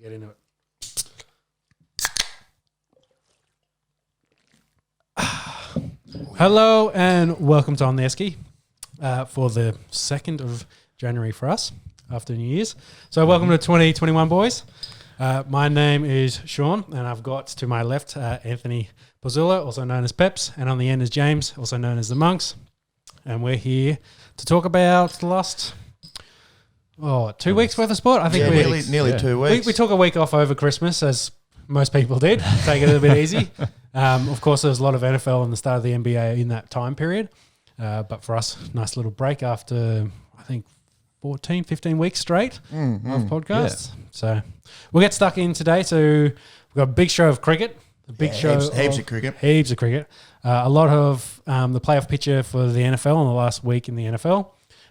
Let's get into it. Hello and welcome to On the Esky for the 2nd of January for us after New Year's. So welcome to 2021, boys. My name is Sean and I've got to my left Anthony Pozzula, also known as Peps, and on the end is James, also known as the Monks. And we're here to talk about the last 2 weeks worth of sport. I think nearly 2 weeks. We took a week off over Christmas, as most people did. Take it a little bit easy. Of course, there was a lot of NFL and the start of the NBA in that time period. But for us, nice little break after, I think, 14, 15 weeks straight of podcasts. Yeah. So we'll get stuck in today. So we've got a big show of cricket. Heaps of cricket. A lot of the playoff picture for the NFL in the last week in the NFL.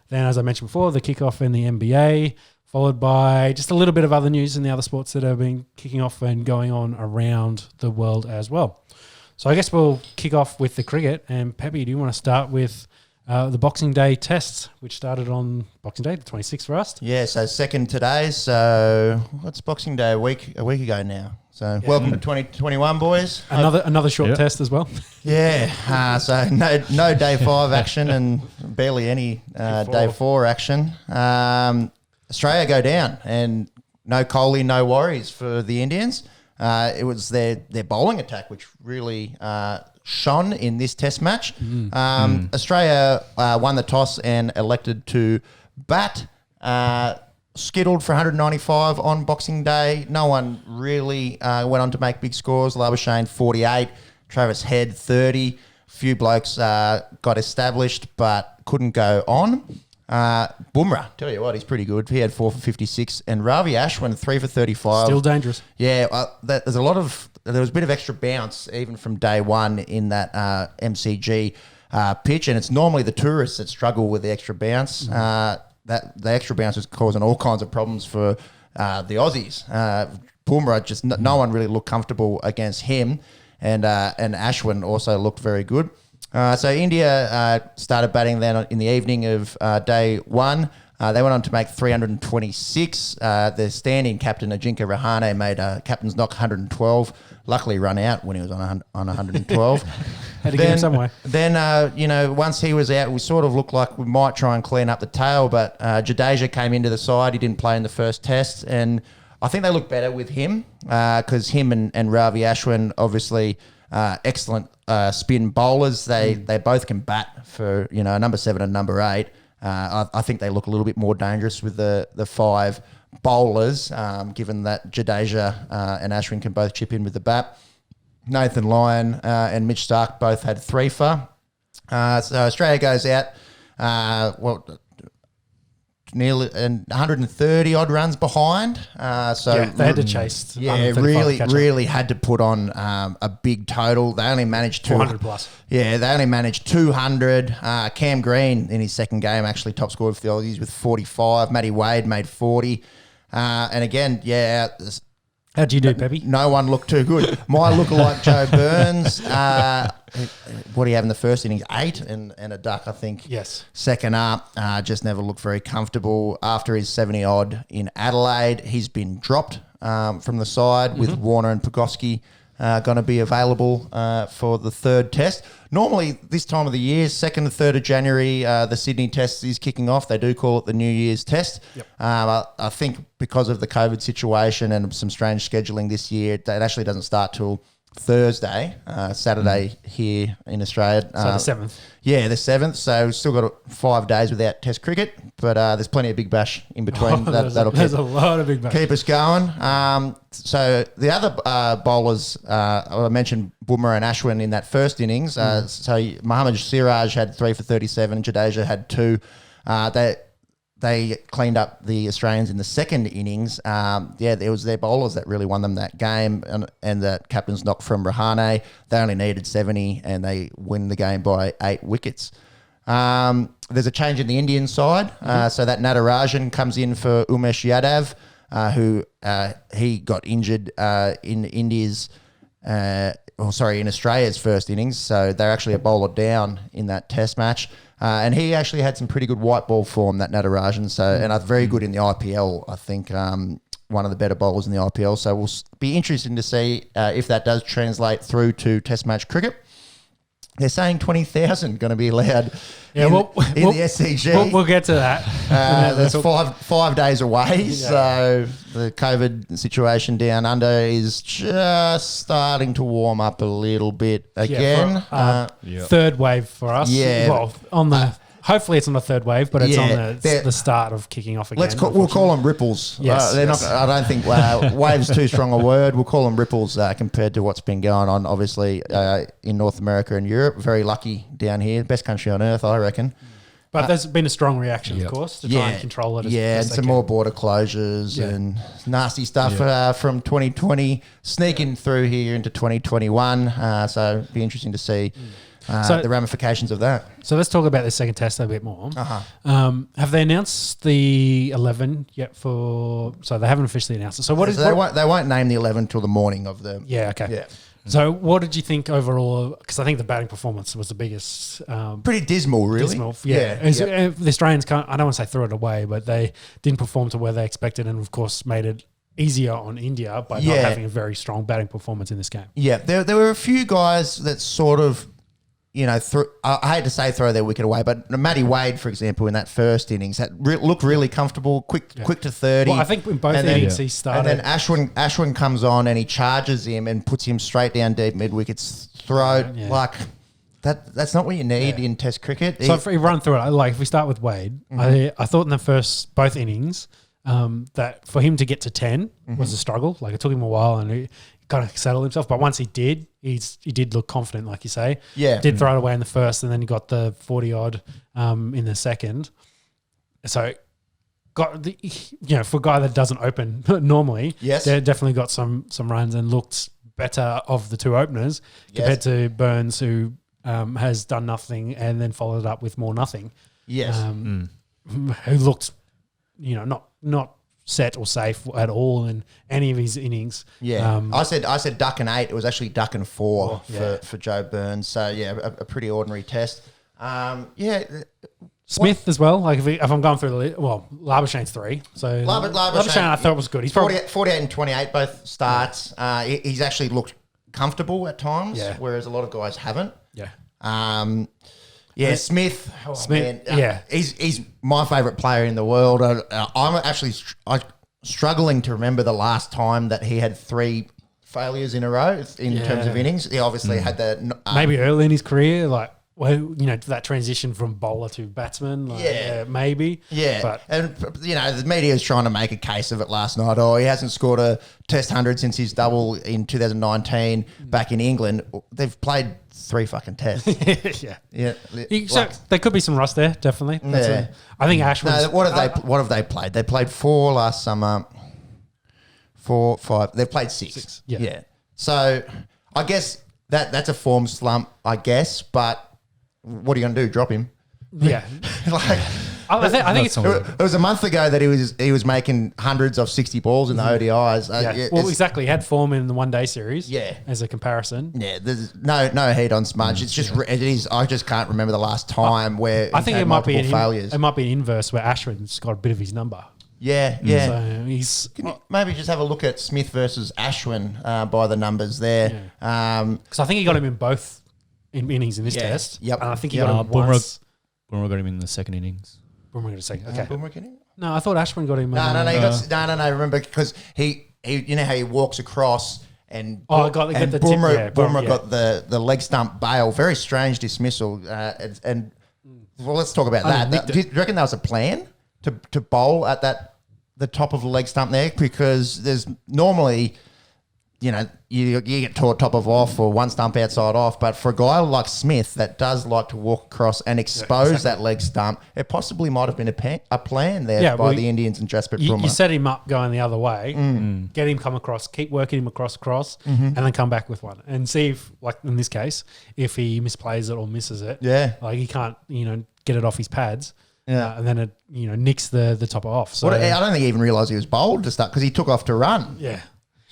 Then, as I mentioned before, the kickoff in the NBA, followed by just a little bit of other news in the other sports that have been kicking off and going on around the world as well. So I guess we'll kick off with the cricket. And Peppy, do you want to start with the Boxing Day tests, which started on Boxing Day, the 26th for us? Yeah, so second today. So what's Boxing Day? A week ago now. So welcome to 2021, boys. Another short test as well. Yeah, so no day 5 action and barely any day 4 action. Australia go down and no Kohli, no worries for the Indians. It was their bowling attack which really shone in this test match. Australia won the toss and elected to bat. Skittled for 195 on Boxing Day. No one really went on to make big scores. Labuschagne 48, Travis Head 30. Few blokes got established but couldn't go on. Bumrah, tell you what, he's pretty good. He had 4 for 56, and Ravi Ashwin 3 for 35. Still dangerous. Yeah, there was a bit of extra bounce even from day one in that MCG pitch, and it's normally the tourists that struggle with the extra bounce. That the extra bounce is causing all kinds of problems for the Aussies. Bumrah, just no one really looked comfortable against him, and Ashwin also looked very good. So India started batting then in the evening of day one. They went on to make 326. The standing captain, Ajinkya Rahane, made a captain's knock 112. Luckily run out when he was on 112. Had to get him somewhere. Then, once he was out, we sort of looked like we might try and clean up the tail, but Jadeja came into the side. He didn't play in the first test, and I think they look better with him because him and Ravi Ashwin, obviously excellent spin bowlers. They both can bat for, number 7 and number 8. I think they look a little bit more dangerous with the 5 bowlers, given that Jadeja and Ashwin can both chip in with the bat. Nathan Lyon and Mitch Starc both had 3 for. So Australia goes out, nearly 130 odd runs behind. They had to chase. Yeah, really had to put on a big total. They only managed 200 plus. Yeah, they only managed 200. Cam Green in his second game actually top scored for the Aussies with 45. Matty Wade made 40. And again, how'd you do, Peppy? No one looked too good. My lookalike Joe Burns, what do you have in the first innings? 8 and a duck, I think. Yes. Second up, just never looked very comfortable. After his 70-odd in Adelaide, he's been dropped from the side with Warner and Pogosky going to be available for the third test. Normally, this time of the year, 2nd and 3rd of January, the Sydney test is kicking off. They do call it the New Year's test. Yep. I think because of the COVID situation and some strange scheduling this year, it actually doesn't start till Thursday, Saturday here in Australia. So the 7th. Yeah, the 7th. So still got 5 days without Test cricket, but there's plenty of Big Bash in between. There's a lot of Big Bash. Keep us going. So the other bowlers, I mentioned Bumrah and Ashwin in that first innings. So Mohammad Siraj had 3 for 37, Jadeja had 2. They cleaned up the Australians in the second innings. It was their bowlers that really won them that game, and that captain's knock from Rahane. They only needed 70, and they win the game by 8 wickets. There's a change in the Indian side, so that Natarajan comes in for Umesh Yadav, who he got injured in in Australia's first innings. So they're actually a bowler down in that Test match. And he actually had some pretty good white ball form, that Natarajan. So, and very good in the IPL, I think. one of the better bowlers in the IPL. So we'll be interesting to see if that does translate through to Test match cricket. They're saying 20,000 going to be allowed in the SCG. We'll get to that. That's 5 days away. So the COVID situation down under is just starting to warm up a little bit again. Third wave for us. Yeah. Well, hopefully it's not a third wave, but it's on the start of kicking off again. We'll call them ripples. Yes, they're not. I don't think wave's too strong a word. We'll call them ripples compared to what's been going on, obviously, in North America and Europe. Very lucky down here. Best country on earth, I reckon. But there's been a strong reaction, of course, to try and control it. And some more border closures and nasty stuff from 2020 sneaking through here into 2021. So it'll be interesting to see the ramifications of that. So let's talk about the second test a bit more. Have they announced the 11 yet? So they haven't officially announced it. So they won't name the 11 till the morning of the. Yeah. Okay. Yeah. So what did you think overall? Because I think the batting performance was the biggest. Pretty dismal, really. Dismal, yeah. The Australians I don't want to say threw it away, but they didn't perform to where they expected, and of course made it easier on India by not having a very strong batting performance in this game. Yeah, there were a few guys that sort of, I hate to say throw their wicket away, but Matty Wade, for example, in that first innings, looked really comfortable, quick to 30. Well, I think in both innings he started. And then Ashwin comes on and he charges him and puts him straight down deep mid-wicket's throat. Yeah. Like, that's not what you need in Test cricket. So if we run through it, like if we start with Wade, I thought in the both innings that for him to get to 10 was a struggle. Like it took him a while and he kind of settled himself. But once he did, he did look confident, like you say. Yeah. Did throw it away in the first and then he got the 40-odd in the second. So got for a guy that doesn't open normally, they definitely got some runs and looked better of the two openers compared to Burns, who has done nothing and then followed up with more nothing. Yes. Who looked, not set or safe at all in any of his innings. Yeah. I said duck and 8. It was actually duck and 4 for Joe Burns. So a pretty ordinary test. Smith as well. Like if I'm going through the list, Labuschagne's 3. So Labuschagne I thought was good. He's 48 and 28 both starts. He's actually looked comfortable at times, whereas a lot of guys haven't. Yeah. Smith. Smith. He's my favourite player in the world. I'm actually struggling to remember the last time that he had 3 failures in a row in terms of innings. He obviously had the maybe early in his career, that transition from bowler to batsman. Maybe. Yeah. But the media is trying to make a case of it last night. Oh, he hasn't scored a Test 100 since his double in 2019 back in England. They've played 3 fucking tests. There could be some rust there, definitely. I think Ashwin. What have they played? They played 4 last summer. 4, 5. They've played 6. Yeah. So I guess that's a form slump, I guess. But what are you going to do? Drop him? Yeah. I think it was a month ago that he was making hundreds of 60 balls in the ODIs. Exactly. He had form in the one-day series. Yeah. As a comparison. Yeah. There's no heat on Smudge. It's just it is. I just can't remember the last time where I think it might be failures. It might be an inverse where Ashwin's got a bit of his number. Yeah. So he's maybe just have a look at Smith versus Ashwin by the numbers there. Because I think he got him in both innings in this test. Yep. And I think he got him once. Boomer got him in the second innings. Boomer got a second. Okay. Boomer getting? No, I thought Ashwin got him. No. Remember, because he you know how he walks across and Boomer got the leg stump bail. Very strange dismissal. And let's talk about that. Do you reckon that was a plan to bowl at the top of the leg stump there? Because there's normally, you get taught top of off or one stump outside off, but for a guy like Smith that does like to walk across and expose that leg stump, it possibly might have been a plan there by the Indians and Jasprit Bumrah. You set him up going the other way, get him come across, keep working him across, and then come back with one and see if, like in this case, if he misplays it or misses it. Yeah. Like he can't, get it off his pads. Yeah. And then it, nicks the topper off. So I don't think he even realised he was bowled to start because he took off to run. Yeah.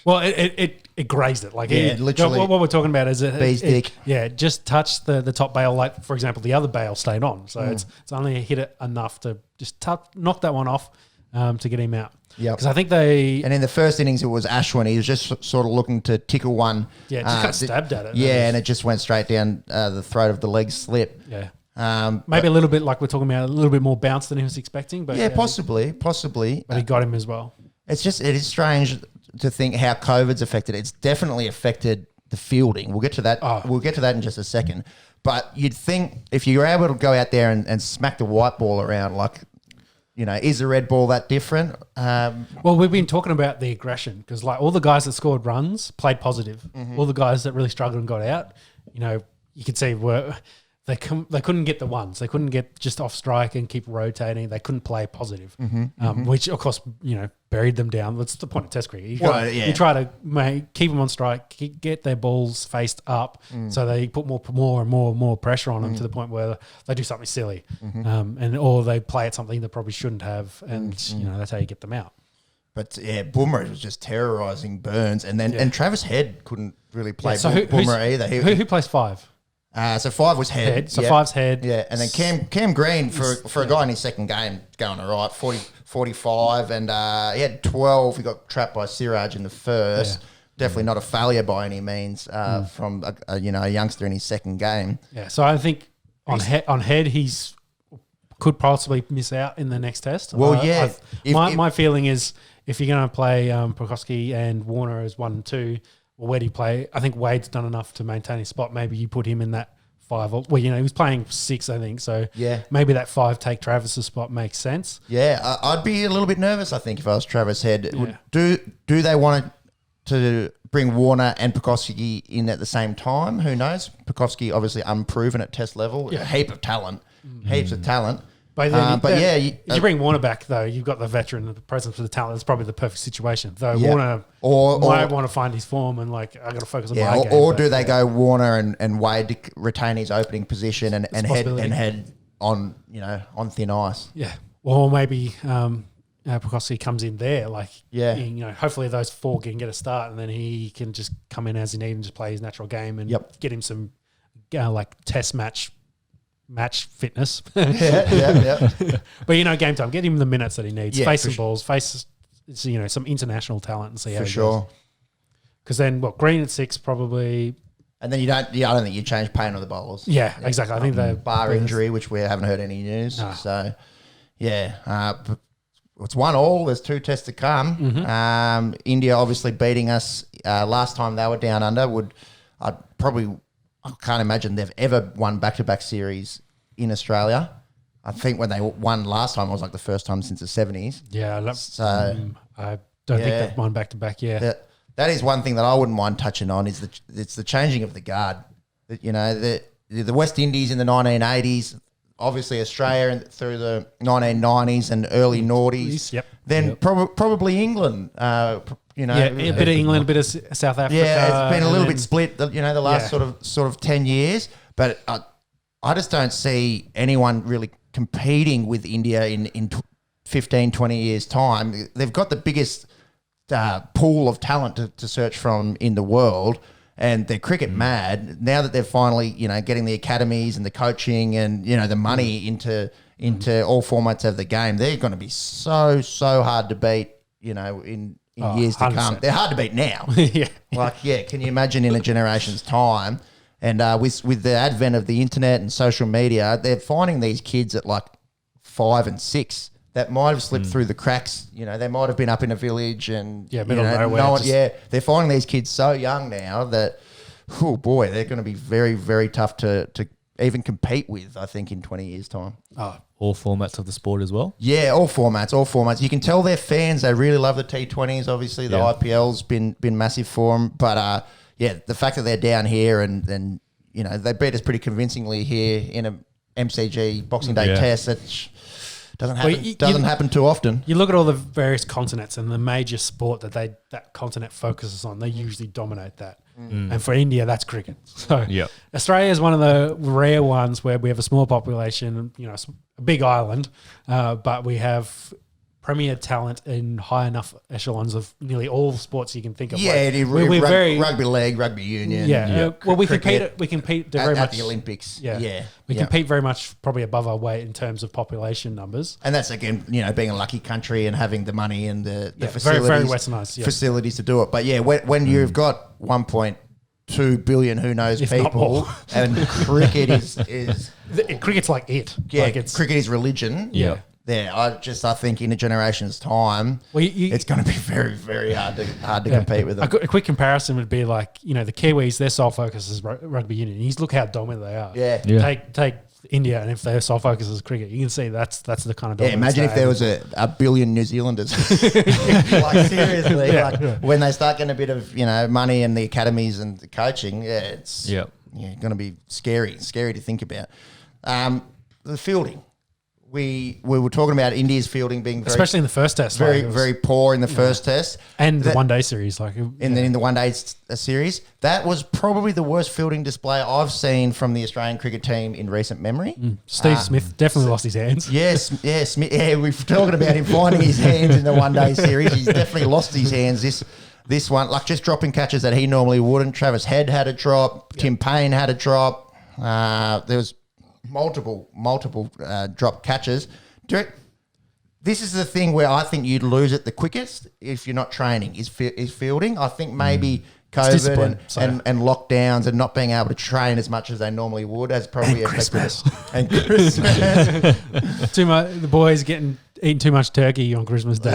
Well, it grazed it. Like literally. What we're talking about is bee's dick. It just touched the top bail. Like for example, the other bail stayed on, so it's only hit it enough to just knock that one off to get him out. Yep. Because I think they... And in the first innings, it was Ashwin. He was just sort of looking to tickle one. Yeah, just got stabbed at it. Yeah, and it just went straight down the throat of the leg slip. Yeah. But Maybe a little bit like we're talking about, a little bit more bounce than he was expecting. But yeah, possibly. But he got him as well. It is strange to think how COVID's affected. It's definitely affected the fielding. We'll get to that. We'll get to that in just a second. But you'd think if you were able to go out there and smack the white ball around, like, is the red ball that different? Well, we've been talking about the aggression because, like, all the guys that scored runs played positive. Mm-hmm. All the guys that really struggled and got out, you could see were they couldn't get the ones. They couldn't get just off strike and keep rotating. They couldn't play positive, which of course buried them down. That's the point of Test cricket. You try to keep them on strike, get their balls faced up, so they put more and more pressure on them to the point where they do something silly, or they play at something they probably shouldn't have, and that's how you get them out. But yeah, Bumrah was just terrorising Burns, and Travis Head couldn't really play Bumrah either. Who plays 5? So 5 was Head. So 5's Head. Yeah, and then Cam Green for a guy in his second game going all right, 45, and he had 12. He got trapped by Siraj in the first. Yeah. Definitely not a failure by any means from a youngster in his second game. Yeah, so I think on Head he's could possibly miss out in the next test. Well, my feeling is if you're going to play Prokosky and Warner as 1 and 2. Well, where do you play? I think Wade's done enough to maintain his spot. Maybe you put him in that 5. Well, he was playing 6, I think. So maybe that 5 take Travis's spot makes sense. Yeah, I'd be a little bit nervous, I think, if I was Travis Head. Yeah. Do they want to bring Warner and Prokosky in at the same time? Who knows? Prokosky obviously unproven at Test level. Yeah. A heap of talent. Heaps of talent. But if you bring Warner back, though, you've got the veteran, the presence of the talent. It's probably the perfect situation. Though Warner might want to find his form and I got to focus on my game. Or do they go Warner and Wade to retain his opening position and head on on thin ice? Yeah, or maybe Prokosky comes in there. Hopefully those 4 can get a start, and then he can just come in as he needs and just play his natural game and get him some test match fitness. yeah. But game time, get him the minutes that he needs. Face some balls, face some international talent, and see how he goes. Because then, Green at 6 probably, and then I don't think you change Payne or the bowlers. Yeah, exactly. I think they bar injury, which we haven't heard any news. No. So it's 1-1. There's 2 tests to come. Mm-hmm. India obviously beating us last time they were down under. I can't imagine they've ever won back-to-back series in Australia. I think when they won last time, it was like the first time since the 70s. Yeah. I don't think they've won back-to-back, That is one thing that I wouldn't mind touching on is it's the changing of the guard. The West Indies in the 1980s, obviously Australia through the 1990s and early noughties. Yep. Then probably England. A bit of England, a bit of South Africa. Yeah, it's been a little bit split. The last sort of 10 years, but I just don't see anyone really competing with India in 15, 20 years' time. They've got the biggest pool of talent to search from in the world, and they're cricket mad. Now that they're finally getting the academies and the coaching and the money into all formats of the game, they're going to be so hard to beat. In years to 100%. Come. They're hard to beat now. Can you imagine in a generation's time? And with the advent of the internet and social media, they're finding these kids at 5 and 6 that might have slipped through the cracks. They might have been up in a village and middle of nowhere. They're finding these kids so young now that, oh boy, they're going to be very, very tough to even compete with, I think, in 20 years' time. All formats of the sport as well? Yeah, all formats. You can tell they're fans. They really love the T20s, obviously. The IPL's been massive for them. But, the fact that they're down here and they beat us pretty convincingly here in a MCG Boxing Day test, that doesn't happen too often. You look at all the various continents and the major sport that continent focuses on, they usually dominate that. And for India, that's cricket. So Australia is one of the rare ones where we have a small population, a big island, but we have premier talent in high enough echelons of nearly all sports you can think of. Yeah, we're very rugby league, rugby union. yeah. Well, we cricket, compete at, very at much the Olympics. Yeah, we compete very much probably above our weight in terms of population numbers. And that's again, being a lucky country and having the money and the very facilities, very westernized facilities to do it. But yeah, when you've got 1.2 billion, who knows, If not people, more. and cricket is Cricket's like it. yeah, Like it's, cricket is religion. Yeah. There, I think in a generation's time, Well, it's going to be very, very hard to Yeah. compete with them. A quick comparison would be like, the Kiwis, their sole focus is rugby union. You look how dominant they are. Yeah. Yeah. Take India, and if their sole focus is cricket, you can see that's the kind of Yeah, dominance. imagine if there was a billion New Zealanders. Like seriously, when they start getting a bit of money and the academies and the coaching, it's Yeah. going to be scary to think about. The fielding, we were talking about India's fielding being very, especially in the first test, very like, it was- very poor in the first test, and the That- one day series, like and then in the one day series, that was probably the worst fielding display I've seen from the Australian cricket team in recent memory. Steve Smith definitely lost his hands. Yes, Smith. Yeah, we're talking about him finding his hands in the one day series. He's definitely lost his hands this one. Like just dropping catches that he normally wouldn't. Travis Head had a drop. Tim Payne had a drop. There was multiple drop catches. This is the thing where I think you'd lose it the quickest if you're not training is fielding. I think maybe COVID discipline, and lockdowns and not being able to train as much as they normally would has probably affected us. Christmas. And Christmas. Too much. The boys eating too much turkey on Christmas Day.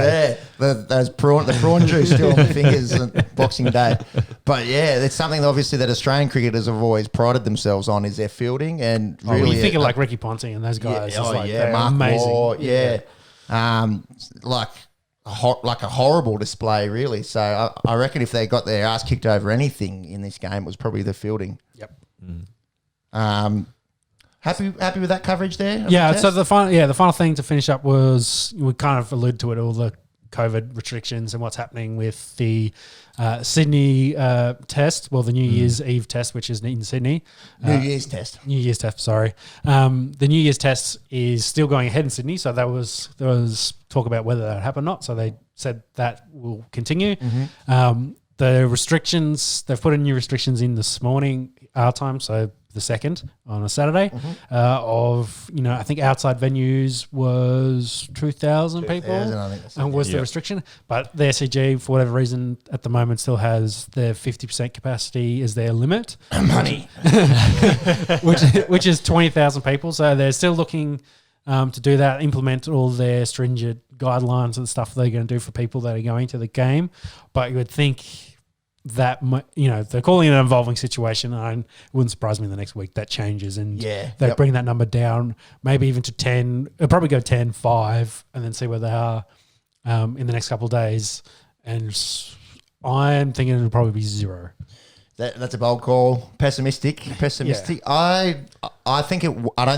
Yeah, the prawn juice still on my fingers on Boxing Day. But yeah, it's something obviously that Australian cricketers have always prided themselves on is their fielding and Well, really you think of like Ricky Ponting and those guys. They're Mark amazing. Waugh, like a horrible display, really. So I reckon if they got their ass kicked over anything in this game, it was probably the fielding. Yep. Happy with that coverage there? of Yeah. the So test? the final thing to finish up was we kind of alluded to it, all the COVID restrictions and what's happening with the Sydney test. Well, the New Year's Eve test, which is in Sydney. New Year's test. New Year's test, sorry. The New Year's test is still going ahead in Sydney, so there was talk about whether that would happen or not. So they said that will continue. The restrictions, they've put in new restrictions in this morning, our time, so the 2nd on a Saturday, of, I think outside venues was 2,000 people 2,000, I think that's it, was the restriction. But the SCG, for whatever reason, at the moment still has their 50% capacity as their limit. Money. which is 20,000 people. So they're still looking to do that, implement all their stringent guidelines and stuff they're going to do for people that are going to the game. But you would think that, they're calling it an evolving situation. And it wouldn't surprise me in the next week that changes and they bring that number down, maybe even to 10. It'll probably go 10, 5, and then see where they are in the next couple of days. And I'm thinking it'll probably be 0. That's a bold call. Pessimistic. I think I don't think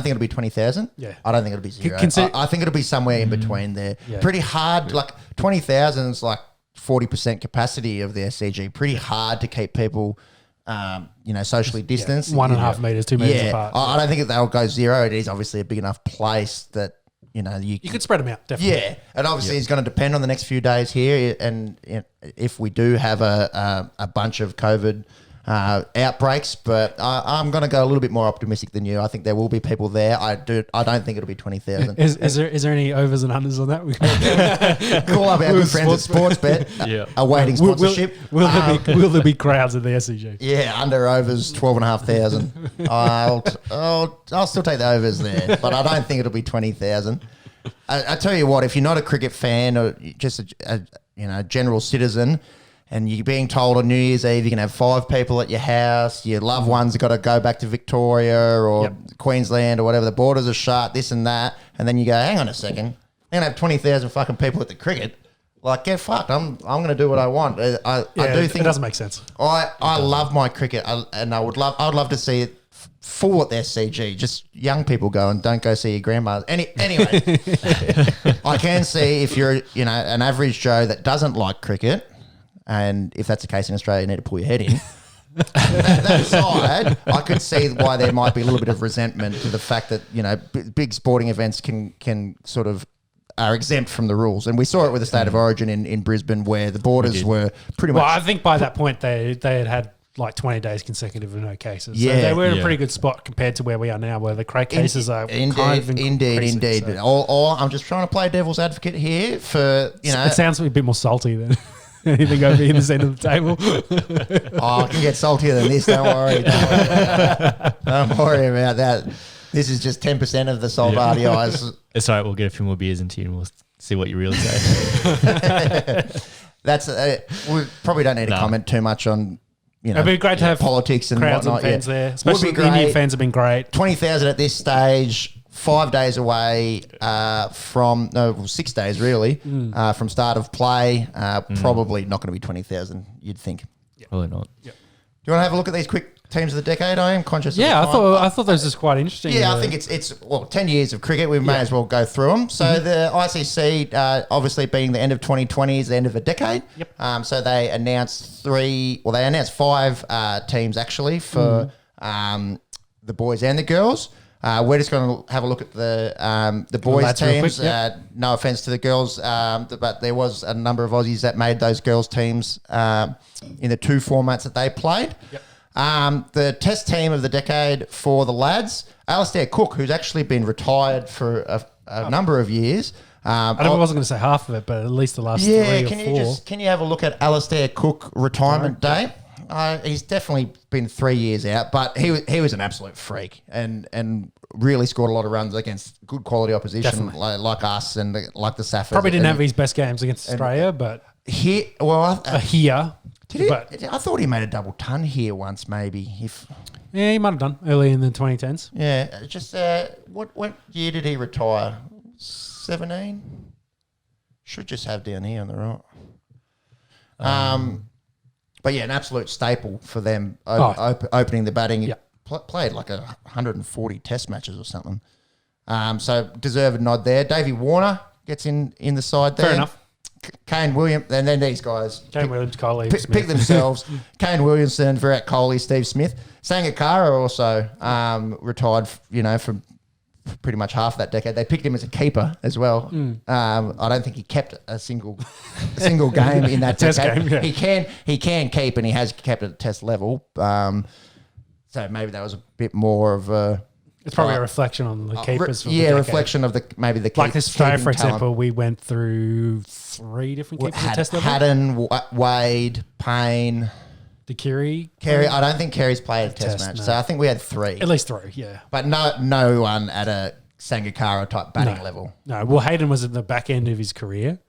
it'll be 20,000. Yeah. I don't think it'll be 0. I think it'll be somewhere in between there. Yeah. Pretty hard. Like 20,000 is like 40% capacity of the SCG. Pretty hard to keep people, socially distanced. 1.5 meters, 2 meters apart. I don't think they'll go 0. It is obviously a big enough place that you could spread them out, definitely. Yeah, and obviously it's going to depend on the next few days here, and if we do have a bunch of COVID outbreaks, but I'm going to go a little bit more optimistic than you. I think there will be people there. I don't think it'll be 20,000. Is there any overs and unders on that? We can Call up our good friends at Sportsbet. Awaiting sponsorship. Will there be crowds at the SCG? Yeah, under overs 12,500. I'll still take the overs there, but I don't think it'll be 20,000. I tell you what, if you're not a cricket fan or just a general citizen, and you're being told on New Year's Eve you can have 5 people at your house, your loved ones have got to go back to Victoria or Queensland or whatever, the borders are shut, this and that, and then you go, hang on a second, I'm going to have 20,000 fucking people at the cricket. Like, get fucked. I'm going to do what I want. I do think it doesn't make sense. I love my cricket, and I'd love to see it full at their CG. Just young people go and don't go see your grandma. Anyway, I can see if you're an average Joe that doesn't like cricket. And if that's the case in Australia, you need to pull your head in. that aside, I could see why there might be a little bit of resentment to the fact that big sporting events can sort of are exempt from the rules. And we saw it with the State of Origin in Brisbane, where the borders were pretty much... Well, I think by that point they had like 20 days consecutive of no cases. Yeah. So they were in a pretty good spot compared to where we are now, where the cases are indeed, kind of indeed. So. Or I'm just trying to play devil's advocate here for, you know... It sounds a bit more salty than anything over here in the centre of the table. I can get saltier than this, don't worry. Don't worry about that. This is just 10% of the salt RDIs. It's all right. We'll get a few more beers into you and we'll see what you really say. That's we probably don't need to comment too much on, you know, it'd be great to have politics and crowds whatnot. and fans there. Especially Would be the Indian great. fans have been great. 20,000 at this stage, 5 days away from 6 days really from start of play. Probably not going to be 20,000. You'd think. Probably not. Do you want to have a look at these quick teams of the decade? I am conscious. Yeah, of the time. I thought this was quite interesting. Yeah, I think it's 10 years of cricket. We may as well go through them. So the ICC, obviously being the end of 2020 is the end of a decade. Yep. So they announced five teams actually for the boys and the girls. We're just going to have a look at the boys lads real teams. quick, yep. No offense to the girls, but there was a number of Aussies that made those girls teams in the two formats that they played. Yep. The test team of the decade for the lads, Alastair Cook, who's actually been retired for a number of years. I wasn't going to say half of it, but at least the last 3 or 4. Can you have a look at Alastair Cook retirement day? He's definitely been 3 years out, but he was an absolute freak and really scored a lot of runs against good quality opposition like us and like the Saffers. Probably didn't have his best games against Australia, but here. I thought he made a double ton here once, maybe. Yeah, he might have done early in the 2010s. Yeah, just what year did he retire? 17. Should just have down here on the right. But yeah, an absolute staple for them opening the batting. Yeah. Played like 140 test matches or something. So deserved nod there. Davey Warner gets in the side there. Fair enough. Kane Williams, and then these guys Williams, Coley, pick themselves. Kane Williamson, Virat Kohli, Steve Smith. Sangakkara also retired, from pretty much half that decade. They picked him as a keeper as well. I don't think he kept a single game in that test decade. game, He can keep, and he has kept it at test level. So maybe that was a bit more of a... It's probably a reflection on the keepers. Reflection of the like this Australia, for example, we went through 3 different keepers at test level. Haddon, Wade, Payne, Kerry. I don't think Kerry's played a test match, so I think we had 3. At least 3, yeah. But no one at a Sangakkara type batting level. No, well, Hayden was at the back end of his career.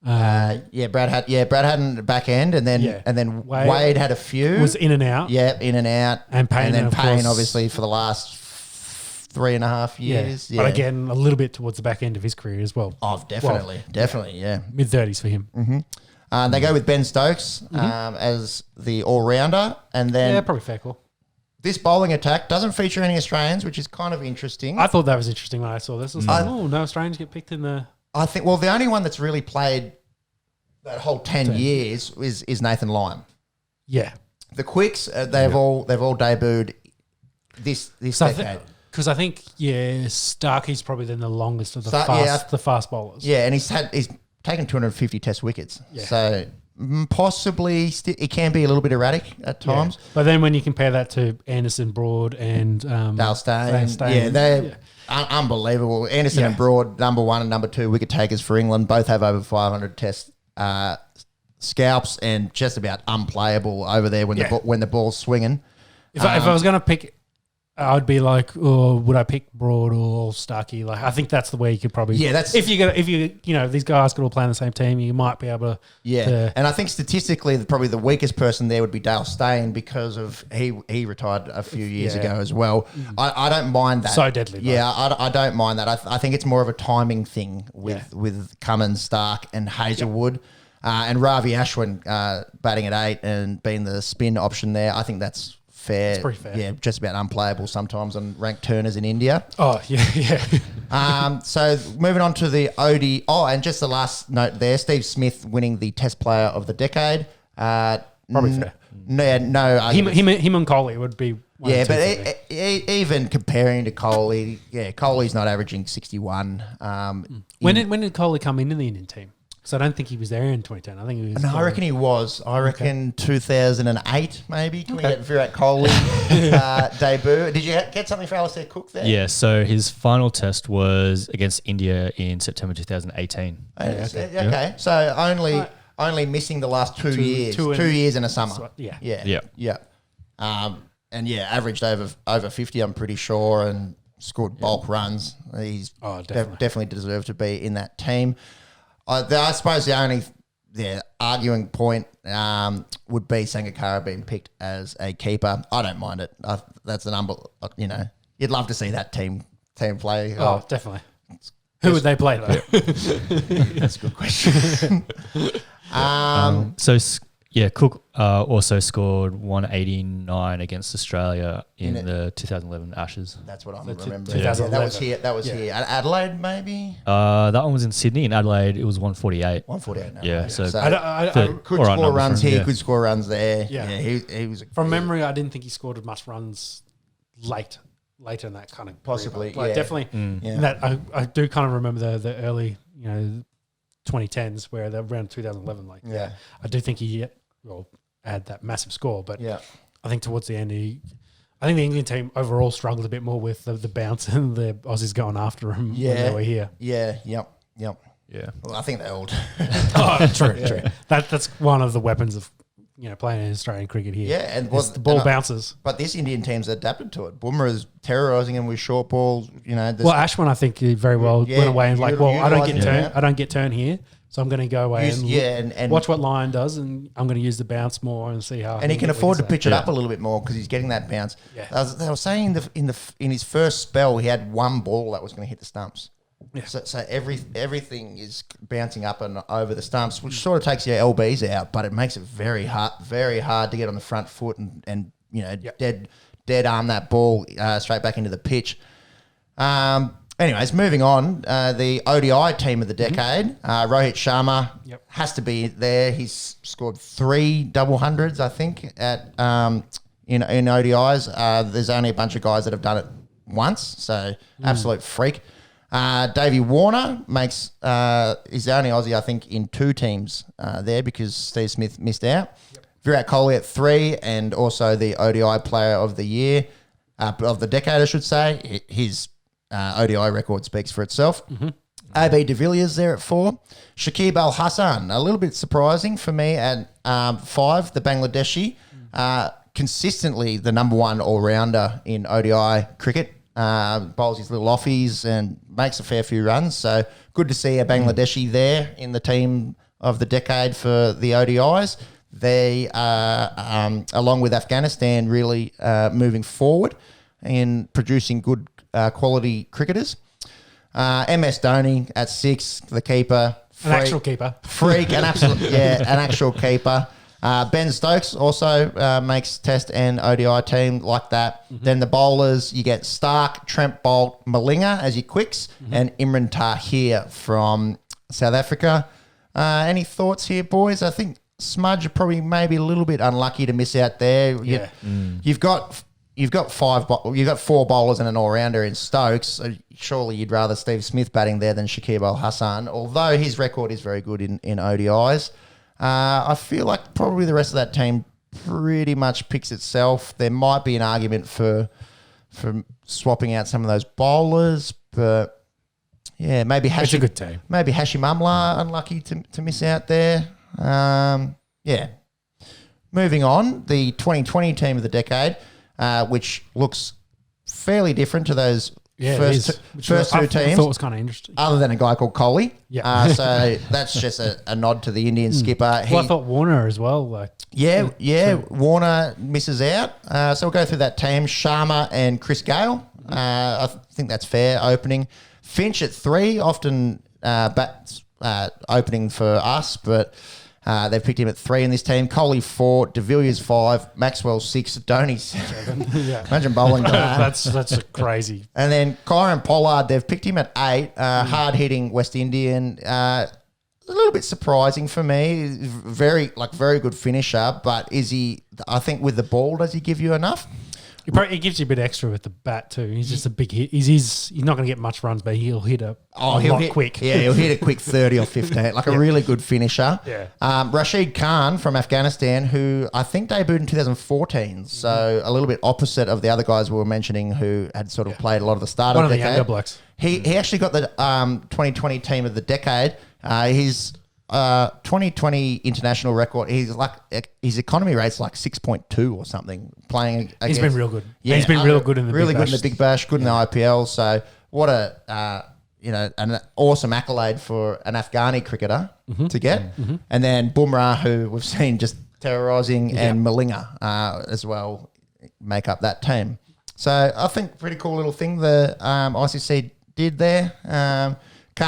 Brad Haddon the back end, and then Wade had a few. Was in and out. Yeah, in and out. And Payne, obviously for the last 3.5 years. Yeah. But again, a little bit towards the back end of his career as well. Oh, definitely, yeah. Mid-30s for him. Mm-hmm. They go with Ben Stokes as the all-rounder, and then probably fair call. This bowling attack doesn't feature any Australians, which is kind of interesting. I thought that was interesting when I saw this. I was like, no Australians get picked in the... I think, the only one that's really played that whole 10 years is Nathan Lyon. Yeah. The Quicks, they've all debuted this decade. Because I think, Starkey's probably then the longest of the fast bowlers. Yeah, and he's taken 250 test wickets. Yeah. So possibly it can be a little bit erratic at times. Yeah. But then when you compare that to Anderson, Broad and Dale Steyn, they're unbelievable. Anderson and Broad, number 1 and number 2 wicket takers for England, both have over 500 test scalps and just about unplayable over there when the ball's swinging. If I was going to pick... I'd be like, would I pick Broad or Starkey? Like, I think that's the way you could probably. Yeah, that's if these guys could all play on the same team, you might be able to. Yeah, and I think statistically, probably the weakest person there would be Dale Steyn because of he retired a few years ago as well. I don't mind that. So deadly. Yeah, I don't mind that. I think it's more of a timing thing with Cummins, Stark, and Hazelwood. And Ravi Ashwin batting at 8 and being the spin option there. I think that's fair. It's pretty fair. Yeah, just about unplayable sometimes on ranked turners in India. Oh, yeah. So moving on to the OD. Oh, and just the last note there, Steve Smith winning the Test Player of the Decade. Probably fair. No. Him and Kohli would be Yeah, but even comparing to Coley, Coley's not averaging 61. When did Coley come into the Indian team? So I don't think he was there in 2010. I think he was. No, I reckon he was. I reckon 2008 maybe. Can we get Virat Kohli debut? Did you get something for Alistair Cook there? Yeah, so his final test was against India in September 2018. Okay. So only missing the last 2 years. 2 years and a summer. Yeah. And averaged over 50, I'm pretty sure, and scored bulk runs. He's definitely deserved to be in that team. I suppose the only arguing point would be Sangakkara being picked as a keeper. I don't mind it. That's the number. You'd love to see that team play. Oh, definitely. Who would they play though? That's a good question. Cook also scored 189 against Australia in the 2011 Ashes. That's what I remember. That was here. Adelaide, maybe? That one was in Sydney. In Adelaide, it was 148. 148. No, yeah, so could score runs here, could score runs there. Yeah, he was. From memory, I didn't think he scored much runs later in that kind of possibly. Career. Definitely. That I do kind of remember the early 2010s where they're around 2011. I do think he had that massive score, but I think towards the end I think the England team overall struggled a bit more with the bounce and the Aussies going after him when they were here. Yeah. Yep. Yeah. Well, I think they all do. True. That's one of the weapons of playing in Australian cricket here. Yeah, and the ball bounces. But this Indian team's adapted to it. Bumrah's terrorising him with short balls. Ashwin, I think, very well went away and I don't get turned here. So I'm going to go away and watch what Lyon does, and I'm going to use the bounce more and see how. And he can afford to pitch it up a little bit more because he's getting that bounce. Yeah. They were saying in his first spell he had one ball that was going to hit the stumps. Yeah. So everything is bouncing up and over the stumps, which sort of takes your LBs out, but it makes it very hard to get on the front foot and dead arm that ball straight back into the pitch. Anyways, moving on, the ODI team of the decade, Rohit Sharma has to be there. He's scored 3 double hundreds, I think, at in ODIs. There's only a bunch of guys that have done it once, so absolute freak. Davey Warner is the only Aussie, I think, in 2 teams there because Steve Smith missed out. Yep. Virat Kohli at 3, and also the ODI Player of the Year, of the decade, I should say. His ODI record speaks for itself. Mm-hmm. AB de Villiers there at 4. Shakib Al Hassan, a little bit surprising for me at 5, the Bangladeshi. Consistently the number 1 all-rounder in ODI cricket. Bowls his little offies and makes a fair few runs. So good to see a Bangladeshi there in the team of the decade for the ODIs. They are, along with Afghanistan, really moving forward in producing good quality cricketers. MS Dhoni at 6, the keeper. An actual keeper. Freak, an actual keeper. Ben Stokes also makes Test and ODI team like that. Mm-hmm. Then the bowlers, you get Stark, Trent Boult, Malinga as your quicks, and Imran Tahir from South Africa. Any thoughts here, boys? I think Smudge probably maybe a little bit unlucky to miss out there. You've got 4 bowlers and an all-rounder in Stokes. So surely you'd rather Steve Smith batting there than Shakib Al Hassan, although his record is very good in ODIs. I feel like probably the rest of that team pretty much picks itself. There might be an argument for swapping out some of those bowlers, but maybe it's a good team. Maybe Hashim Amla unlucky to miss out there. Moving on, the 2020 team of the decade, which looks fairly different to those first 2 teams. I thought it was kind of interesting. Other than a guy called Kohli. Yeah. So that's just a nod to the Indian skipper. I thought Warner as well. Warner misses out. So we'll go through that team. Sharma and Chris Gale. I think that's fair opening. Finch at 3, often opening for us, but they've picked him at 3 in this team. Kohli 4, de Villiers 5, Maxwell 6, Dhoni 7. Imagine bowling that. That's a crazy. And then Kyron Pollard, they've picked him at 8, hard-hitting West Indian. A little bit surprising for me. Very good finisher, but is he? I think with the ball, does he give you enough? He gives you a bit extra with the bat too. He's just a big hit. He's not going to get much runs, but he'll hit a lot quick. Yeah, he'll hit a quick 30 or 15, like a really good finisher. Yeah. Rashid Khan from Afghanistan, who I think debuted in 2014, so a little bit opposite of the other guys we were mentioning who had sort of played a lot of the start One of of the the decade. younger blokes. He actually got the 2020 team of the decade. His 2020 international record, his economy rate's like 6.2 or something. Playing, He's been real good. Yeah, he's been real good in the really Big good in Bash. the Big Bash, good in the IPL. So what a an awesome accolade for an Afghani cricketer to get. And then Bumrah, who we've seen just terrorising, and Malinga as well make up that team. So I think pretty cool little thing the ICC did there.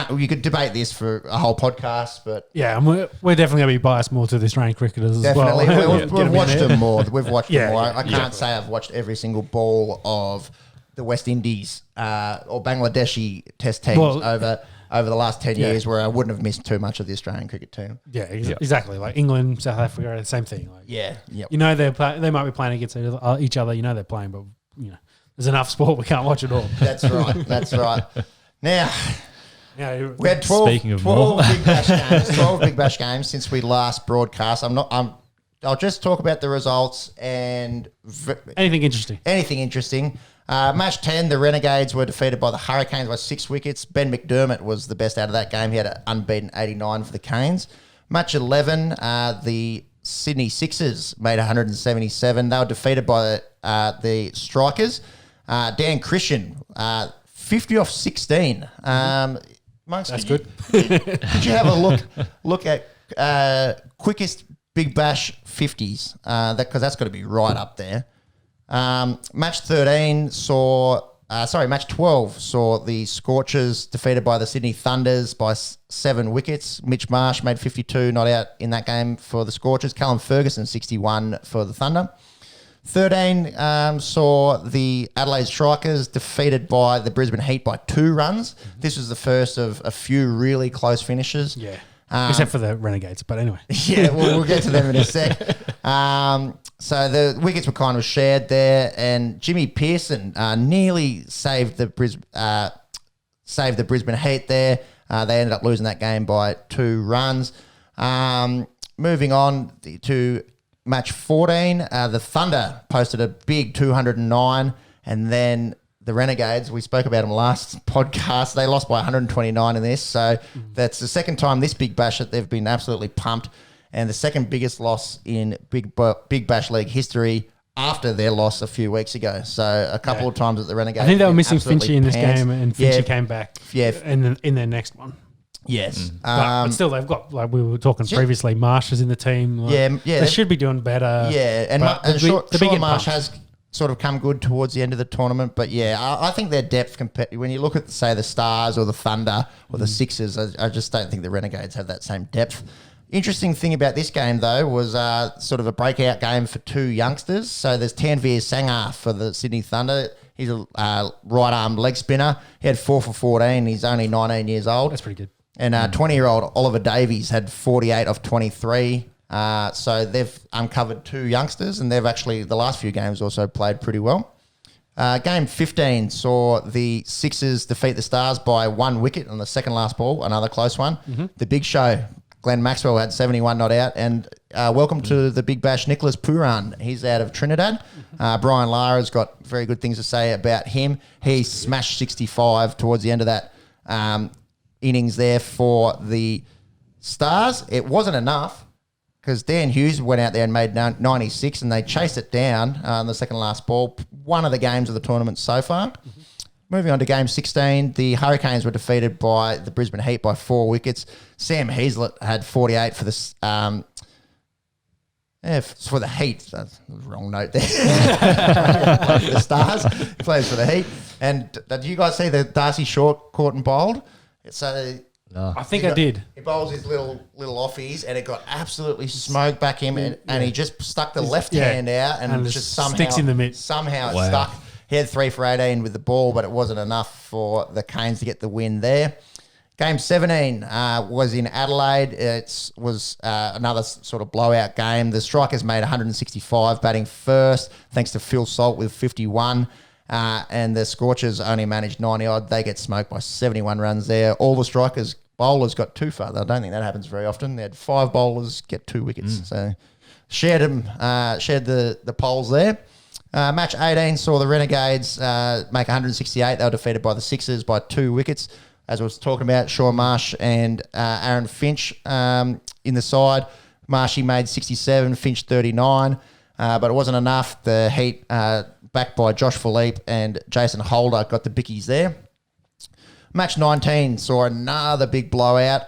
You could debate this for a whole podcast, but Yeah, and we're definitely going to be biased more to the Australian cricketers definitely as well. we've watched them more. We've watched Yeah, them more. yeah, I can't say I've watched every single ball of the West Indies or Bangladeshi Test teams over the last 10 years, where I wouldn't have missed too much of the Australian cricket team. Yeah, exactly. Like England, South Africa, the same thing. Like, Yeah, yep. you know they might be playing against each other. You know they're playing, but there's enough sport we can't watch it all. That's right. That's right. Now. Yeah, We had 12, Speaking of 12 more. Big Bash games. 12 Big Bash games since we last broadcast. I'll just talk about the results and anything interesting. anything interesting. Match 10, the Renegades were defeated by the Hurricanes by 6 wickets. Ben McDermott was the best out of that game. He had an unbeaten 89 for the Canes. Match 11, the Sydney Sixers made 177. They were defeated by the Strikers. Dan Christian, 50 off 16. Monks, That's good. Did you have a look at quickest Big Bash 50s? Because that's got to be right up there. Match 13 match 12 saw the Scorchers defeated by the Sydney Thunders by 7 wickets. Mitch Marsh made 52, not out in that game for the Scorchers. Callum Ferguson, 61 for the Thunder. 13 saw the Adelaide Strikers defeated by the Brisbane Heat by 2 runs. This was the first of a few really close finishes. Yeah, except for the Renegades. But anyway, Yeah, we'll get to them in a sec. So the wickets were kind of shared there, and Jimmy Pearson nearly saved the Brisbane Heat there. They ended up losing that game by 2 runs. Moving on to match 14, the Thunder posted a big 209, and then the Renegades, we spoke about them last podcast, they lost by 129 in this, so that's the second time this Big Bash that they've been absolutely pumped, and the second biggest loss in Big Bash League history after their loss a few weeks ago. So a couple of times that the Renegades, I think they were been missing absolutely Finchy in this pants. game, and Finchy came back. In their next one. Yes. But still, they've got, like we were talking previously, Marsh is in the team. Like, they should be doing better. Yeah, and but Sean Marsh has sort of come good towards the end of the tournament. But yeah, I think their depth, when you look at, say, the Stars or the Thunder or the Sixers, I just don't think the Renegades have that same depth. Interesting thing about this game, though, was sort of a breakout game for 2 youngsters. So there's Tanveer Sangha for the Sydney Thunder. He's a right-arm leg spinner. He had 4 for 14. He's only 19 years old. That's pretty good. And 20-year-old Oliver Davies had 48 off 23. So they've uncovered 2 youngsters, and they've actually, the last few games, also played pretty well. Game 15 saw the Sixers defeat the Stars by 1 wicket on the second last ball, another close one. The big show, Glenn Maxwell had 71 not out, and welcome to the Big Bash, Nicholas Pooran. He's out of Trinidad. Brian Lara's got very good things to say about him. He smashed 65 towards the end of that innings there for the Stars. It wasn't enough because Dan Hughes went out there and made 96, and they chased it down on the second last ball. One of the games of the tournament so far. Moving on to game 16, the Hurricanes were defeated by the Brisbane Heat by 4 wickets. Sam Heazlett had 48 for the for the Heat. That's the wrong note there. For the Stars, he plays for the Heat. And did you guys see the Darcy Short caught and bowled? So No. I think I did. He bowls his little offies, and it got absolutely smoked back him, and he just stuck the left hand out, and just somehow sticks in the mitt. Somehow it Wow. stuck. He had 3 for 18 with the ball, but it wasn't enough for the Canes to get the win there. Game 17 was in Adelaide. It was another sort of blowout game. The Strikers made 165 batting first, thanks to Phil Salt with 51. And the Scorchers only managed 90-odd. They get smoked by 71 runs there. All the Strikers bowlers got 2 for. I don't think that happens very often. They had 5 bowlers get 2 wickets. So shared the poles there. Match 18 saw the Renegades make 168. They were defeated by the Sixers by 2 wickets. As I was talking about, Sean Marsh and Aaron Finch in the side. Marshy made 67, Finch 39, but it wasn't enough. The Heat, backed by Josh Philippe and Jason Holder, got the bickies there. Match 19 saw another big blowout.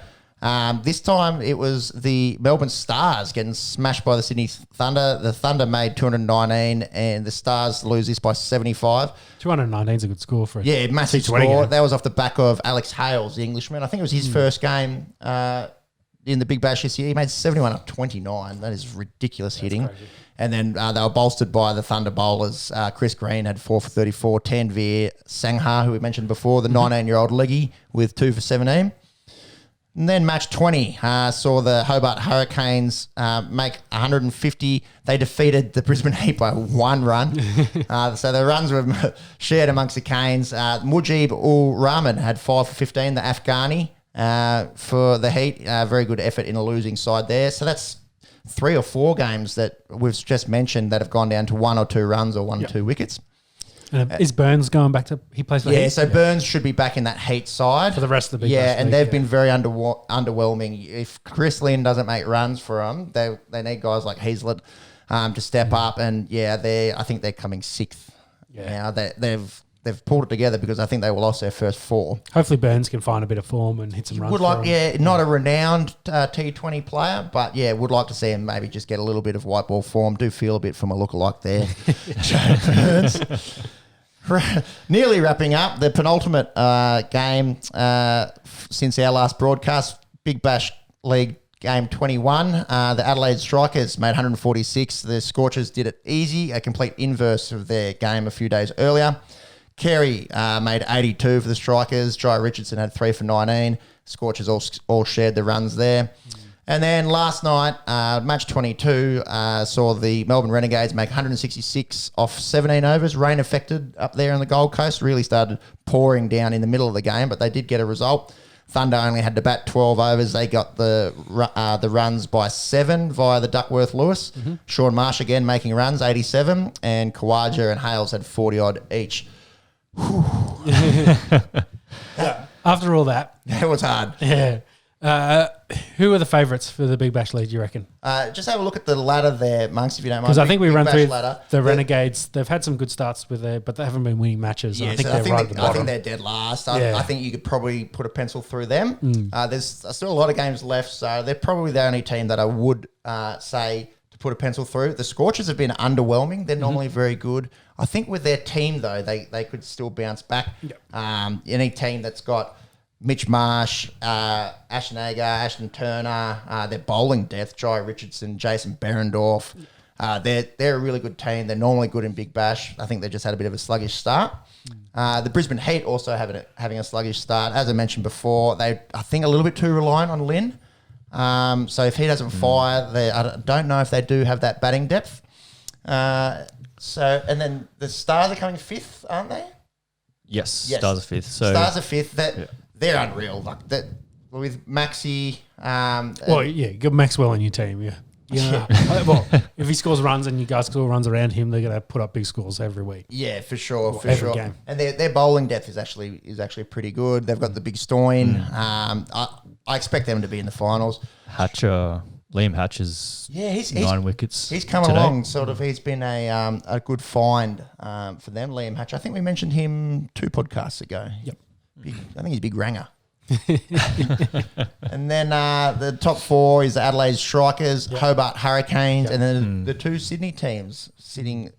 This time it was the Melbourne Stars getting smashed by the Sydney Thunder. The Thunder made 219 and the Stars lose this by 75. 219 is a good score for Yeah, massive score. game. That was off the back of Alex Hales, the Englishman. I think it was his first game in the Big Bash this year. He made 71 up 29. That is ridiculous hitting. crazy. And then they were bolstered by the Thunder bowlers. Chris Green had 4 for 34. Tanveer Sangha, who we mentioned before, the 19-year-old leggy with 2 for 17. And then match 20 saw the Hobart Hurricanes make 150. They defeated the Brisbane Heat by 1 run. So the runs were shared amongst the Canes. Mujib ul Rahman had 5 for 15, the Afghani for the Heat. Very good effort in a losing side there. So that's 3 or 4 games that we've just mentioned that have gone down to 1 or 2 runs or 1 or 2 wickets. And is Burns going back to? He plays for Heat? So Burns should be back in that Heat side For the rest of the Big Yeah, Bash and League, they've been very underwhelming. If Chris Lynn doesn't make runs for them, they need guys like Heaslett to step up. And I think they're coming 6th. Now they've pulled it together because I think they lost their first 4. Hopefully Burns can find a bit of form and hit some runs. Not a renowned T20 player, but would like to see him maybe just get a little bit of white ball form. Do feel a bit from a lookalike there. Joe Burns. Nearly wrapping up the penultimate game since our last broadcast, Big Bash League game 21. The Adelaide Strikers made 146. The Scorchers did it easy, a complete inverse of their game a few days earlier. Carey made 82 for the Strikers. Jai Richardson had 3 for 19. Scorchers all shared the runs there. And then last night, match 22, saw the Melbourne Renegades make 166 off 17 overs. Rain affected up there on the Gold Coast. Really started pouring down in the middle of the game, but they did get a result. Thunder only had to bat 12 overs. They got the runs by 7 via the Duckworth-Lewis. Sean Marsh again making runs, 87. And Kawaja and Hales had 40-odd each. After all that. It was hard. Yeah. Who are the favourites for the Big Bash League, do you reckon? Just have a look at the ladder there, Monks, if you don't mind. Because I think we Big run Bash through ladder. the Renegades. They've had some good starts with but they haven't been winning matches. Yeah, I think so they're right at the I bottom. think they're dead last. Yeah. I think you could probably put a pencil through them. There's still a lot of games left, so they're probably the only team that I would say to put a pencil through. The Scorchers have been underwhelming. They're normally very good. I think with their team, though, they could still bounce back. Yep. Any team that's got Mitch Marsh, Ashton Agar, Ashton Turner, their bowling depth, Jai Richardson, Jason Berendorf. They're a really good team. They're normally good in Big Bash. I think they just had a bit of a sluggish start. The Brisbane Heat also having a sluggish start. As I mentioned before, I think a little bit too reliant on Lynn. So if he doesn't fire, I don't know if they do have that batting depth. And then the Stars are coming 5th, aren't they? Yes. Stars are 5th. So Stars are 5th. They're unreal. Like that with Maxi. You got Maxwell on your team. Yeah. Well, if he scores runs and you guys score runs around him, they're going to put up big scores every week. Yeah, for sure, every game. And their bowling depth is actually pretty good. They've got the big Stoin. I expect them to be in the finals. Liam Hatcher's 9 wickets. He's come along. Sort of, he's been a good find for them. Liam Hatcher. I think we mentioned him 2 podcasts ago. Yep. I think he's a big ranger. And then the top 4 is the Adelaide Strikers, Hobart Hurricanes, and then the 2 Sydney teams sitting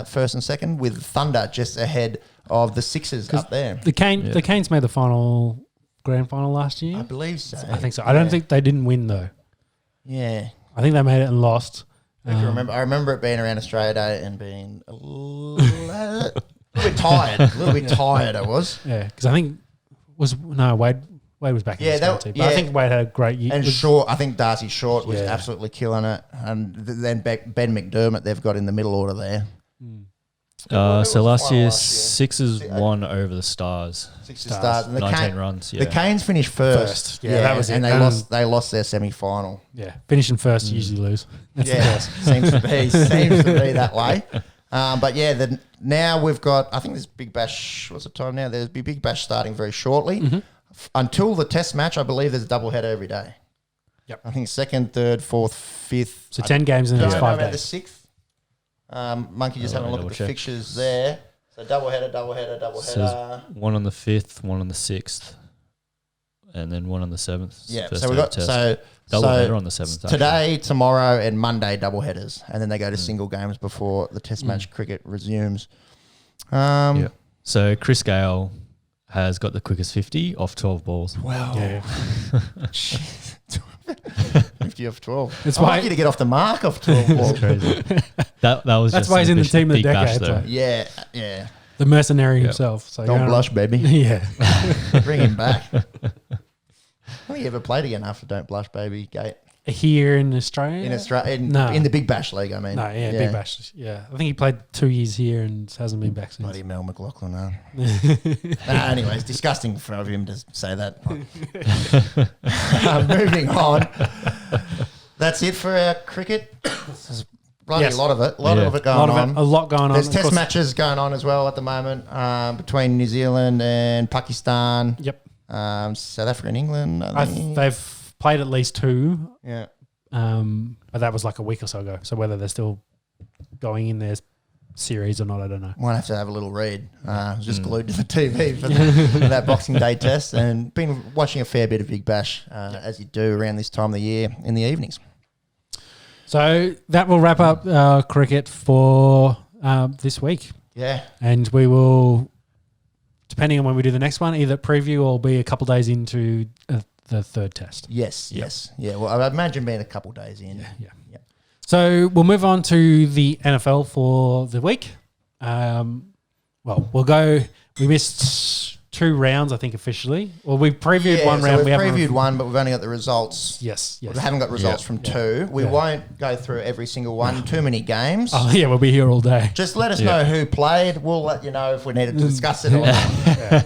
first and second with Thunder just ahead of the Sixers up there. The Canes made the grand final last year. I believe so. I think so. I don't think they didn't win though. Yeah. I think they made it and lost. I remember it being around Australia Day and being a little bit tired. I was. Yeah, because I think Wade Wade was back in Yeah, the squad too. But I think Wade had a great year. And Short, I think Darcy Short was absolutely killing it. And then Ben McDermott they've got in the middle order there. So last year, Sixers won over the Stars. Sixers Stars. And 19 runs, The Canes finished first. Yeah, that was and it. They lost their semi-final. Yeah, finishing first you usually lose. That's the best. seems to be that way. But yeah, now we've got, I think this Big Bash, what's the time now? There's Big Bash starting very shortly. Until the test match, I believe there's a doubleheader every day. Yep. I think 2nd, 3rd, 4th, 5th. So 10 games in the next 5 about days. the 6th. Monkey just having a look at the fixtures there. So doubleheader. One on the 5th, one on the 6th, and then one on the 7th. Yeah, First so we've got test. doubleheader on the 7th. Today, tomorrow, and Monday doubleheaders, and then they go to single games before the Test match cricket resumes. So Chris Gale has got the quickest 50 off 12 balls. Wow. Yeah. 50 off 12. It's I'm why lucky to get off the mark off 12 balls. Crazy. That was That's just why he's in the team of the Big Bash, decade. though. So Yeah. the mercenary himself. So Don't blush, baby. Yeah. Bring him back. Have you ever played again after Don't Blush, baby, Gate? Here in Australia? In Australia, No. in the Big Bash League, I mean. No, Big Bash. Yeah. I think he played 2 years here and hasn't been back since. Bloody Mel McLaughlin, anyways, disgusting for him to say that. Moving on. That's it for our cricket. There's bloody Yes. a lot of it. A lot of it going on. A lot going on. There's Of test course. matches going on as well at the moment between New Zealand and Pakistan. Yep. South Africa and England. I think. They've played at least 2. Yeah. But that was like a week or so ago. So whether they're still going in their series or not, I don't know. Might have to have a little read. I was just glued to the TV for that Boxing Day test and been watching a fair bit of Big Bash as you do around this time of the year in the evenings. So that will wrap up cricket for this week. Yeah. And we will, depending on when we do the next one, either preview or be a couple days into the third test. Yes. Yeah, well, I imagine being a couple days in. Yeah. So we'll move on to the NFL for the week. We'll go. We missed 2 rounds, I think, officially. Well, we previewed one round. We previewed one, but we've only got the results. Yes. We haven't got results from 2. We won't go through every single one. Too many games. Oh, yeah, we'll be here all day. Just let us know who played. We'll let you know if we needed to discuss it or not.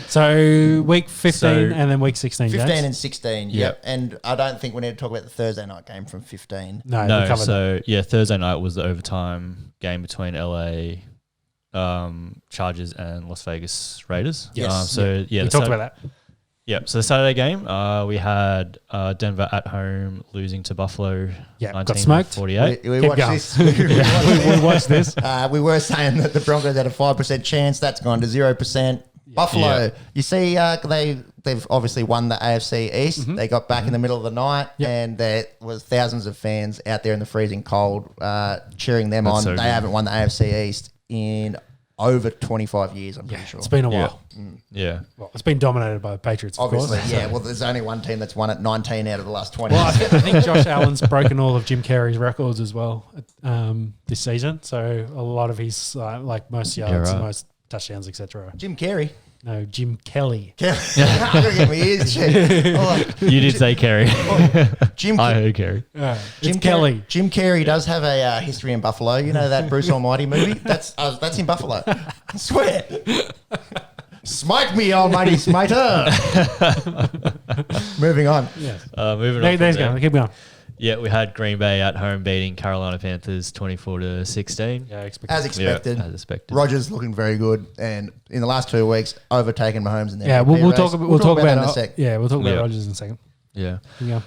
So week 15 and then week 16, 15 James? and 16, yep. And I don't think we need to talk about the Thursday night game from 15. No, No, we covered that. Thursday night was the overtime game between LA Chargers and Las Vegas Raiders. Yes. We talked about that. Yep. So the Saturday game, we had Denver at home losing to Buffalo. Yeah, got 19 smoked. 48. We Keep watched going. this. We watched this. We were saying that the Broncos had a 5% chance. That's gone to 0%. Buffalo, Yeah. you see, they've obviously won the AFC East. They got back in the middle of the night, and there was thousands of fans out there in the freezing cold cheering them That's on. so They good. haven't won the AFC East in over 25 years, I'm pretty sure. It's been a while. Yeah. Well, it's been dominated by the Patriots, of Obviously, course. yeah. Well, there's only one team that's won it 19 out of the last 20. Well, I think Josh Allen's broken all of Jim Carrey's records as well this season. So a lot of his, most yards, right. most touchdowns, etc. Jim Carrey. No, Jim Kelly. I'm going to get my ears checked. You did say Kerry. Jim I heard Kerry. Jim Kelly. Jim Carrey does have a history in Buffalo. You know that Bruce Almighty movie? That's in Buffalo. I swear. Smite me, almighty smiter. Moving on. Yeah. Moving on. There's from there. going. Keep going. Yeah, we had Green Bay at home beating Carolina Panthers 24-16. Yeah, expected. As expected. Yeah, as expected. Rogers looking very good, and in the last 2 weeks, overtaken Mahomes in the Yeah, MVP we'll race. talk about that in a it. sec. Yeah, we'll talk about Yeah. Rodgers in a second. Yeah. Yeah.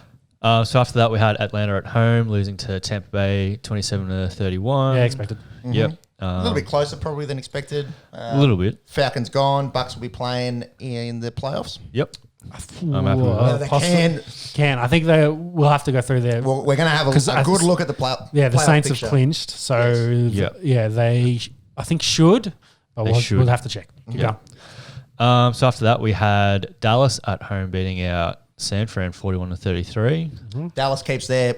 So after that, we had Atlanta at home losing to Tampa Bay 27-31. Yeah, expected. Yep. A little bit closer probably than expected. A little bit. Falcons gone. Bucks will be playing in the playoffs. Yep. I'm happy with that. They can. I think they will have to go through there. Well, we're going to have a good look at the playoff. Yeah, the Saints picture. have clinched, so Yes. they I think should, but we'll have to check. Keep Yeah. going. So after that, we had Dallas at home beating out San Fran 41-33. Dallas keeps their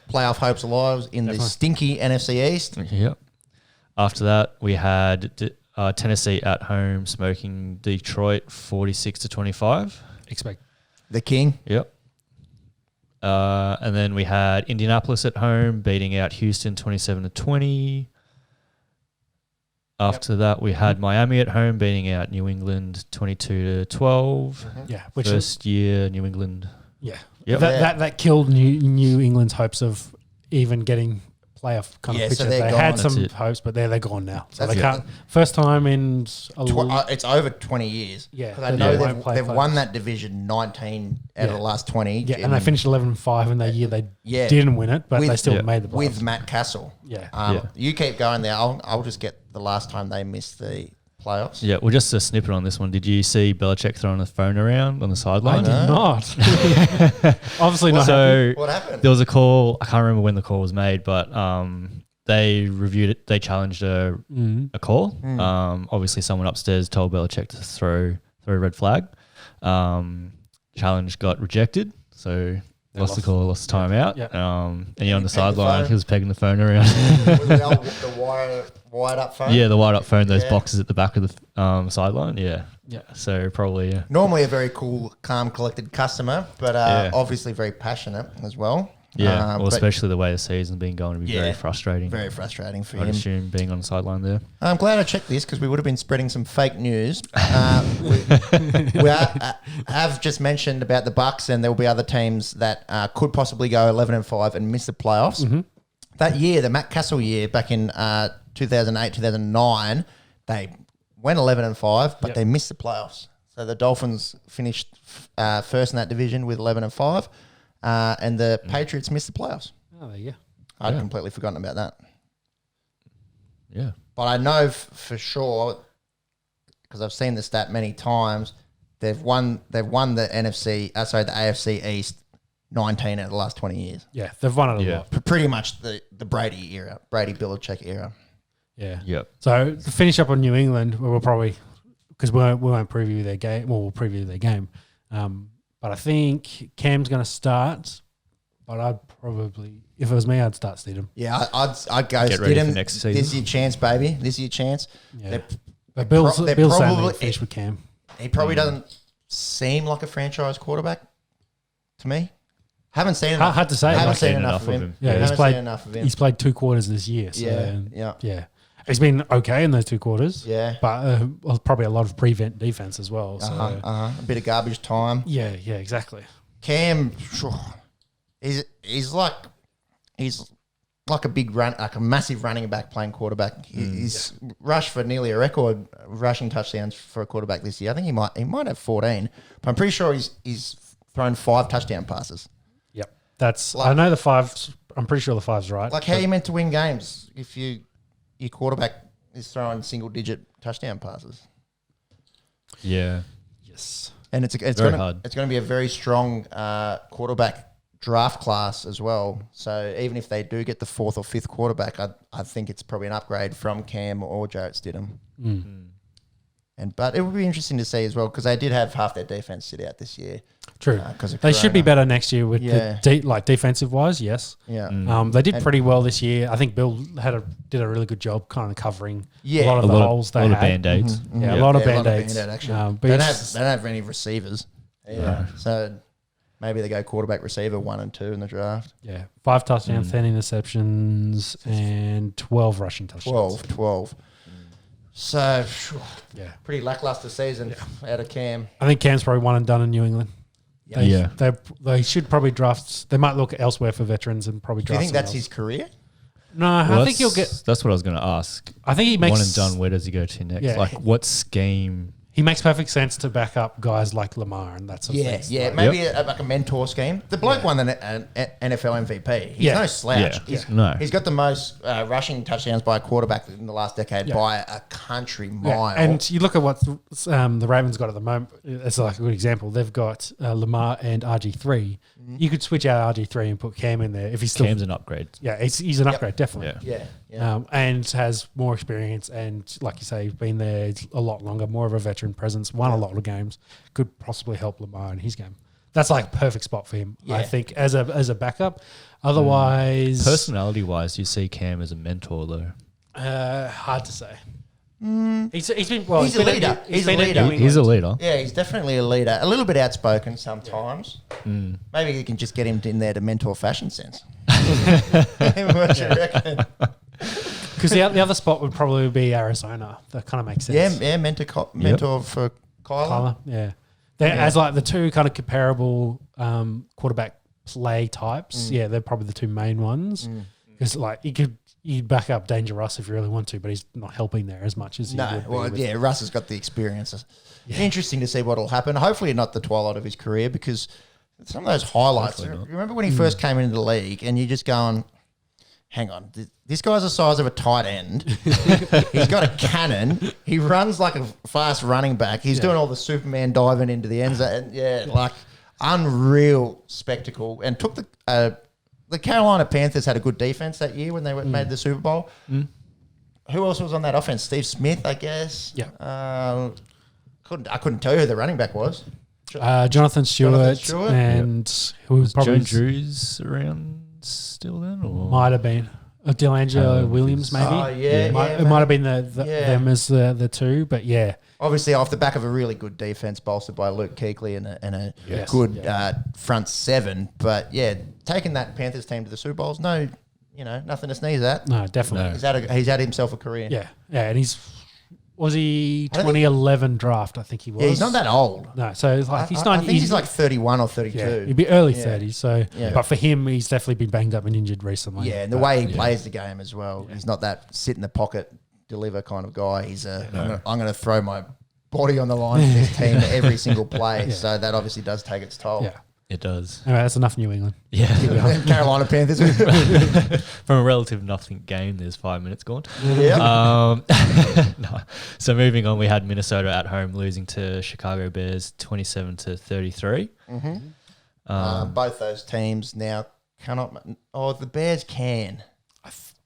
playoff hopes alive in the stinky NFC East. Yep. After that, we had Tennessee at home smoking Detroit 46-25. The king. Yep. And then we had Indianapolis at home beating out Houston 27-20. After that, we had Miami at home beating out New England 22-12. Yeah, which First year New England. Yeah. Yep. That killed New England's hopes of even getting playoff kind of So picture. they're They gone. had some That's it. hopes, but they're gone now. So That's they can't. First time in It's over 20 years. Yeah, 'Cause I they know won't play they've playoffs. won that division 19 out of the last 20. Yeah, and they finished 11-5 in that year. They Yeah. didn't win it, but With- they still Yeah. made the playoffs. with Matt Castle. Yeah. You keep going there. I'll just get the last time they missed the playoffs. Yeah, well, just a snippet on this one. Did you see Belichick throwing the phone around on the I sideline? did not. Obviously not. So What happened? there was a call. I can't remember when the call was made, but they reviewed it. They challenged a call. Obviously, someone upstairs told Belichick to throw a red flag. Challenge got rejected, so lost the call, lost the timeout. Yeah. And you're on the pegged the sideline. phone? He was pegging the phone around. Was the wired up phone? Yeah, the wired up phone. Those Yeah. boxes at the back of the sideline. Yeah. Yeah. So probably yeah. Normally a very cool, calm, collected customer, but obviously very passionate as well. Yeah, well, but especially the way the season's been going, would be very frustrating. very frustrating for I'd him. assume being on the sideline there. I'm glad I checked this because we would have been spreading some fake news. Have just mentioned about the Bucks, and there will be other teams that could possibly go 11-5 and miss the playoffs. That year, the Matt Castle year, back in 2008, 2009, they went 11-5, but they missed the playoffs. So the Dolphins finished first in that division with 11-5, and the Patriots missed the playoffs. Oh, there you go. I'd completely forgotten about that. Yeah. But I know for sure, because I've seen the stat many times, they've won the AFC East 19 out of the last 20 years. Yeah, they've won it a lot. Pretty much the Brady era, Brady Belichick era. Yeah. Yep. So to finish up on New England, we'll probably, because we won't preview their game. Well, we'll preview their game. But I think Cam's going to start. But I'd probably, if it was me, I'd start Stidham. Yeah, I'd go Get ready for Stidham. next season. This is your chance, baby. This is your chance. Yeah. But Bill's saying probably- they'd finish with Cam. He probably doesn't seem like a franchise quarterback to me. Haven't seen enough. Hard to say. Haven't Like, seen enough of him. Yeah, Haven't seen enough of him. He's played 2 quarters this year. So Yeah. He's been okay in those 2 quarters. Yeah. But probably a lot of prevent defense as well. So A bit of garbage time. yeah, exactly. Cam, he's like a big run, like a massive running back playing quarterback. He's rushed for nearly a record rushing touchdowns for a quarterback this year. I think he might have 14, but I'm pretty sure he's thrown 5 touchdown passes. Yep. I know the 5's, I'm pretty sure the 5's right. Like, how are you meant to win games if your quarterback is throwing single digit touchdown passes? Yeah. Yes. And it's Very hard. It's going to be a very strong quarterback draft class as well. So even if they do get the 4th or 5th quarterback, I think it's probably an upgrade from Cam or Jarrett Stidham. But it would be interesting to see as well, because they did have half their defense sit out this year. True. 'Cause of They should be Corona. better next year with the defensive wise. Yes. Yeah. They did pretty well this year. I think Bill did a really good job kind of covering a lot of the holes they a lot had. of Band-Aids. Yeah, a lot of Yeah, Band-Aids. Band-Aid action. But They don't it's- have any receivers. Yeah. So maybe they go quarterback receiver 1 and 2 in the draft. Yeah, 5 touchdowns, 10 interceptions, and 12 rushing touchdowns. 12. So, Yeah, pretty lackluster season out of Cam. I think Cam's probably one and done in New England. Yeah. They should probably draft. They might look elsewhere for veterans and probably Do draft. you think that's someone his career? else. No, I think he'll get. That's what I was going to ask. I think he makes One and done. Where does he go to next? Yeah. Like, what scheme? He makes perfect sense to back up guys like Lamar and that sort of thing. Yeah. Maybe like a mentor scheme. The bloke won the NFL MVP. He's no slouch. No. He's got the most rushing touchdowns by a quarterback in the last decade by a country mile. And you look at what the Ravens got at the moment. It's like a good example. They've got Lamar and RG3. You could switch out RG3 and put Cam in there if he's still. Cam's an upgrade. Yeah, he's an upgrade, definitely. Yeah. And has more experience and, like you say, been there a lot longer, more of a veteran presence, won a lot of games, could possibly help Lamar in his game. That's like a perfect spot for him, I think, as a backup. Otherwise, Personality-wise, do you see Cam as a mentor, though? hard to say. He's been well. He's a leader. He's a leader. He's a leader. Yeah, he's definitely a leader. A little bit outspoken sometimes. Maybe you can just get him in there to mentor fashion sense. What you reckon? Because the other spot would probably be Arizona. That kind of makes sense. Yeah, mentor for Kyler. Yeah. As like the two kind of comparable quarterback play types. Yeah, they're probably the two main ones. Because like you'd back up Danger Russ if you really want to, but he's not helping there as much as he would. Well, yeah, Russ has got the experience. Yeah. Interesting to see what will happen. Hopefully not the twilight of his career, because some of those highlights. Remember when he first came into the league and you're just going, hang on, this guy's the size of a tight end. He's got a cannon. He runs like a fast running back. He's doing all the Superman diving into the end zone. Yeah, like unreal spectacle. And took the Carolina Panthers had a good defense that year when they made the Super Bowl. Who else was on that offense? Steve Smith, I guess. Yeah. I couldn't tell you who the running back was. Jonathan Stewart and who was probably Joe Drew's around still then, or might have been Delangelo Williams, maybe. Oh yeah, it might have been them as the two, but yeah. Obviously, off the back of a really good defense bolstered by Luke Kuechly and a good front seven. But yeah, taking that Panthers team to the Super Bowl's nothing to sneeze at. No, definitely. He's had himself a career. Yeah, and was he 2011 draft? I think he was. Yeah, he's not that old. No, so it's like I think he's like 31 or 32. Yeah, he'd be early 30s. So, but for him, he's definitely been banged up and injured recently. Yeah, and the way he plays the game as well. He's not that sit in the pocket, deliver kind of guy. He's I'm going to throw my body on the line for this team every single play. So that obviously does take its toll. Yeah. it does. Anyway, that's enough New England. Yeah. Carolina Panthers. From a relative nothing game, there's 5 minutes gone. Yeah. No. So moving on, we had Minnesota at home losing to Chicago Bears 27-33. Both those teams now cannot. Oh, the Bears can.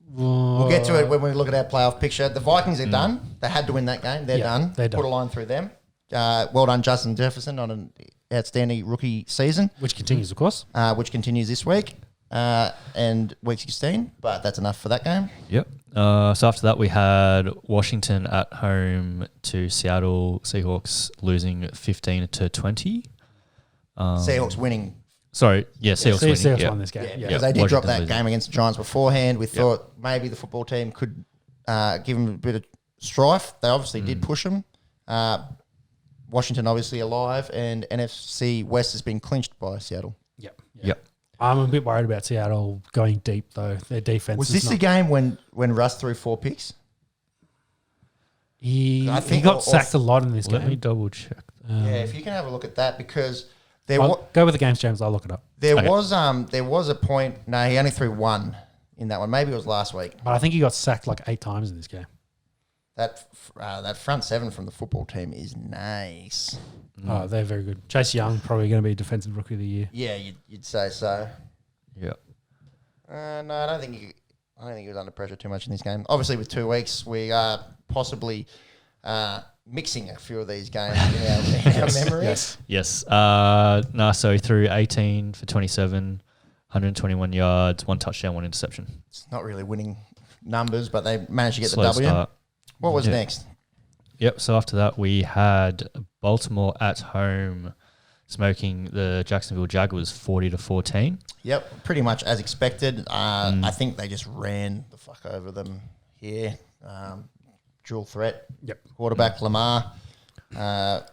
We'll get to it when we look at our playoff picture. The Vikings are done. They had to win that game. They're done. They're done. Put a line through them. Well done, Justin Jefferson, on an outstanding rookie season. Which continues, of course. Which continues this week and week 16. But that's enough for that game. Yep. So after that, we had Washington at home to Seattle Seahawks losing 15-20. Seahawks winning. Sorry, Seahawks winning. Seahawks won this game. Because they did drop that game against the Giants beforehand. We thought maybe the football team could give them a bit of strife. They obviously did push them. Washington obviously alive, and NFC West has been clinched by Seattle. Yep. I'm a bit worried about Seattle going deep, though. Their defense Was this the game when Russ threw 4 picks? He got sacked a lot in this Let me game. double check. If you can have a look at that, because Go with the games, James. I'll look it up. there was a point. No, he only threw 1 in that one. Maybe it was last week. But I think he got sacked like 8 times in this game. That front seven from the football team is nice. Oh, they're very good. Chase Young probably going to be Defensive Rookie of the Year. Yeah, you'd say so. Yep. No, I don't think he was under pressure too much in this game. Obviously, with 2 weeks, we are possibly mixing a few of these games in our memories. Yes. So he threw 18 for 27, 121 yards, 1 touchdown, 1 interception. It's not really winning numbers, but they managed to get Slow the W. start. What was next? Yep. So after that, we had Baltimore at home smoking the Jacksonville Jaguars 40-14. Yep, pretty much as expected. I think they just ran the fuck over them here. Dual threat. Yep. Quarterback Lamar.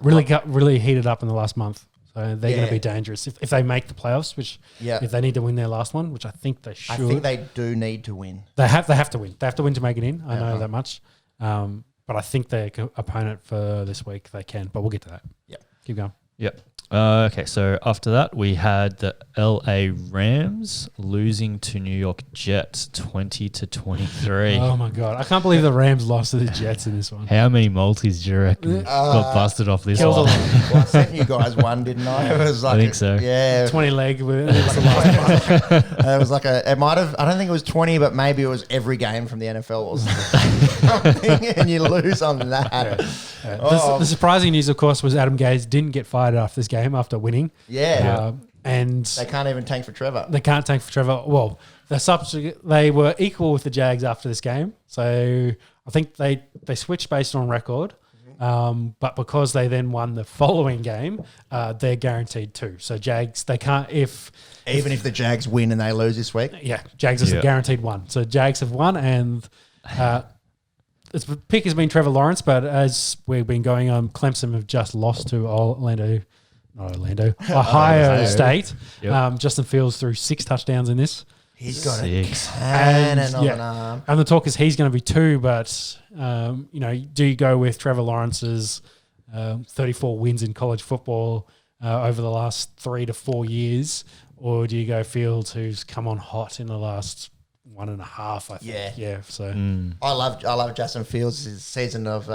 Really heated up in the last month. So they're going to be dangerous. If they make the playoffs, if they need to win their last one, which I think they should. I think they do need to win. They have to win. They have to win to make it in. I know that much. But I think their opponent for this week, they can. But we'll get to that. Yep. Keep going. Yep. Okay, so after that, we had the LA Rams losing to New York Jets 20-23. Oh, my God. I can't believe the Rams lost to the Jets in this one. How many multis do you reckon got busted off this killed one? Well, I sent you guys one, didn't I? It was like I think so. Yeah. 20 leg. It was the last one. It was like it might have, I don't think it was 20, but maybe it was every game from the NFL or something, and you lose on that. The surprising news, of course, was Adam Gase didn't get fired after this game after winning. Yeah. and They can't even tank for Trevor. they can't tank for Trevor. Well, they were equal with the Jags after this game, so I think they switched based on record. But because they then won the following game, they're guaranteed 2. So Jags, they can't Even if the Jags win and they lose this week. yeah, Jags is a guaranteed 1. So Jags have won, and its pick has been Trevor Lawrence. But as we've been going on, Clemson have just lost to Ohio State. Yep. Justin Fields threw 6 touchdowns in this. He's got 6. a cannon of an arm. And the talk is he's going to be 2, but do you go with Trevor Lawrence's 34 wins in college football over the last 3 to 4 years, or do you go Fields, who's come on hot in the last 1.5? I think. Yeah. So I love Justin Fields' season of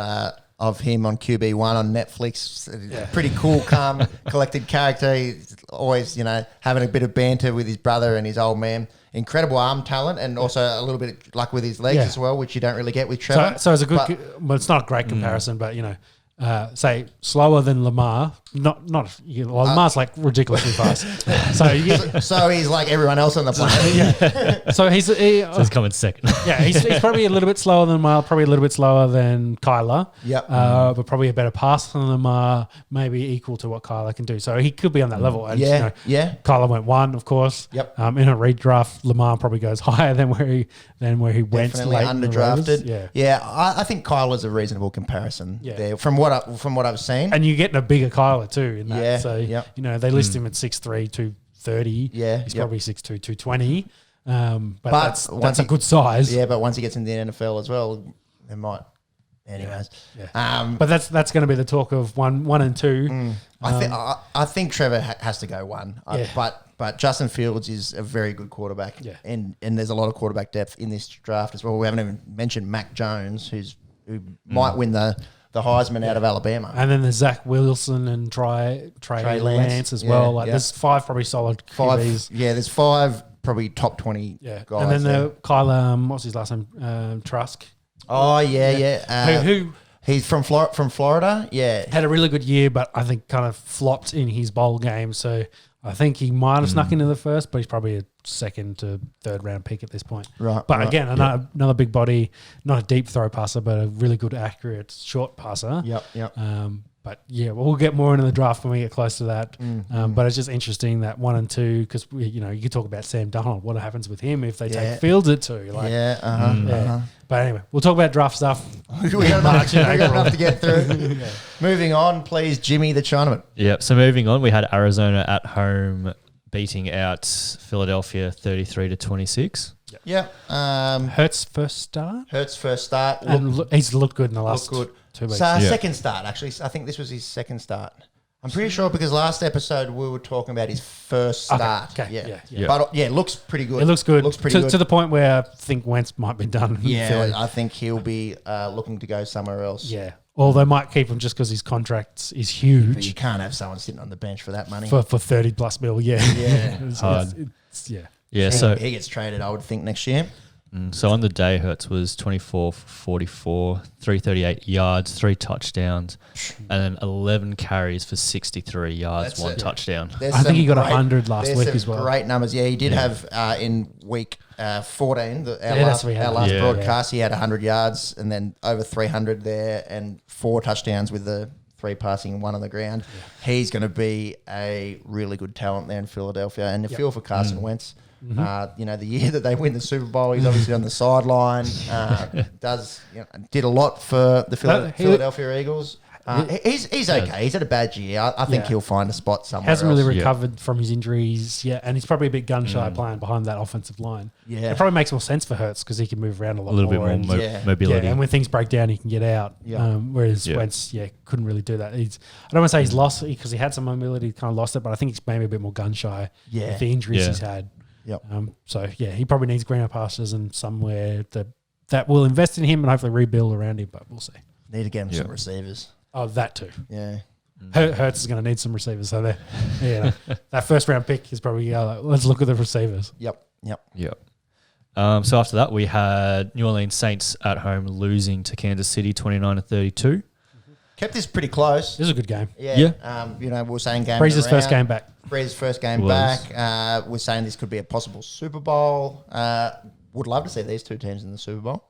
him on QB1 on Netflix. Pretty cool, calm, collected character. He's always, having a bit of banter with his brother and his old man. Incredible arm talent, and also a little bit luck with his legs as well, which you don't really get with Trevor. So it's a good, but it's not a great comparison. But say slower than Lamar. Lamar's like ridiculously fast. So he's like everyone else on the planet. So he's coming second. Yeah, he's probably a little bit slower than Lamar, probably a little bit slower than Kyler. Yep. But probably a better passer than Lamar, maybe equal to what Kyler can do. So he could be on that level. And, Kyler went 1, of course. Yep. In a redraft, Lamar probably goes higher than where he went. Definitely late underdrafted. Yeah. I think Kyler's a reasonable comparison there from what I've seen. And you're getting a bigger Kyler too in that. Yeah, So they list him at 6'3", 230. Yeah, he's probably 6'2", 220. But that's a good size. Yeah, but once he gets into the NFL as well, they might. Anyways, but that's going to be the talk of 1 and 2. I think Trevor has to go 1. But Justin Fields is a very good quarterback. Yeah. And there's a lot of quarterback depth in this draft as well. We haven't even mentioned Mac Jones, who might win the Heisman out of Alabama. And then there's Zach Wilson and Trey Lance as well. There's 5 probably solid QBs. There's 5 probably top 20 guys. And then the Kyler, what's his last name? Trask. Oh, yeah. Who he's from Florida. Yeah. Had a really good year, but I think kind of flopped in his bowl game. So I think he might have snuck into the first, but he's probably a 2nd to 3rd round pick at this point. Right. But again, another big body, not a deep throw passer, but a really good, accurate short passer. Yep. But we'll get more into the draft when we get close to that. But it's just interesting that 1 and 2, because you could talk about Sam Darnold. What happens with him if they take Fields at 2? But anyway, we'll talk about draft stuff. we got enough to get through. Moving on, please, Jimmy the Chinaman. Yep. So moving on, we had Arizona at home beating out Philadelphia 33-26. Yeah. Hurts first start. And he's looked good in the last 2 weeks. Second start, actually. I think this was his second start. I'm pretty sure because last episode we were talking about his first start. Okay. Yeah. But it looks pretty good. It looks good. Good. To the point where I think Wentz might be done. Yeah, I think he'll be looking to go somewhere else. Yeah. Or they might keep him just because his contract is huge. But you can't have someone sitting on the bench for that money. For 30 plus mil, Yeah. it's hard. Yeah, so he gets traded, I would think, next year. So on the day, Hurts was 24 for 44, 338 yards, 3 touchdowns, and then 11 carries for 63 yards, That's 1 it. touchdown. I think he got 100 last week as well. Great numbers. Yeah, he did have in week 14, our last broadcast, he had 100 yards and then over 300 there and 4 touchdowns with the 3 passing and 1 on the ground. Yeah. He's going to be a really good talent there in Philadelphia. And the feel for Carson Wentz. The year that they win the Super Bowl, he's obviously on the sideline. Did a lot for the Philadelphia Eagles. He's okay. He's had a bad year. I think he'll find a spot somewhere. Hasn't really recovered from his injuries yet, and he's probably a bit gun shy playing behind that offensive line. Yeah, it probably makes more sense for Hurts because he can move around a little bit more mobility. And when things break down, he can get out. Whereas Wentz, couldn't really do that. I don't want to say he's lost because he had some mobility, kind of lost it, but I think he's maybe a bit more gun shy with the injuries he's had. Yep. He probably needs greener pastures and somewhere that will invest in him and hopefully rebuild around him, but we'll see. Need to get him some receivers. Oh, that too. Yeah. Hurts is going to need some receivers. So that first round pick is probably, let's look at the receivers. Yep. So after that, we had New Orleans Saints at home losing to Kansas City 29-32. Kept this pretty close. This is a good game. Yeah. We were saying game. Breeze's first game back. Breeze's first game back. We're saying this could be a possible Super Bowl. Would love to see these two teams in the Super Bowl.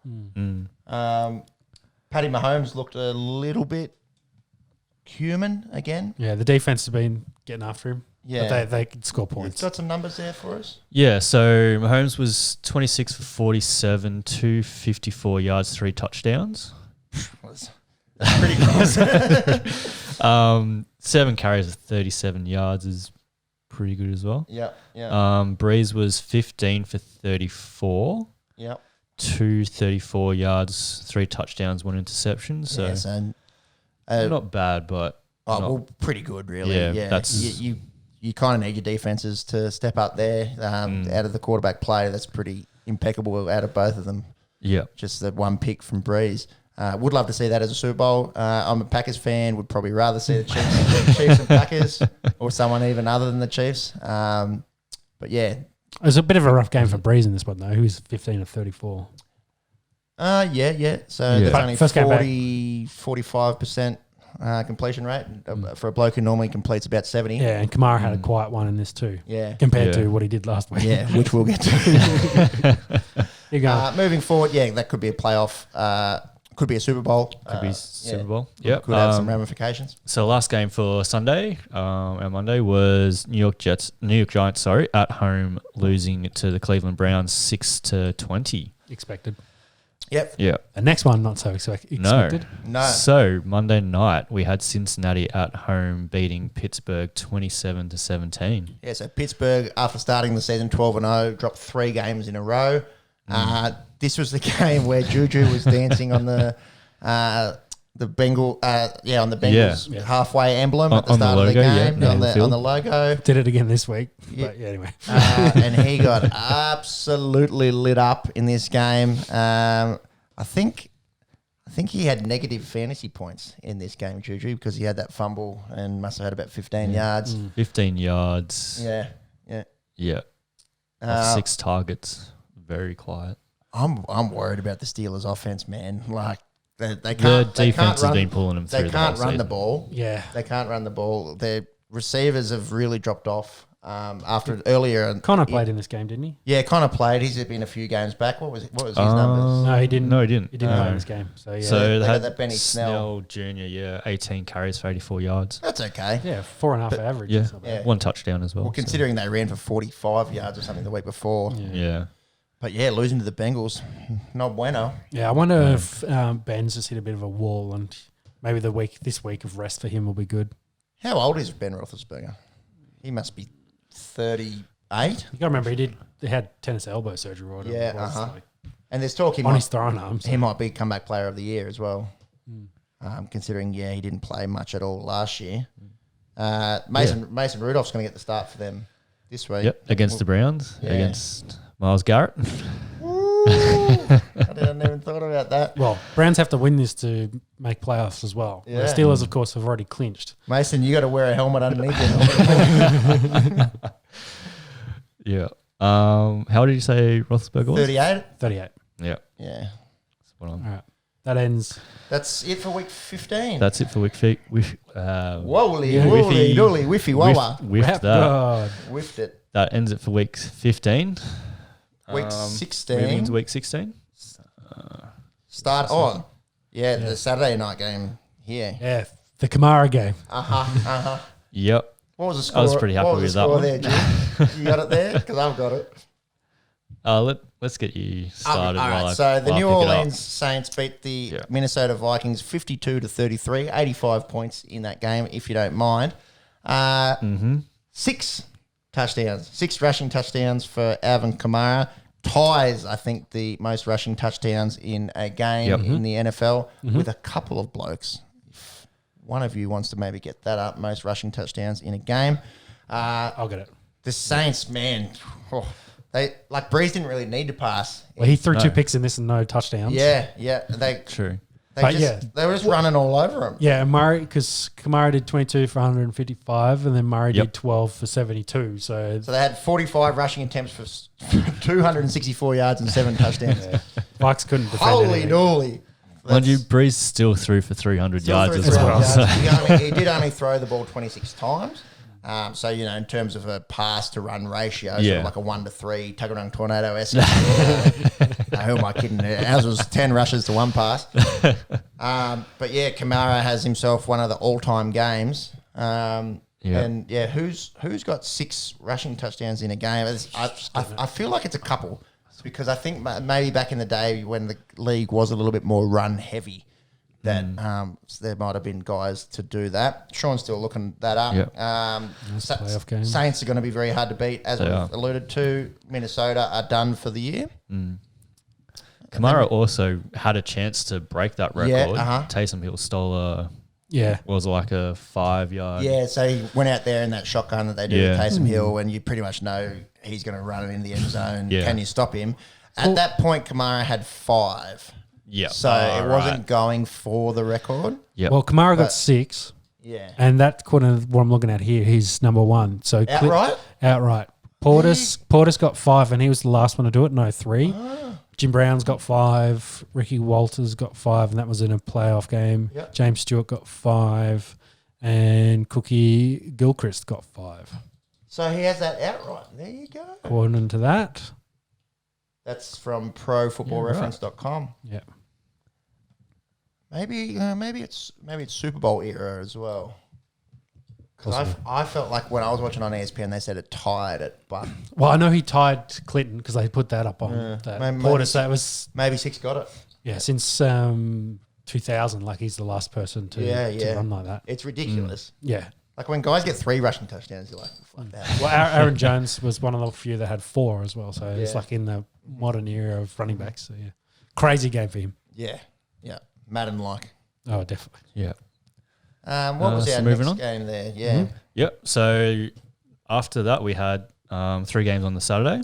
Patty Mahomes looked a little bit human again. Yeah, the defense has been getting after him. Yeah. But they could score points. Got some numbers there for us? Yeah, so Mahomes was 26 for 47, 254 yards, 3 touchdowns. That's pretty close. 7 carries of 37 yards is pretty good as well. Yeah. Breeze was 15 for 34. Yeah. 234 yards, 3 touchdowns, 1 interception. So, not not bad, but pretty good, really. Yeah, that's you kind of need your defenses to step up there. Out of the quarterback play, that's pretty impeccable out of both of them. Yeah. Just that one pick from Breeze. Would love to see that as a Super Bowl. I'm a Packers fan. Would probably rather see the Chiefs and Packers, or someone even other than the Chiefs. But yeah, It was a bit of a rough game for Breeze in this one, though. He was 15 of 34. Yeah. So there's only First game back. 45% completion rate for a bloke who normally completes about 70. Yeah, and Kamara had a quiet one in this too. Yeah. Compared to what he did last week. Yeah, which we'll get to. You go. Moving forward, that could be a playoff. Could be a Super Bowl. could be Super Bowl. Yeah. Could have some ramifications. So last game for Sunday, and Monday was New York Giants, at home losing to the Cleveland Browns 6-20. Expected. Yep. Yeah. The next one, not so expected. No. So Monday night we had Cincinnati at home beating Pittsburgh 27-17. Yeah, so Pittsburgh, after starting the season 12-0, dropped 3 games in a row. This was the game where Juju was dancing on the Bengals halfway emblem at the start of the game on the logo. Did it again this week. Yeah. But anyway. And he got absolutely lit up in this game. I think he had negative fantasy points in this game, Juju, because he had that fumble and must have had about 15 yards. 15 yards. Yeah. Yeah. Off 6 targets. Very quiet. I'm worried about the Steelers' offense, man. Like they can't. The they defense can't has run, been pulling them through. They can't run the ball. Yeah. They can't run the ball. Their receivers have really dropped off. After earlier, Connor played in this game, didn't he? Yeah, Connor played. He's been a few games back. What was his numbers? No, he didn't. No, he didn't. He didn't play in this game. So yeah. So they got had that Benny Snell. Jr. 18 carries for 84 yards. That's okay. yeah, 4.5 average. Yeah. It's not bad. 1 touchdown as well. Well, considering they ran for 45 yards or something the week before. Yeah. But yeah, losing to the Bengals, not bueno. Yeah, I wonder if Ben's just hit a bit of a wall, and maybe this week of rest for him will be good. How old is Ben Roethlisberger? He must be 38. You got to remember he had tennis elbow surgery or whatever. Yeah, it was, so And there's talk on his throwing arms. he might be comeback player of the year as well. Considering he didn't play much at all last year. Mason Rudolph's going to get the start for them this week. Yep. Against the Browns. Yeah. Against Myles Garrett. I didn't even thought about that. Well, Browns have to win this to make playoffs as well. Yeah. The Steelers, of course, have already clinched. Mason, you got to wear a helmet underneath your helmet. Yeah. How old did you say Roethlisberger was? 38. 38. Yeah. Yeah. Spot on. All right. That ends. That's it for week 15. That's it for week. Woolly, Yeah. woolly, dooley, whiffy, wawa. Whiffed that. God. Whiffed it. That ends it for week 15. Week Moving 16. into week 16. Start on. Yeah, the Saturday night game here. Yeah, the Kamara game. Yep. What was the score? I was pretty happy what was with the that score one. there, Jim? You got it there? Because I've got it. Let's get you started. All while right, I- so the while I New pick it up. Orleans Saints beat the Yeah. Minnesota Vikings 52-33, 85 points in that game, if you don't mind. 6 touchdowns, 6 rushing touchdowns for Alvin Kamara. Ties, I think, the most rushing touchdowns in a game in the NFL with a couple of blokes. If one of you wants to maybe get that up, most rushing touchdowns in a game. I'll get it. The Saints, man, they like Breeze didn't really need to pass. Well, he threw 2 picks in this and no touchdowns. Yeah, True. they But were just running all over him. Yeah, and Murray, because Kamara did 22 for 155, and then Murray did 12 for 72. So So they had 45 rushing attempts for 264 yards and 7 touchdowns. Vikes couldn't defend Holy anything. dooly. Mind you, Breeze still threw for 300 yards as well. So. He did only throw the ball 26 times. So, in terms of a pass to run ratio, sort of like a 1-3 Tuggerung Tornado-esque. Who am I kidding? Ours was 10 rushes to 1 pass. But yeah, Kamara has himself one of the all-time games. And who's got 6 rushing touchdowns in a game? I feel like it's a couple because I think maybe back in the day when the league was a little bit more run heavy, that there might have been guys to do that. Sean's still looking that up. Yep. Playoff game. Saints are going to be very hard to beat, as we've alluded to. Minnesota are done for the year. Kamara also had a chance to break that record. Yeah, Taysom Hill stole was like a 5-yard. Yeah, so he went out there in that shotgun that they do with Taysom Hill, and you pretty much know he's going to run it in the end zone. Yeah. Can you stop him? At that point, Kamara had 5. Yeah. So it wasn't going for the record. Yeah. Well, Kamara got 6. Yeah. And that quarter, what I'm looking at here, he's number 1. So Outright? Outright. Portis got 5, and he was the last one to do it. No, 3. Jim Brown's got 5. Ricky Walters got 5, and that was in a playoff game. Yep. James Stewart got 5, and Cookie Gilchrist got 5. So he has that outright. There you go. According to that. That's from profootballreference.com. Yeah. Maybe it's Super Bowl era as well. Because I felt like when I was watching on ESPN, they said it tied it, but Well, I know he tied Clinton because they put that up on that. Portis, that was maybe 6 got it. since 2000. Like he's the last person to run like that. It's ridiculous. Yeah. Like when guys get 3 rushing touchdowns, you're like, fuck that. Well, Aaron Jones was one of the few that had 4 as well. So it's like in the modern era of running backs. So yeah, crazy game for him. Yeah, Madden like. Oh, definitely. Yeah. What was our moving next on? game there? Yeah. Yep. So after that, we had 3 games on the Saturday.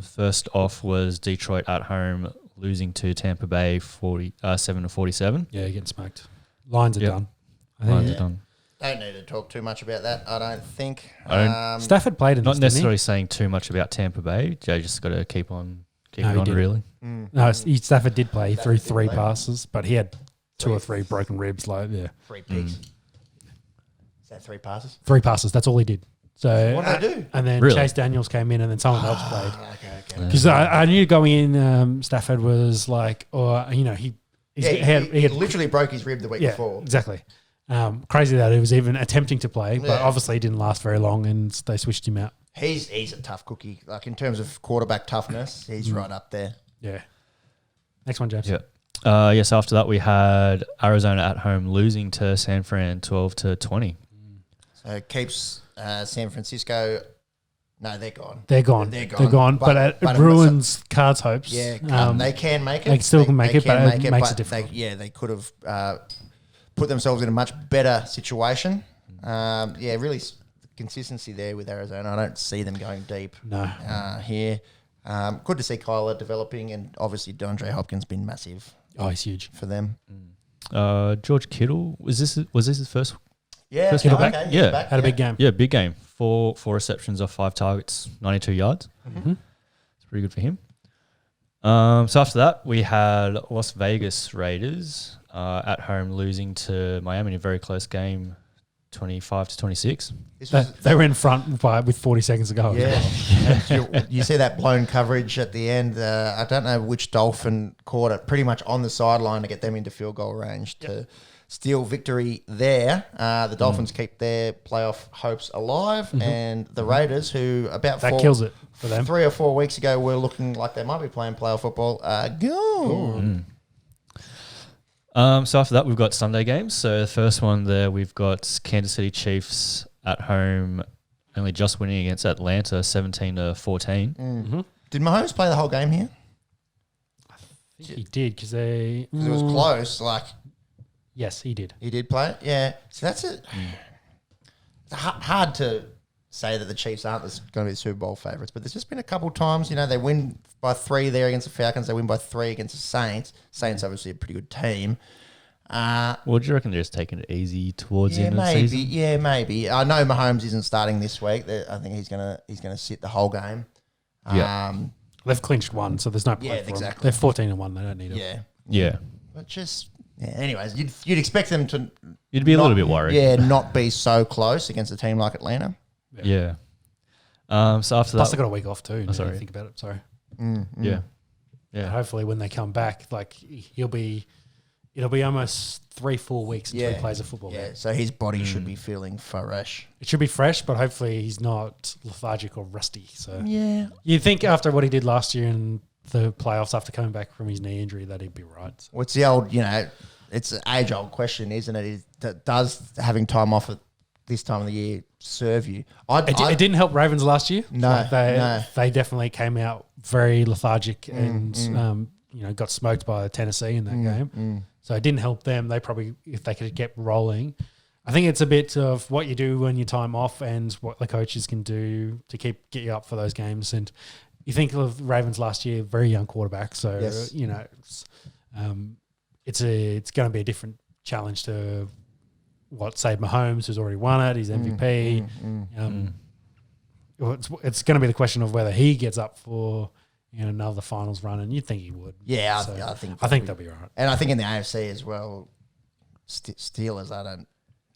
First off was Detroit at home losing to Tampa Bay 7-47. Yeah, getting smoked. Lions are done. I think. Lions are done. Don't need to talk too much about that, I don't think. Stafford played in Not this, didn't he? necessarily saying too much about Tampa Bay. Jay just got to keep it on, really. No, Stafford did play. He threw 3 passes, but he had 2 or 3 broken ribs. 3 picks. Is that 3 passes? 3 passes. That's all he did. So What did they do? And then Really? Chase Daniels came in, and then someone else played. Okay. Because I knew going in, Stafford was like, he He literally broke his rib the week before. Exactly. Crazy that he was even attempting to play, but obviously it didn't last very long, and they switched him out. He's a tough cookie. Like in terms of quarterback toughness, he's right up there. Yeah. Next one, James. Yeah. Yes. After that, we had Arizona at home losing to San Fran 12-20. So it keeps San Francisco. No, they're gone. They're gone. But it ruins Cards' hopes. Yeah, they can make it. They still can make it, but it makes it difficult. They could have put themselves in a much better situation. Really consistency there with Arizona. I don't see them going deep. No. Here. Good to see Kyler developing, and obviously DeAndre Hopkins been massive. Oh, he's huge for them. George Kittle, was this his first? Yeah, Kittle back? Okay, yeah, back, had a big game. Yeah, big game. 4 receptions off 5 targets, 92 yards. Mm-hmm. It's pretty good for him. So after that, we had Las Vegas Raiders at home losing to Miami in a very close game, 25-26. They were in front with 40 seconds to go. Yeah. You see that blown coverage at the end. I don't know which Dolphin caught it pretty much on the sideline to get them into field goal range to steal victory there. The Dolphins keep their playoff hopes alive, and the Raiders, who kills it for them. 3 or 4 weeks ago were looking like they might be playing playoff football, gone. So after that, we've got Sunday games. So the first one there, we've got Kansas City Chiefs at home, only just winning against Atlanta, 17-14. Did Mahomes play the whole game here? I think he did because it was close. Yes, he did. He did play it? Yeah. So that's it. It's hard to say that the Chiefs aren't going to be the Super Bowl favourites, but there's just been a couple of times, they win by 3 there against the Falcons. They win by 3 against the Saints. Saints obviously a pretty good team. Well, do you reckon they're just taking it easy towards the end of the season? Yeah, maybe. I know Mahomes isn't starting this week. I think he's gonna sit the whole game. Yeah. They've clinched 1, so there's no point for them. exactly. They're 14-1. They don't need it. Yeah. But just anyways, you'd expect them to. You'd be a little bit worried. Yeah, not be so close against a team like Atlanta. Yeah. So after Plus, that, they got a week off too. sorry. Think about it. Sorry. yeah. And hopefully, when they come back, like it'll be almost 3-4 weeks until he plays a football Yeah, game. so his body should be feeling fresh. It should be fresh, but hopefully he's not lethargic or rusty. So Yeah. you think after what he did last year in the playoffs after coming back from his knee injury that he'd be right. So. What's the old, it's an age-old question, isn't it? Does having time off at this time of the year serve you? It didn't help Ravens last year. No, They definitely came out very lethargic and got smoked by Tennessee in that game. So it didn't help them. They probably, if they could get rolling, I think it's a bit of what you do when you time off and what the coaches can do to get you up for those games. And you think of the Ravens last year, very young quarterback. So Yes. it's going to be a different challenge to say Mahomes, who's already won it. He's MVP. It's going to be the question of whether he gets up for another finals run, and you'd think he would. Yeah, So I think they'll be all right. And I think in the AFC as well, Steelers, I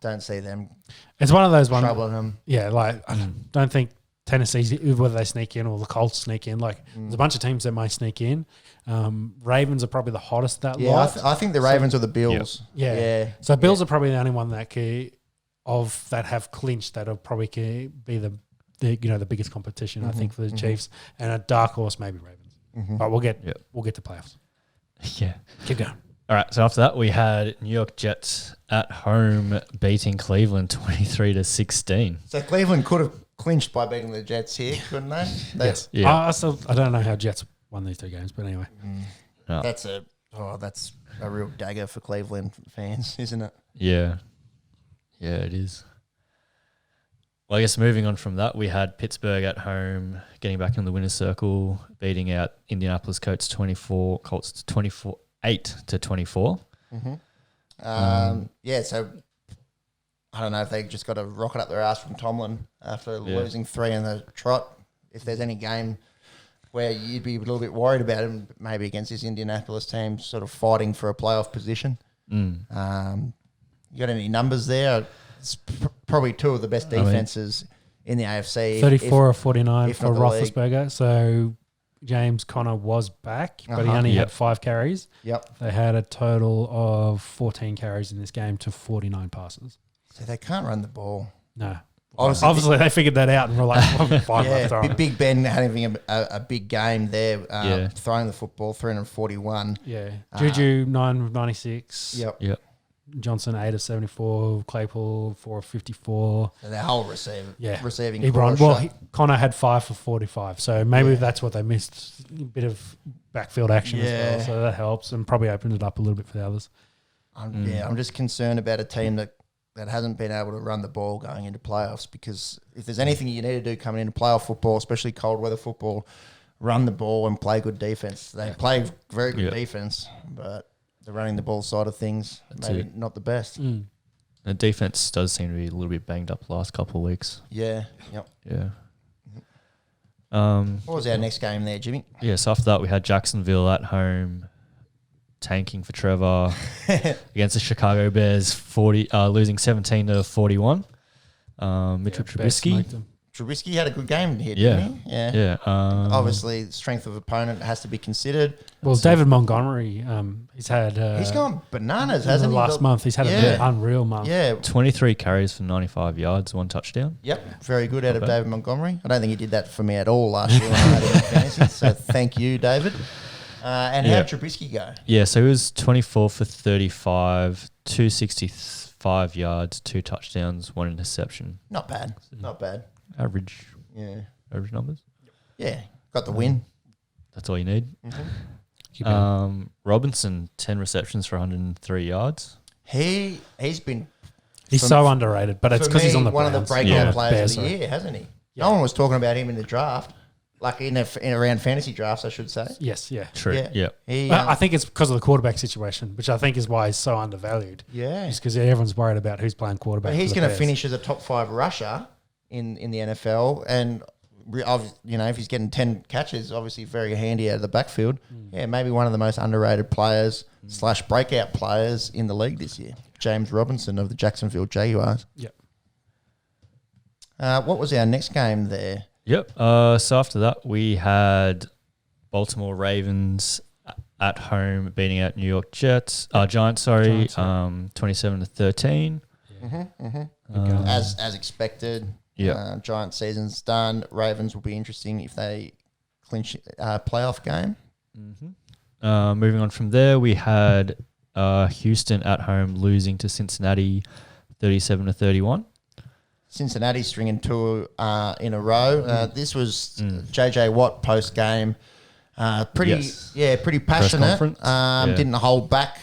don't see them It's one of those ones. troubling them. Yeah, like I don't think Tennessee's, whether they sneak in or the Colts sneak in. Like there's a bunch of teams that might sneak in. Ravens are probably the hottest that Yeah, lot. I think the Ravens or the Bills. Yeah. So Bills are probably the only one that that have clinched that'll probably be the biggest competition I think for the Chiefs, and a dark horse maybe Ravens. But we'll get to playoffs. Yeah. Keep going. All right. So after that, we had New York Jets at home beating Cleveland 23-16. So Cleveland could have clinched by beating the Jets here, couldn't they? Yes. Yeah. I don't know how Jets won these 2 games, but anyway. No. That's a real dagger for Cleveland fans, isn't it? Yeah. Yeah, it is. Well, I guess moving on from that, we had Pittsburgh at home getting back in the winner's circle, beating out Indianapolis Colts 24-8. So I don't know if they just got a rocket up their ass from Tomlin after losing 3 in the trot. If there's any game where you'd be a little bit worried about him, maybe against this Indianapolis team sort of fighting for a playoff position. You got any numbers there? It's probably 2 of the best defenses in the AFC. 34 or 49 if for not the league. Roethlisberger. So James Conner was back, but he only had 5 carries. Yep. They had a total of 14 carries in this game to 49 passes. So they can't run the ball. No. Obviously, they figured that out and were like, fine, let's throw it. Big Ben having a big game there, throwing the football, 341. Yeah. Juju, 9 of 96. Yep. Johnson, 8 of 74. Claypool, 4 of 54. So their whole receiving Ebron. core Well, shot. Connor had 5 for 45. So maybe that's what they missed. A bit of backfield action as well. So that helps and probably opened it up a little bit for the others. I'm just concerned about a team that hasn't been able to run the ball going into playoffs, because if there's anything you need to do coming into playoff football, especially cold weather football, run the ball and play good defense. They play very good defense, but the running the ball side of things, maybe not the best. The defense does seem to be a little bit banged up the last couple of weeks. Yeah. Yep. Yeah. What was our next game there, Jimmy? Yeah, so after that, we had Jacksonville at home tanking for Trevor against the Chicago Bears, losing 17-41. Mitchell Trubisky. Trubisky had a good game here, didn't he? Yeah. Obviously, strength of opponent has to be considered. Well, David Montgomery, he's had... he's gone bananas, hasn't he? Last month, he's had an unreal month. Yeah. 23 carries for 95 yards, 1 touchdown. Yep, very good out of David Montgomery. I don't think he did that for me at all last year when I had him in fantasy, so thank you, David. And how did Trubisky go? Yeah, so he was 24 for 35, 265 yards, 2 touchdowns, 1 interception. Not bad. Not bad. Average numbers. Yeah, got the win. That's all you need. Robinson, 10 receptions for 103 yards. He's been... He's so underrated, but it's because he's on the one Browns. of the breakout players Bears, of the year, hasn't he? No one was talking about him in the draft. Like in around fantasy drafts, I should say. Yes, yeah. True. Yeah. I think it's because of the quarterback situation, which I think is why he's so undervalued. Yeah. It's because everyone's worried about who's playing quarterback. But he's going to finish as a top 5 rusher in the NFL, and if he's getting 10 catches, obviously very handy out of the backfield. Yeah, maybe one of the most underrated players / breakout players in the league this year. James Robinson of the Jacksonville Jaguars. Yep. What was our next game there? Yep. So after that, we had Baltimore Ravens at home beating out New York Giants. 27-13. As expected. Yeah. Giants season's done. Ravens will be interesting if they clinch a playoff game. Moving on from there, we had Houston at home losing to Cincinnati 37-31. Cincinnati stringing two in a row. This was JJ Watt post game. Pretty passionate. Didn't hold back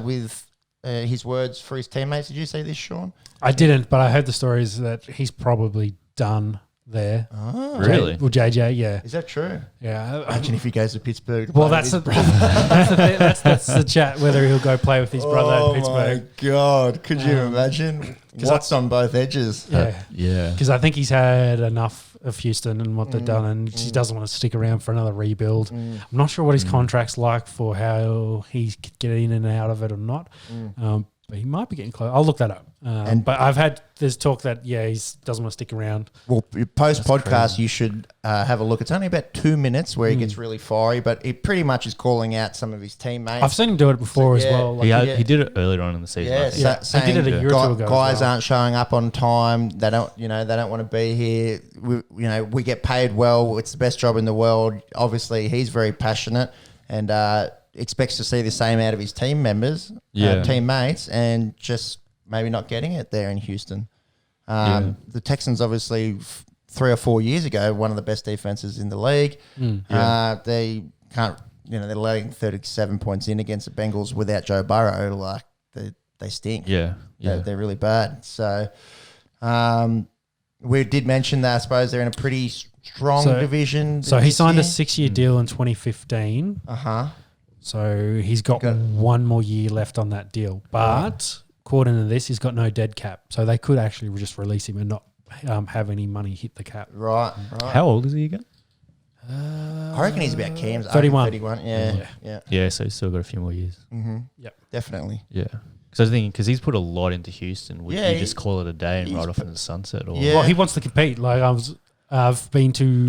with his words for his teammates. Did you see this, Sean? I didn't, but I heard the stories that he's probably done there. Oh, Really? Well, JJ, yeah. Is that true? Yeah. Imagine if he goes to Pittsburgh. To Well, play that's with the, his brother. that's the chat, whether he'll go play with his brother at Pittsburgh. Oh, my God. Could you imagine? What's on both edges? Yeah. Yeah. Because I think he's had enough of Houston and what they've done, and he doesn't want to stick around for another rebuild. I'm not sure what his contract's like for how he could get in and out of it or not. But he might be getting close. I'll look that up. But there's talk that, he doesn't want to stick around. Well, post-podcast, you should have a look. It's only about 2 minutes where he gets really fiery, but he pretty much is calling out some of his teammates. I've seen him do it before as well. Like, He did it earlier on in the season. I think. Saying he did it a year or two ago. Guys aren't showing up on time. They don't want to be here. We get paid well. It's the best job in the world. Obviously, he's very passionate and expects to see the same out of his team members, teammates, and just maybe not getting it there in Houston. The Texans, obviously, 3 or 4 years ago, one of the best defenses in the league. They can't, they're letting 37 points in against the Bengals without Joe Burrow. Like, they stink. Yeah. They're really bad. So, we did mention that I suppose they're in a pretty strong division. So he signed a 6-year deal in 2015. So he's got 1 more year left on that deal. But according to this, he's got no dead cap. So they could actually just release him and not have any money hit the cap. Right. How old is he again? I reckon he's about Cam's 31. 31. Yeah. Yeah, so he's still got a few more years. Yep. Definitely. Yeah. Because I was thinking, because he's put a lot into Houston, would you just call it a day and he's ride off in the sunset? Or Yeah. Well, he wants to compete. Like I've been to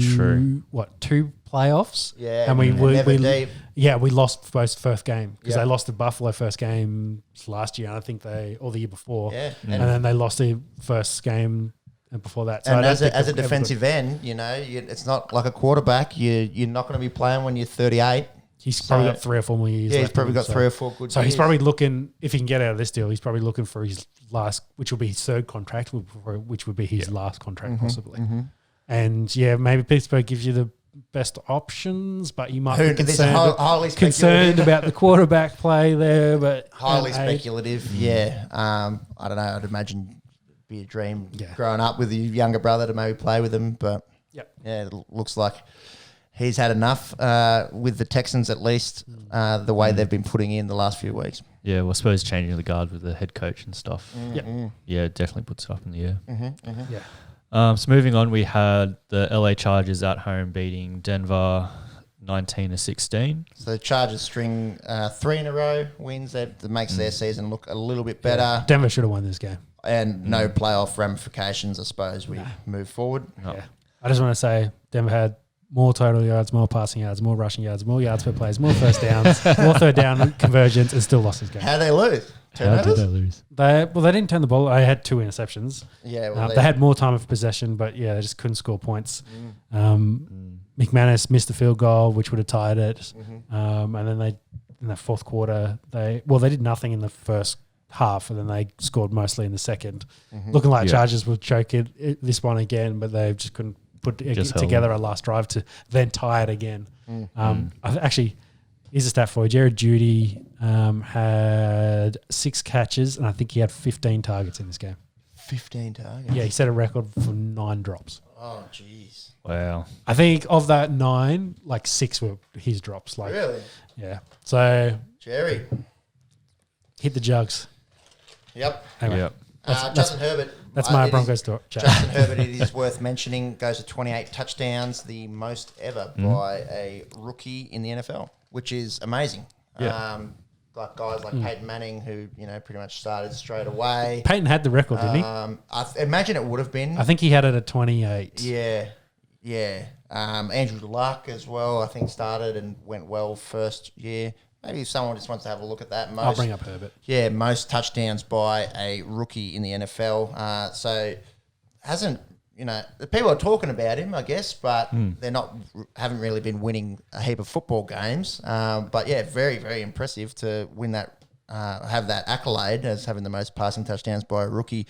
2 playoffs. Yeah. And we never deep. Yeah, we lost both first game because Yeah. they lost to Buffalo first game last year, and I think or the year before. Yeah. And then they lost the first game before that. So And I don't as think a they've ever defensive end, it's not like a quarterback. You're not going to be playing when you're 38. He's probably got 3 or 4 more years. Yeah, he's left probably in got him, 3 or 4 good So years. he's probably looking, if he can get out of this deal, he's probably looking for his last, which will be his 3rd contract, which would be his last contract possibly. And maybe Pittsburgh gives you the best options, but you might be concerned about the quarterback play there. But highly speculative. Yeah. I don't know. I'd imagine it'd be a dream growing up with your younger brother to maybe play with him. But it looks like he's had enough with the Texans, at least the way they've been putting in the last few weeks. Yeah, well, I suppose changing the guard with the head coach and stuff. Yeah, it definitely puts it up in the air. So moving on, we had the LA Chargers at home beating Denver 19-16. So the Chargers string 3 in a row wins. That makes their season look a little bit better. Denver should have won this game. And no playoff ramifications, I suppose, we move forward. No. Yeah. I just want to say Denver had more total yards, more passing yards, more rushing yards, more yards per plays, more first downs, more third down conversions, and still lost this game. How'd they lose? How did Turnovers? they lose? They didn't turn the ball. I had 2 interceptions. Yeah, well, They had more time of possession, but they just couldn't score points. McManus missed the field goal, which would have tied it. And then in the fourth quarter, they did nothing in the first half, and then they scored mostly in the second. Looking like Chargers would choke this one again, but they just couldn't put together a last drive to then tie it again. Actually, here's a stat for you. Jared Jeudy had 6 catches, and I think he had 15 targets in this game. 15 targets? Yeah, he set a record for 9 drops. Oh, jeez. Wow. I think of that 9, 6 were his drops. Really? Yeah. So Jerry. hit the jugs. Yep. Anyway. Yep. Justin Herbert. That's my Broncos chat. Justin Herbert, it is worth mentioning, goes to 28 touchdowns, the most ever by a rookie in the NFL, which is amazing. Yeah. Like guys like Peyton Manning, who pretty much started straight away. Peyton had the record, didn't he? I imagine it would have been. I think he had it at 28. Yeah. Andrew Luck as well, I think, started and went well first year. Maybe if someone just wants to have a look at that. I'll bring up Herbert. Yeah, most touchdowns by a rookie in the NFL. So people are talking about him, I guess, but they're haven't really been winning a heap of football games. But yeah, very, very impressive to win that, have that accolade as having the most passing touchdowns by a rookie,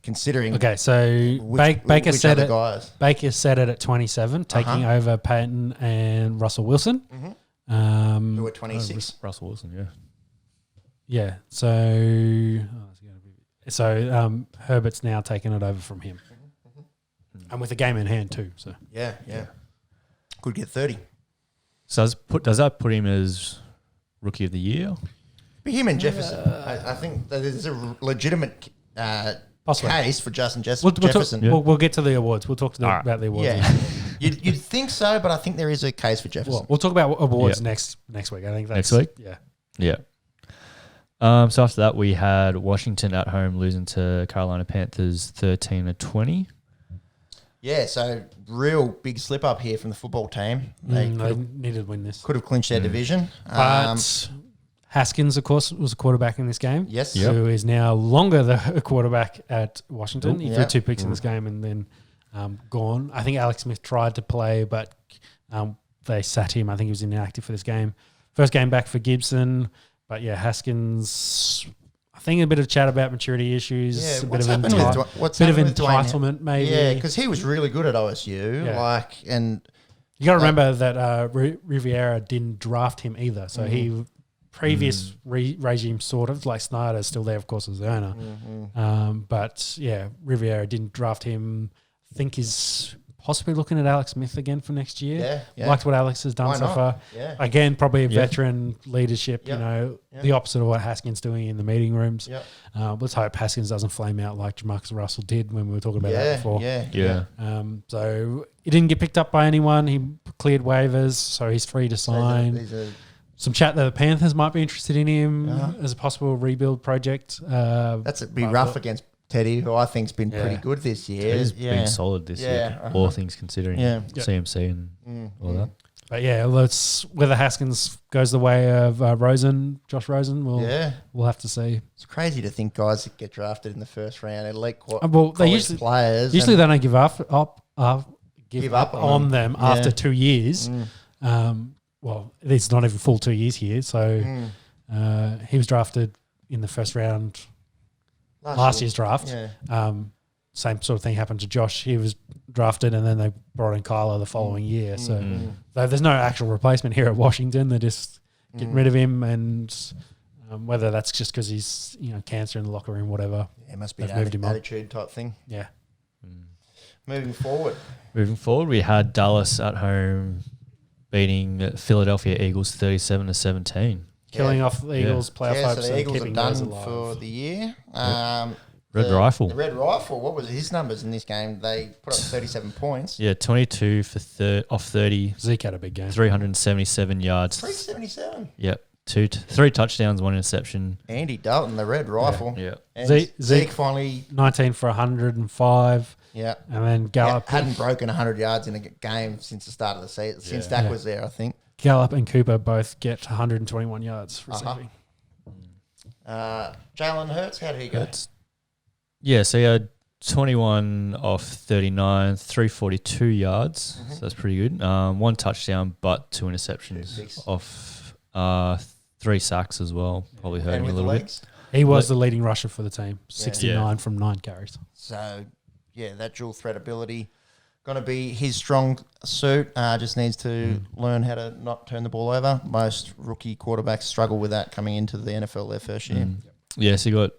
considering. Okay, so Baker said it at 27, taking over Peyton and Russell Wilson. Who were 26. Russell Wilson, yeah. Yeah, so Herbert's now taken it over from him. And with a game in hand too. So yeah. Could get 30. So does that put him as rookie of the year? Be him and Jefferson. I think that there's a legitimate case for Jefferson. We'll get to the awards. We'll talk about the awards. Yeah. You'd think so, but I think there is a case for Jefferson. We'll talk about awards next week. I think that's next week. Yeah. So after that, we had Washington at home losing to Carolina Panthers 13-20. Yeah, so real big slip up here from the football team. They needed to win this. Could have clinched their division. But Haskins, of course, was a quarterback in this game. Yes. Who is now longer the quarterback at Washington. He threw 2 picks in this game and then gone. I think Alex Smith tried to play, but they sat him. I think he was inactive for this game. First game back for Gibson. But yeah, Haskins, I think a bit of chat about maturity issues. Yeah, a bit what's of entitlement, maybe. Yeah, because he was really good at OSU. Yeah. And you got to remember that Riviera didn't draft him either. So he previous regime sort of, like Snyder's still there, of course, as the owner. But yeah, Riviera didn't draft him. I think he's possibly looking at Alex Smith again for next year. Yeah. Liked what Alex has done so far. Yeah. Again, probably a veteran leadership, the opposite of what Haskins doing in the meeting rooms. Yep. Let's hope Haskins doesn't flame out like Jamarcus Russell did when we were talking about that before. Yeah. So he didn't get picked up by anyone. He cleared waivers, so he's free to sign. Some chat that the Panthers might be interested in him as a possible rebuild project. That's be rough against Teddy, who I think's been pretty good this year. He's been solid this year, all things considering. CMC and all that. But yeah, whether Haskins goes the way of Josh Rosen, we'll have to see. It's crazy to think guys that get drafted in the first round, elite they usually players. Usually they don't give up on them after 2 years. Well, it's not even full 2 years here. So he was drafted in the first round last year's draft. Same sort of thing happened to Josh. He was drafted and then they brought in Kyler the following year. So there's no actual replacement here at Washington. They're just getting rid of him, and whether that's just because he's cancer in the locker room, whatever. Yeah, it must be an attitude type thing. Yeah. Moving forward, we had Dallas at home beating Philadelphia Eagles 37-17. Killing off the Eagles' playoff hopes. So the Eagles are done for the year. Red Rifle. The Red Rifle, what was his numbers in this game? They put up 37 points. Yeah, 22 off 30. Zeke had a big game. 377 yards. 377? Yep. 3 touchdowns, 1 interception. Andy Dalton, the Red Rifle. Yeah. And Zeke finally... 19 for 105. Yeah. And then Gallup... hadn't broken 100 yards in a game since the start of the season, since Dak was there, I think. Gallup and Cooper both get 121 yards receiving. Jalen Hurts, how did he go? Yeah, so he had 21 off 39, 342 yards. So that's pretty good. 1 touchdown, but 2 interceptions off 3 sacks as well. Probably hurt him a little bit. He was the leading rusher for the team, 69 from 9 carries. So, yeah, that dual threat ability going to be his strong suit. Just needs to learn how to not turn the ball over. Most rookie quarterbacks struggle with that coming into the NFL their first year. Yeah, so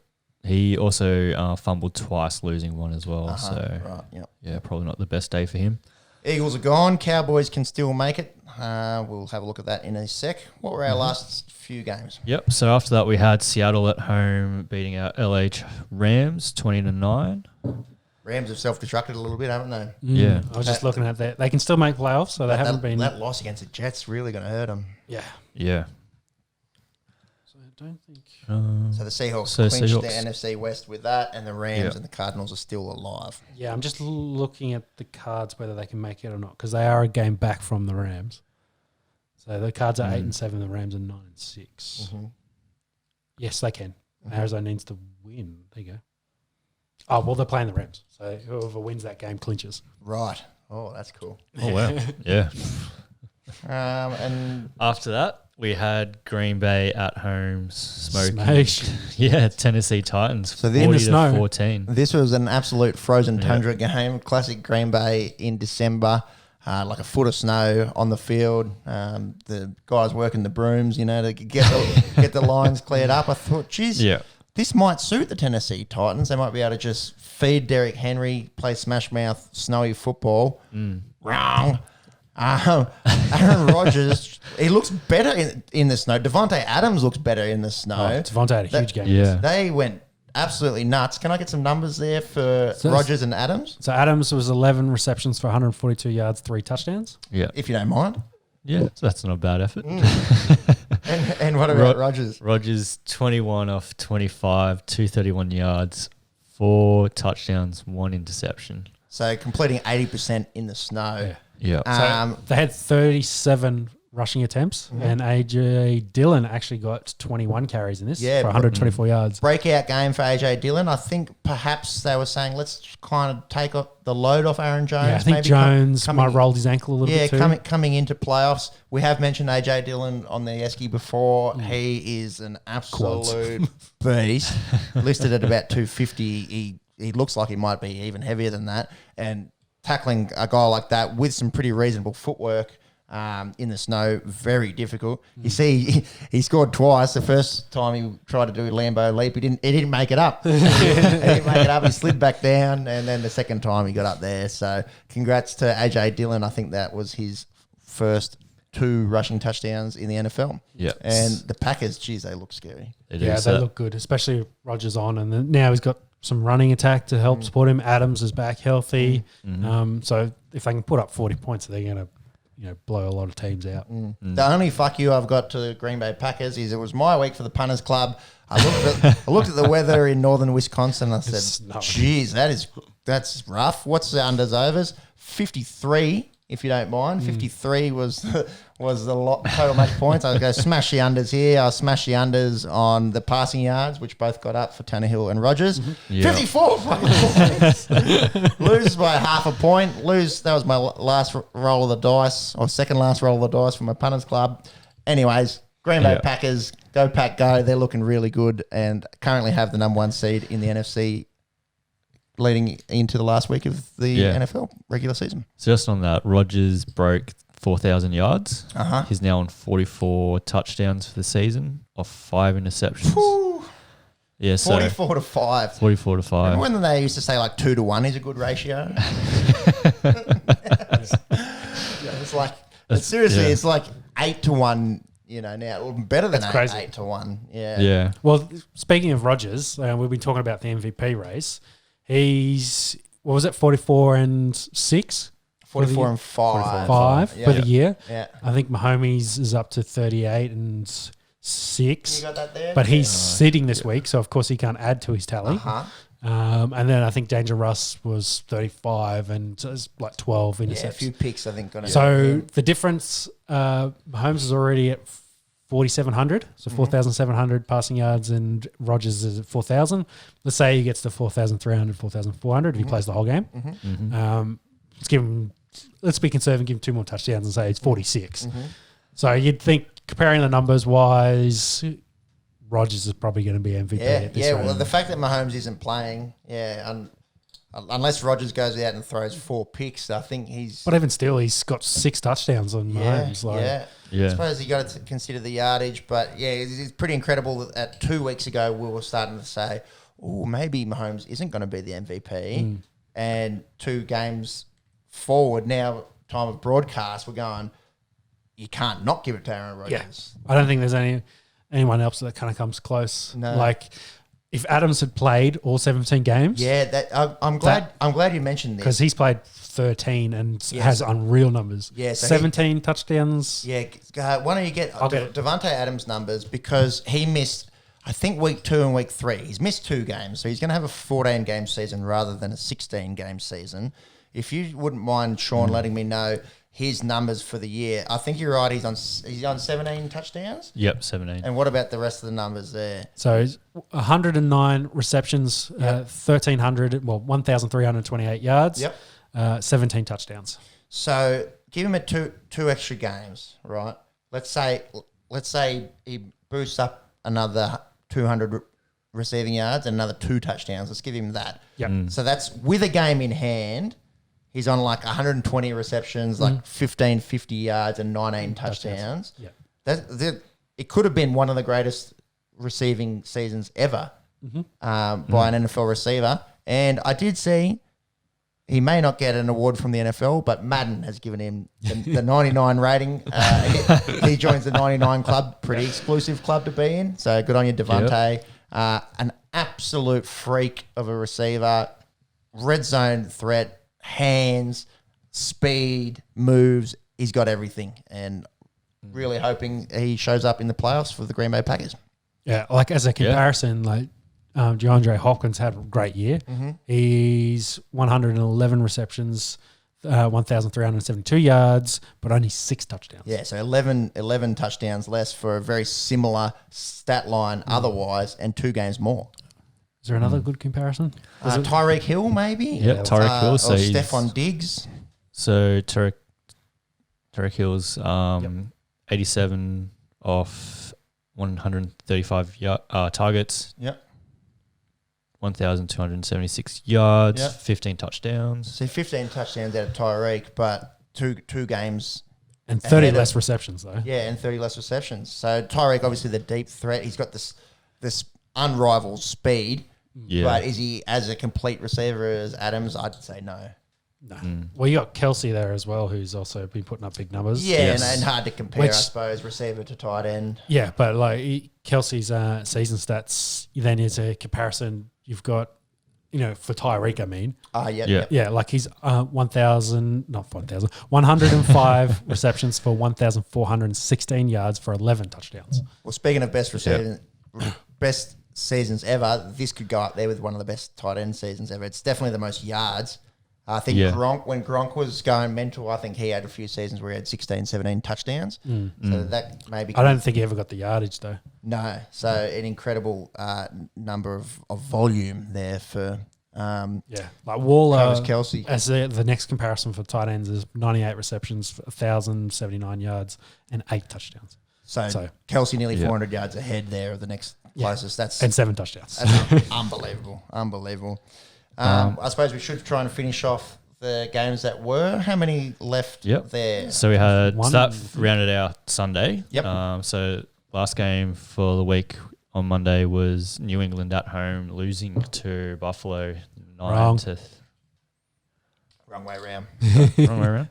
he also fumbled twice, losing 1 as well. So, right, yeah, probably not the best day for him. Eagles are gone. Cowboys can still make it. We'll have a look at that in a sec. What were our last few games? Yep. So after that, we had Seattle at home beating out LH Rams 20-9. Rams have self-destructed a little bit, haven't they? Yeah. I was just looking at that. They can still make playoffs, so they haven't been. That loss against the Jets really going to hurt them. Yeah. Yeah. So I don't think. So the Seahawks So clinched Seahawks. the NFC West with that, and the Rams Yeah. and the Cardinals are still alive. Yeah, I'm just looking at the Cards whether they can make it or not because they are a game back from the Rams. So the Cards are 8-7, the Rams are 9-6. Mm-hmm. Yes, they can. Arizona needs to win. There you go. Oh well, they're playing the Rams, so whoever wins that game clinches. Right. Oh, that's cool. Oh, wow. Yeah. And After that, we had Green Bay at home smoking. Smash. Yeah, Tennessee Titans. So in the 40-14. this was an absolute frozen tundra game. Classic Green Bay in December. Like a foot of snow on the field. The guys working the brooms, to get the lines cleared up. I thought, geez, Yeah. this might suit the Tennessee Titans. They might be able to just feed Derrick Henry, play smash mouth, snowy football. Wrong. Aaron Rodgers, he looks better in the snow. Devontae Adams looks better in the snow. Devontae had a huge game. Yeah. They went absolutely nuts. Can I get some numbers there for Rodgers and Adams, So Adams was 11 receptions for 142 yards, 3 touchdowns. Yeah. if you don't mind? Yeah. So that's not a bad effort. And what about Rodgers? Rodgers 21 off 25, 231 yards, 4 touchdowns, 1 interception. So completing 80% in the snow. Yeah. So they had 37 rushing attempts, and AJ Dillon actually got 21 carries in this for 124 yards. Breakout game for AJ Dillon. I think perhaps they were saying let's kind of take the load off Aaron Jones. Yeah, I think maybe Jones might have rolled his ankle a little bit too. coming into playoffs. We have mentioned AJ Dillon on the Esky before. He is an absolute beast. Listed at about 250. He looks like he might be even heavier than that. And tackling a guy like that with some pretty reasonable footwork in the snow, very difficult. You see, he scored twice. The first time he tried to do a Lambo leap, he didn't make it up. He slid back down, and then the second time he got up there. So congrats to AJ Dillon. I think that was his first 2 rushing touchdowns in the NFL. Yeah. And the Packers, geez, they look scary. Yeah, they look good, especially Rodgers on, and then now he's got some running attack to help support him. Adams is back healthy, so if they can put up 40 points, they're going to blow a lot of teams out. The only fuck you I've got to the Green Bay Packers is it was my week for the Punters Club. I looked at the weather in northern Wisconsin. I said, geez, that's rough. What's the unders overs? 53, if you don't mind. 53 was the total match points. I was going to smash the unders here. I'll smash the unders on the passing yards, which both got up for Tannehill and Rodgers. 54 points. Lose by half a point. That was my last roll of the dice, or second last roll of the dice from my Punters Club. Anyways, Green Bay Packers, go Pack go. They're looking really good and currently have the number 1 seed in the NFC leading into the last week of the NFL regular season. So just on that, Rodgers broke 4,000 yards. He's now on 44 touchdowns for the season off 5 interceptions. Whew. Yeah, so 44 to 5. 44 to 5. Remember when they used to say like 2 to 1 is a good ratio? It's like seriously, it's like 8 to 1. Now better than That's crazy. 8 to 1. Yeah. Yeah. Well, speaking of Rodgers, we've been talking about the MVP race. He's, 44 and 6? 44 and 5. 5 for the year. Yeah. I think Mahomes is up to 38 and 6. You got that there? But he's sitting this week, so of course he can't add to his tally. And then I think Danger Russ was 35 and it's like 12 interceptions. Yeah, a few picks, I think. So the difference, Mahomes is already at 4,700, so 4,700 passing yards, and Rodgers is at 4,000. Let's say he gets to 4,300, 4,400 if he plays the whole game. Let's be conservative and give him 2 more touchdowns and say it's 46. So you'd think, comparing the numbers wise, Rodgers is probably going to be MVP at this rate. Well, the fact that Mahomes isn't playing, unless Rodgers goes out and throws 4 picks, I think he's... But even still, he's got 6 touchdowns on Mahomes. I suppose you got to consider the yardage, but it's pretty incredible that 2 weeks ago we were starting to say, maybe Mahomes isn't going to be the MVP. And 2 games forward now, time of broadcast, we're going, you can't not give it to Aaron Rodgers. I don't think there's anyone else that kind of comes close. No. Like if Adams had played all 17 games, I'm glad you mentioned this because he's played 13 and Yes. has unreal numbers. Yeah, so 17 touchdowns. Yeah, why don't you get I'll get it. Devontae Adams' numbers, because he missed, I think, week 2 and week 3. He's missed 2 games, so he's going to have a 14-game season rather than a 16-game season. If you wouldn't mind, Sean, letting me know his numbers for the year. I think you're right. He's on 17 touchdowns. Yep, 17. And what about the rest of the numbers there? So 109 receptions, 1,328 yards, 17 touchdowns. So give him two extra games, right? Let's say he boosts up another 200 receiving yards and another 2 touchdowns. Let's give him that. Yep. So that's with a game in hand. He's on like 120 receptions, like 50 yards and 19 touchdowns. Yeah. It could have been one of the greatest receiving seasons ever by an NFL receiver. And I did see he may not get an award from the NFL, but Madden has given him the 99 rating. He joins the 99 club, pretty exclusive club to be in. So good on you, Devontae. An absolute freak of a receiver, red zone threat, hands, speed, moves. He's got everything, and really hoping he shows up in the playoffs for the Green Bay Packers. Yeah, like as a comparison, like DeAndre Hopkins had a great year. He's 111 receptions, 1,372 yards, but only 6 touchdowns. Yeah, so 11 touchdowns less for a very similar stat line otherwise, and 2 games more. Is there another good comparison? Tyreek Hill, maybe? Yeah, Tyreek Hill. So or Stephon Diggs. So Tyreek Hill's 87 off 135 targets. Yep. 1,276 yards, Yep. 15 touchdowns. So 15 touchdowns out of Tyreek, but two games. And 30 ahead less of- receptions, though. Yeah, and 30 less receptions. So Tyreek, obviously the deep threat. He's got this unrivaled speed. Yeah. But is he as a complete receiver as Adams? I'd say no. No. Well, you got Kelsey there as well, who's also been putting up big numbers. Yeah, Yes. and hard to compare, Which- I suppose, receiver to tight end. Yeah, but like Kelsey's season stats, then is a comparison. You've got, for Tyreek, I mean. Yeah. Yeah, like he's 105 receptions for 1,416 yards for 11 touchdowns. Well, speaking of best seasons ever, this could go up there with one of the best tight end seasons ever. It's definitely the most yards. I think when Gronk was going mental, I think he had a few seasons where he had 16, 17 touchdowns. So that maybe... I don't think he ever got the yardage, though. No. So an incredible number of volume there for... Like Waller, Travis Kelce. as the next comparison for tight ends is 98 receptions, 1,079 yards, and 8 touchdowns. So Kelsey nearly 400 yards ahead there of the next closest. That's 7 touchdowns. That's unbelievable. I suppose we should try and finish off the games that were. How many left there? So we had One. that rounded out Sunday. Yep. So last game for the week on Monday was New England at home losing to Buffalo 9 Wrong. to Wrong way around. wrong way around.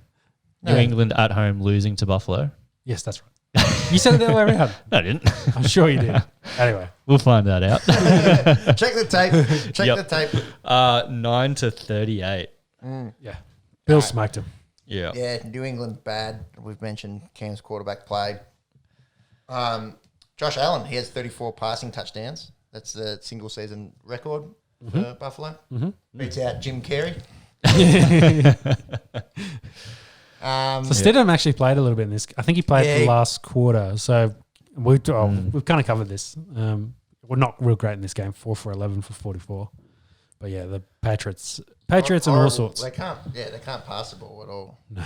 No. New England at home losing to Buffalo. Yes, that's right. You said it the other way around. No, I didn't. I'm sure you did. Anyway. We'll find that out. Check the tape. Check the tape. 9 to 38. Yeah. Bill smoked him. Yeah. Yeah, New England bad. We've mentioned Cam's quarterback play. Josh Allen, he has 34 passing touchdowns. That's the single season record for Buffalo. Beats out Jim Carrey. So Stidham actually played a little bit in this. I think he played the last quarter. So we've kind of covered this. We're not real great in this game. 4 for 11 for 44. But yeah, the Patriots and all sorts. They can't pass the ball at all. No.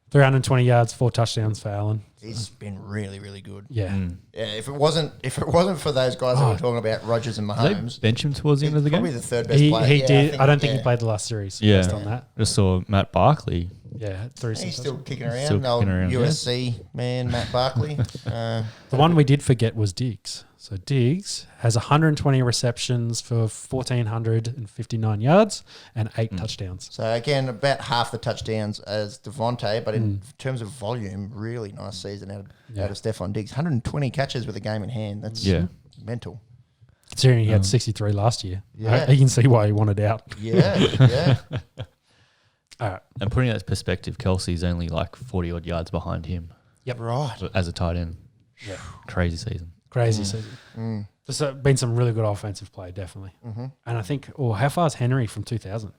320 yards, 4 touchdowns for Allen. He's been really, really good. Yeah. Yeah, if it wasn't for those guys that were talking about Rodgers and Did Mahomes, they bench him towards the end of the probably game? the third best He player. did. I don't think yeah. he played the last series Yeah. based on that. Just saw Matt Barkley Yeah, 3 He's seasons. still kicking around. Still Old kicking around, yeah. USC man, Matt Barkley. The one we did forget was Diggs. So Diggs has 120 receptions for 1,459 yards and 8 touchdowns. So again, about half the touchdowns as Devontae, but in terms of volume, really nice season out of Stephon Diggs. 120 catches with a game in hand. That's mental. Considering he had 63 last year. Yeah. You can see why he wanted out. Yeah. All right. And putting that in perspective, Kelsey's only like 40 odd yards behind him Yep. Right. as a tight end. Yeah. Crazy season. Crazy season. There's been some really good offensive play, definitely. And I think, how far is Henry from 2,000?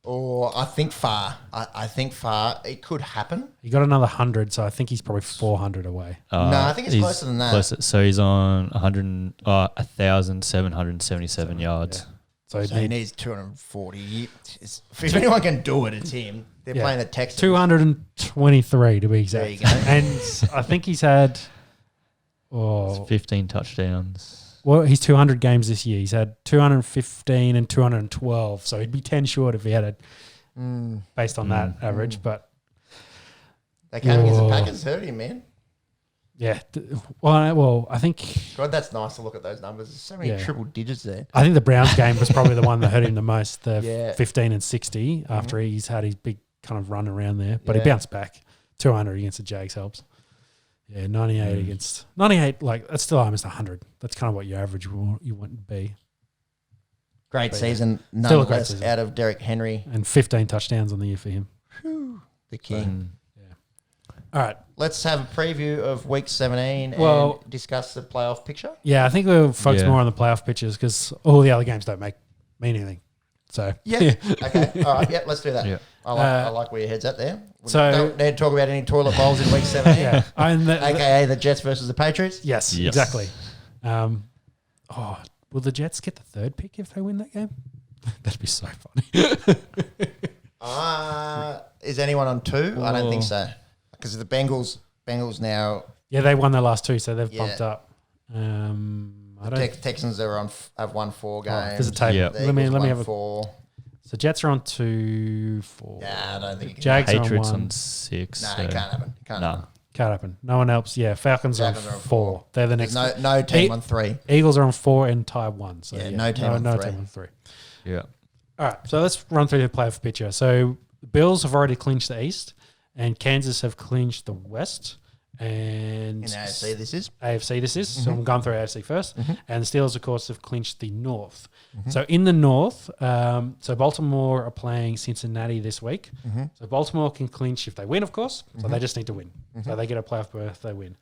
Or I think far. I think far. It could happen. He got another 100, so I think he's probably 400 away. No, I think it's he's closer than that. Closer. So he's on 1,777 yards. Yeah. So he needs 240. If anyone can do it, it's him. They're playing the Texans. 223 to be exact. There you go. And I think he's had... It's 15 touchdowns. Well, he's 200 games this year. He's had 215 and 212, so he'd be 10 short if he had it based on that average. But That game against the Packers hurt him, man. yeah, well, I think God, that's nice to look at those numbers. There's so many triple digits there. I think the Browns game was probably the one that hurt him the most. The Yeah. 15 and 60 after he's had his big kind of run around there, but he bounced back. 200 against the Jags helps. Yeah, 98 against 98. Like that's still almost 100. That's kind of what your average you want to be. Great season, still a great nonetheless, season. out of Derrick Henry, And 15 touchdowns on the year for him. the king. All right. Let's have a preview of Week 17 Well- and discuss the playoff picture. Yeah, I think we'll focus more on the playoff pitches because all the other games don't mean anything. So Yeah. Okay. All right. Yeah. Let's do that. Yeah. I like where your head's at there. So- Don't need to talk about any toilet bowls in Week 17. yeah, and AKA the Jets versus the Patriots. yes, exactly. Will the Jets get the third pick if they win that game? That'd be so funny. Is anyone on 2? I don't think so. Because the Bengals now, Yeah, they won their last 2, so they've Yeah. bumped up. I don't. Texans have won 4 games. There's a table. Yeah. The Let me Eagles won have a. 4. So Jets are on 2, 4. Yeah, I don't think it can Jags Patriots are on 1. on 6. No, so- it can't happen. Can't happen. Can't happen. No one else. Yeah, Falcons are on Falcons are on 4. They're the next. There's no team on 3. Eagles are on 4 and tie 1. So Yeah, no team on 3. team on 3. Yeah. All right, so let's run through the playoff picture. So the Bills have already clinched the East, and Kansas have clinched the West. And In AFC, this is. AFC this is. So I'm going through AFC 1st. And the Steelers, of course, have clinched the North. So in the North, so Baltimore are playing Cincinnati this week. So Baltimore can clinch if they win, of course. So they just need to win. So they get a playoff berth if they win.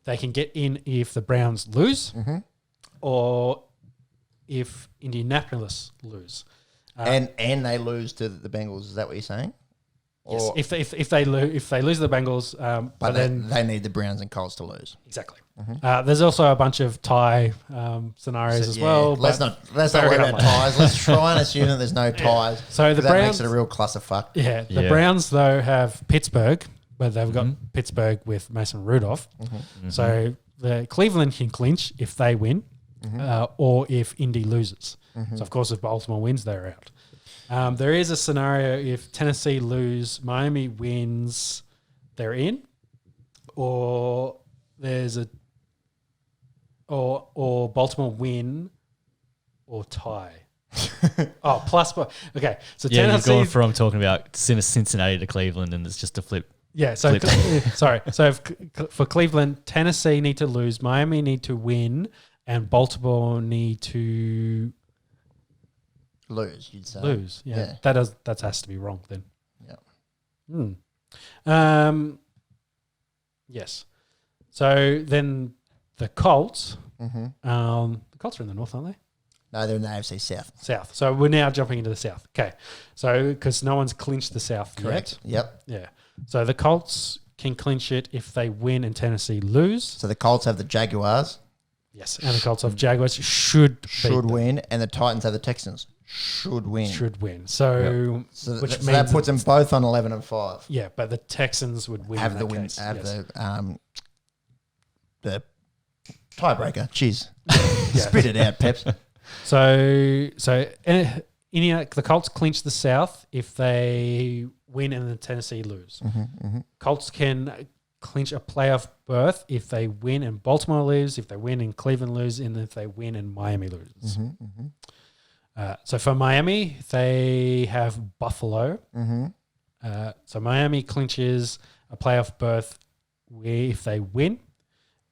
They can get in if the Browns lose or if Indianapolis lose. And they lose to the Bengals. Is that what you're saying? Yes, Or, if they lose the Bengals, but then they need the Browns and Colts to lose. exactly. There's also a bunch of tie scenarios as Yeah, well. Let's but not very worry about unlikely. ties. Let's try and assume that there's no ties. So the 'cause that Browns, makes it a real clusterfuck. the Browns though have Pittsburgh, but they've got Pittsburgh with Mason Rudolph. So the Cleveland can clinch if they win, or if Indy loses. So of course, if Baltimore wins, they're out. There is a scenario if Tennessee lose, Miami wins, they're in, or there's a or Baltimore win or tie. Okay. So Yeah, you're Tennessee. going from talking about Cincinnati to Cleveland, and it's just a flip. Yeah. So Flip. sorry. So for Cleveland, Tennessee need to lose, Miami need to win, and Baltimore need to Lose, you'd say. lose. Yeah. Yeah. That has to be wrong then. Yeah. Yes. So then the Colts. Mm-hmm. The Colts are in the north, aren't they? No, they're in the AFC South. South. So we're now jumping into the south. Okay. So because no one's clinched the south Correct. yet. Yep. Yeah. So the Colts can clinch it if they win and Tennessee lose. So the Colts have the Jaguars. Yes. And the Colts of Jaguars should beat Should them. win. And the Titans have the Texans. Should win. Should win. So, So, which so means that puts them both on 11-5. yeah, but the Texans would win. Have in the that win. case. Have Yes. the tiebreaker. Cheers. Yeah. Spit it out, Peps. So the Colts clinch the South if they win and the Tennessee lose. Colts can clinch a playoff berth if they win and Baltimore lose, if they win and Cleveland lose, and if they win and Miami loses. So for Miami, they have Buffalo. So Miami clinches a playoff berth if they win,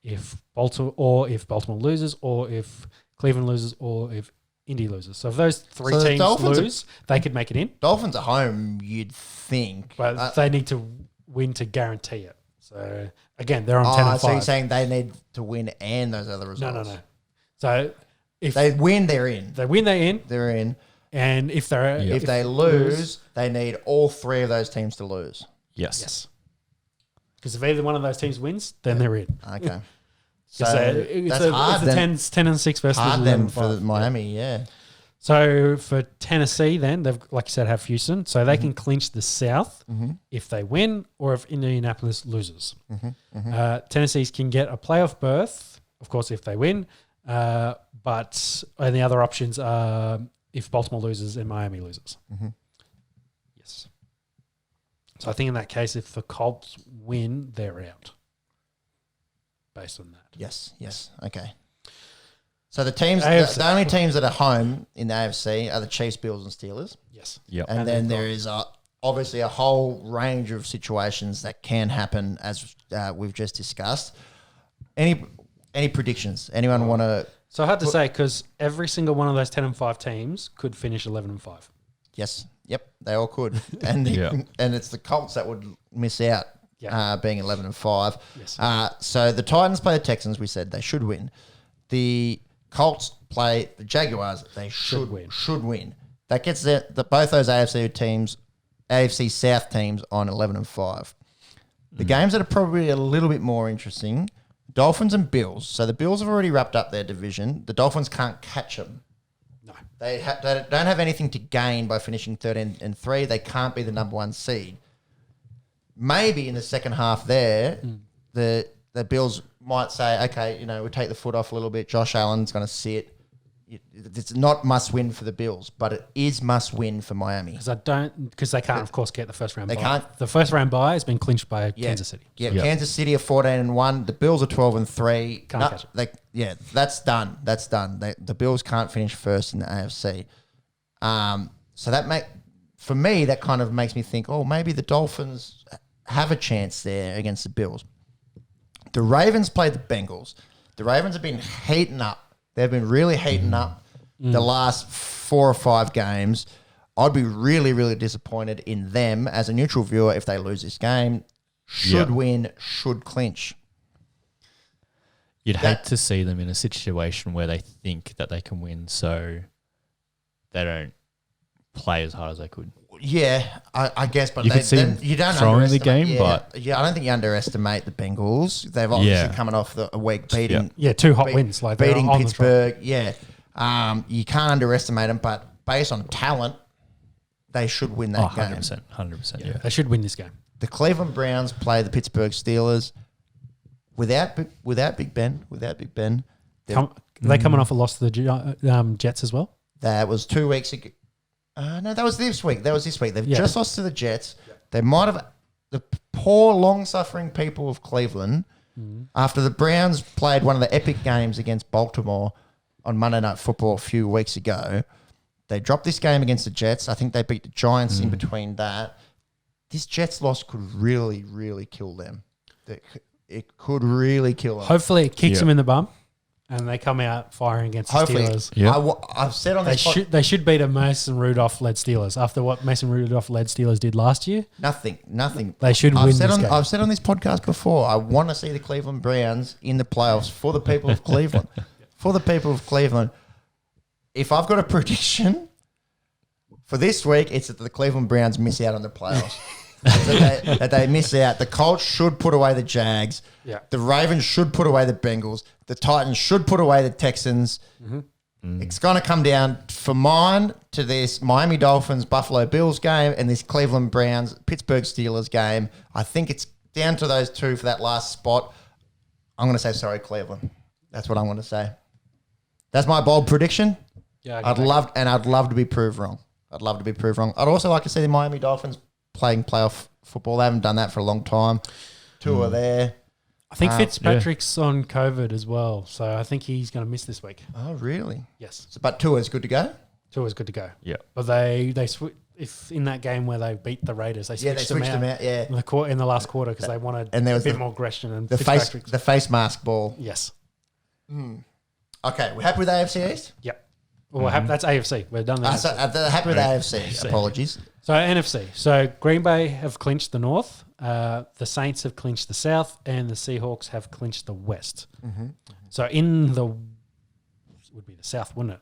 if Baltimore loses, or if Cleveland loses, or if Indy loses. So if those three teams lose, they could make it in. Dolphins at home, you'd think. But they need to win to guarantee it. So again, they're on 10 and 5. So you're saying they need to win and those other results? No. So if they win, they're in. They win, they're in. They're in. And if they lose, they need all three of those teams to lose. Yes. Because if either one of those teams wins, then they're in. Okay. So that's hard. It's 10 and 6 versus hard 11 then for Miami, yeah. So for Tennessee, then they've, like you said, have Houston, so they can clinch the South if they win or if Indianapolis loses. Tennessee's can get a playoff berth, of course, if they win. But the other options are if Baltimore loses and Miami loses. Yes. So I think in that case, if the Colts win, they're out. Based on that. Yes. Okay. So the teams, the only teams that are home in the AFC are the Chiefs, Bills, and Steelers. Yes. Yep. And then there is obviously a whole range of situations that can happen, as we've just discussed. Any predictions? Anyone want to? So hard to say because every single one of those 10 and 5 teams could finish 11 and 5. Yes. Yep. They all could. And and it's the Colts that would miss out. Being 11 and 5. Yes. So the Titans play the Texans. We said they should win. The Colts play the Jaguars. They should win. That gets both those AFC South teams on 11 and 5. The games that are probably a little bit more interesting, Dolphins and Bills. So the Bills have already wrapped up their division. The Dolphins can't catch them. No. They don't have anything to gain by finishing 13 and 3. They can't be the number 1 seed. Maybe in the second half there, the Bills might say, okay, we take the foot off a little bit. Josh Allen's going to sit. It's not must win for the Bills, but it is must win for Miami. Because they can't, of course, get the first round bye. They can't. The first round bye has been clinched by Kansas City. Yeah, Kansas City are 14 and 1. The Bills are 12 and 3. Can't catch it. That's done. That's done. The Bills can't finish first in the AFC. So for me, that kind of makes me think, maybe the Dolphins have a chance there against the Bills. The Ravens play the Bengals. The Ravens have been heating up. They've been really heating up the last 4 or 5 games. I'd be really, really disappointed in them as a neutral viewer if they lose this game. Should win, should clinch. You'd hate to see them in a situation where they think that they can win, so they don't play as hard as they could. Yeah, I guess, but you don't throwing the game, but I don't think you underestimate the Bengals. They've obviously coming off a week beating, 2 hot wins, like beating Pittsburgh. You can't underestimate them, but based on talent, they should win that game. 100%. Yeah, they should win this game. The Cleveland Browns play the Pittsburgh Steelers without Big Ben. They coming off a loss to the Jets as well. That was 2 weeks ago. No, that was this week. They've just lost to the Jets. They might have the poor, long-suffering people of Cleveland. After the Browns played one of the epic games against Baltimore on Monday Night Football a few weeks ago, they dropped this game against the Jets. I think they beat the Giants in between that. This Jets loss could really, really kill them. It could really kill them. Hopefully, it kicks them in the bum. And they come out firing against the Steelers. I've said on this they should beat a Mason Rudolph-led Steelers after what Mason Rudolph-led Steelers did last year. Nothing. They should win this game. I've said on this podcast before, I want to see the Cleveland Browns in the playoffs for the people of Cleveland. For the people of Cleveland. If I've got a prediction for this week, it's that the Cleveland Browns miss out on the playoffs. that they miss out. The Colts should put away the Jags. Yeah. The Ravens should put away the Bengals. The Titans should put away the Texans. It's going to come down for mine to this Miami Dolphins, Buffalo Bills game and this Cleveland Browns, Pittsburgh Steelers game. I think it's down to those two for that last spot. I'm going to say sorry, Cleveland. That's what I'm going to say. That's my bold prediction. Yeah, I'd love to be proved wrong. I'd also like to see the Miami Dolphins playing playoff football. They haven't done that for a long time. Two are there. I think Fitzpatrick's on COVID as well, so I think he's going to miss this week. Oh, really? Yes. So, but Tua's good to go? Tua's good to go. Yeah. But if in that game where they beat the Raiders, they switched them out. Yeah. In the last quarter because they wanted and there was a bit more aggression. And the face mask ball. Yes. Okay, we're happy with AFC East? Yep. Well, that's AFC. We're done there. So happy with AFC. Apologies. So NFC. So Green Bay have clinched the North. The Saints have clinched the South, and the Seahawks have clinched the West. So in the would be the South, wouldn't it?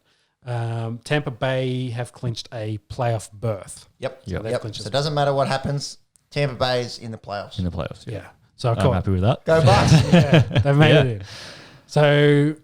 Tampa Bay have clinched a playoff berth. Yep. So they've clinched So it doesn't matter what happens. Tampa Bay's in the playoffs. In the playoffs. Yeah. So I'm happy with that. Go Bucks. Yeah, they've made it in. So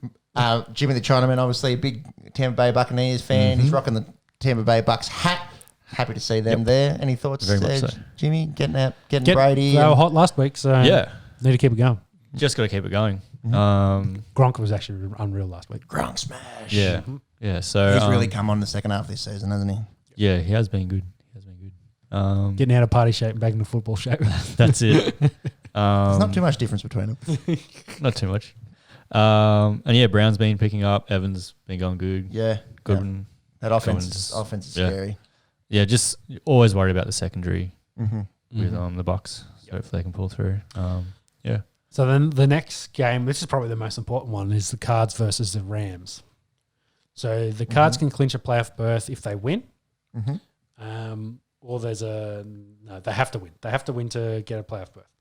Jimmy the Chinaman, obviously a big Tampa Bay Buccaneers fan. He's rocking the Tampa Bay Bucks hat. Happy to see them there. Any thoughts, Very much so. Jimmy? Getting Brady. They were hot last week, so need to keep it going. Just got to keep it going. Gronk was actually unreal last week. Gronk smash. Yeah. Yeah. So He's really come on the second half of this season, hasn't he? Yeah, he has been good. Getting out of party shape and back into football shape. That's it. There's not too much difference between them. Not too much. And yeah, Brown's been picking up. Evans been going good. Yeah. Good. That offense is scary. Yeah, just always worried about the secondary with the Bucks. So hopefully they can pull through. Yeah. So then the next game, this is probably the most important one, is the Cards versus the Rams. So the Cards can clinch a playoff berth if they win. Or they have to win. They have to win to get a playoff berth.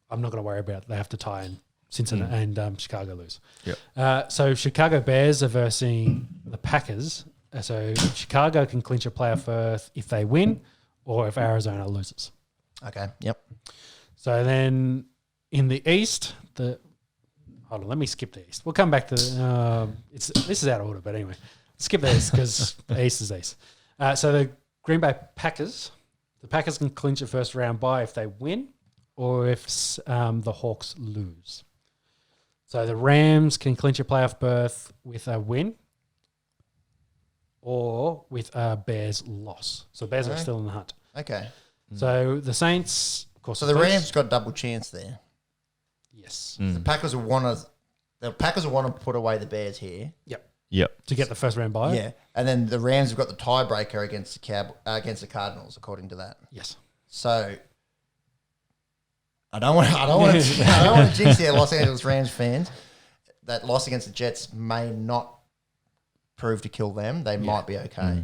I'm not going to worry about it. They have to tie and Cincinnati and Chicago lose. Yep. So Chicago Bears are versing the Packers. So Chicago can clinch a playoff berth if they win or if Arizona loses. Okay. Yep. So then in the East, hold on, let me skip the East. We'll come back to this is out of order, but anyway, skip the East because the East is East. So the Green Bay Packers, the Packers can clinch a first round bye if they win or if the Hawks lose. So the Rams can clinch a playoff berth with a win or with a Bears loss. So Bears are still in the hunt. Okay. So the Saints, of course. So the Rams got double chance there. Yes. The Packers will want to put away the Bears here. Yep. To get the first round bye. Yeah, and then the Rams have got the tiebreaker against the Cardinals, according to that. Yes. So I don't want to jinx the Los Angeles Rams fans. That loss against the Jets may not prove to kill them. They might be okay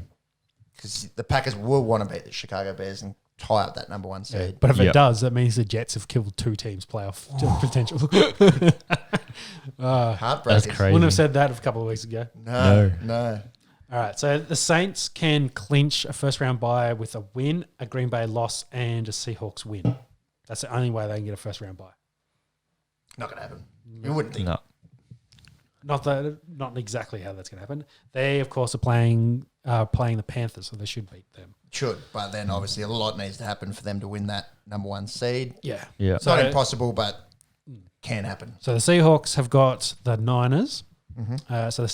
because the Packers will want to beat the Chicago Bears and tie up that number one seed. Yeah, but if it does, that means the Jets have killed two teams' playoff potential. Heartbreaking. That's crazy. Wouldn't have said that a couple of weeks ago. No. All right, so the Saints can clinch a first round bye with a win, a Green Bay loss, and a Seahawks win. That's the only way they can get a first round bye. Not going to happen. You wouldn't think. No. Not exactly how that's going to happen. They, of course, are playing the Panthers, so they should beat them. Should, but then obviously a lot needs to happen for them to win that number one seed. Yeah. It's not impossible, but can happen. So the Seahawks have got the Niners. So the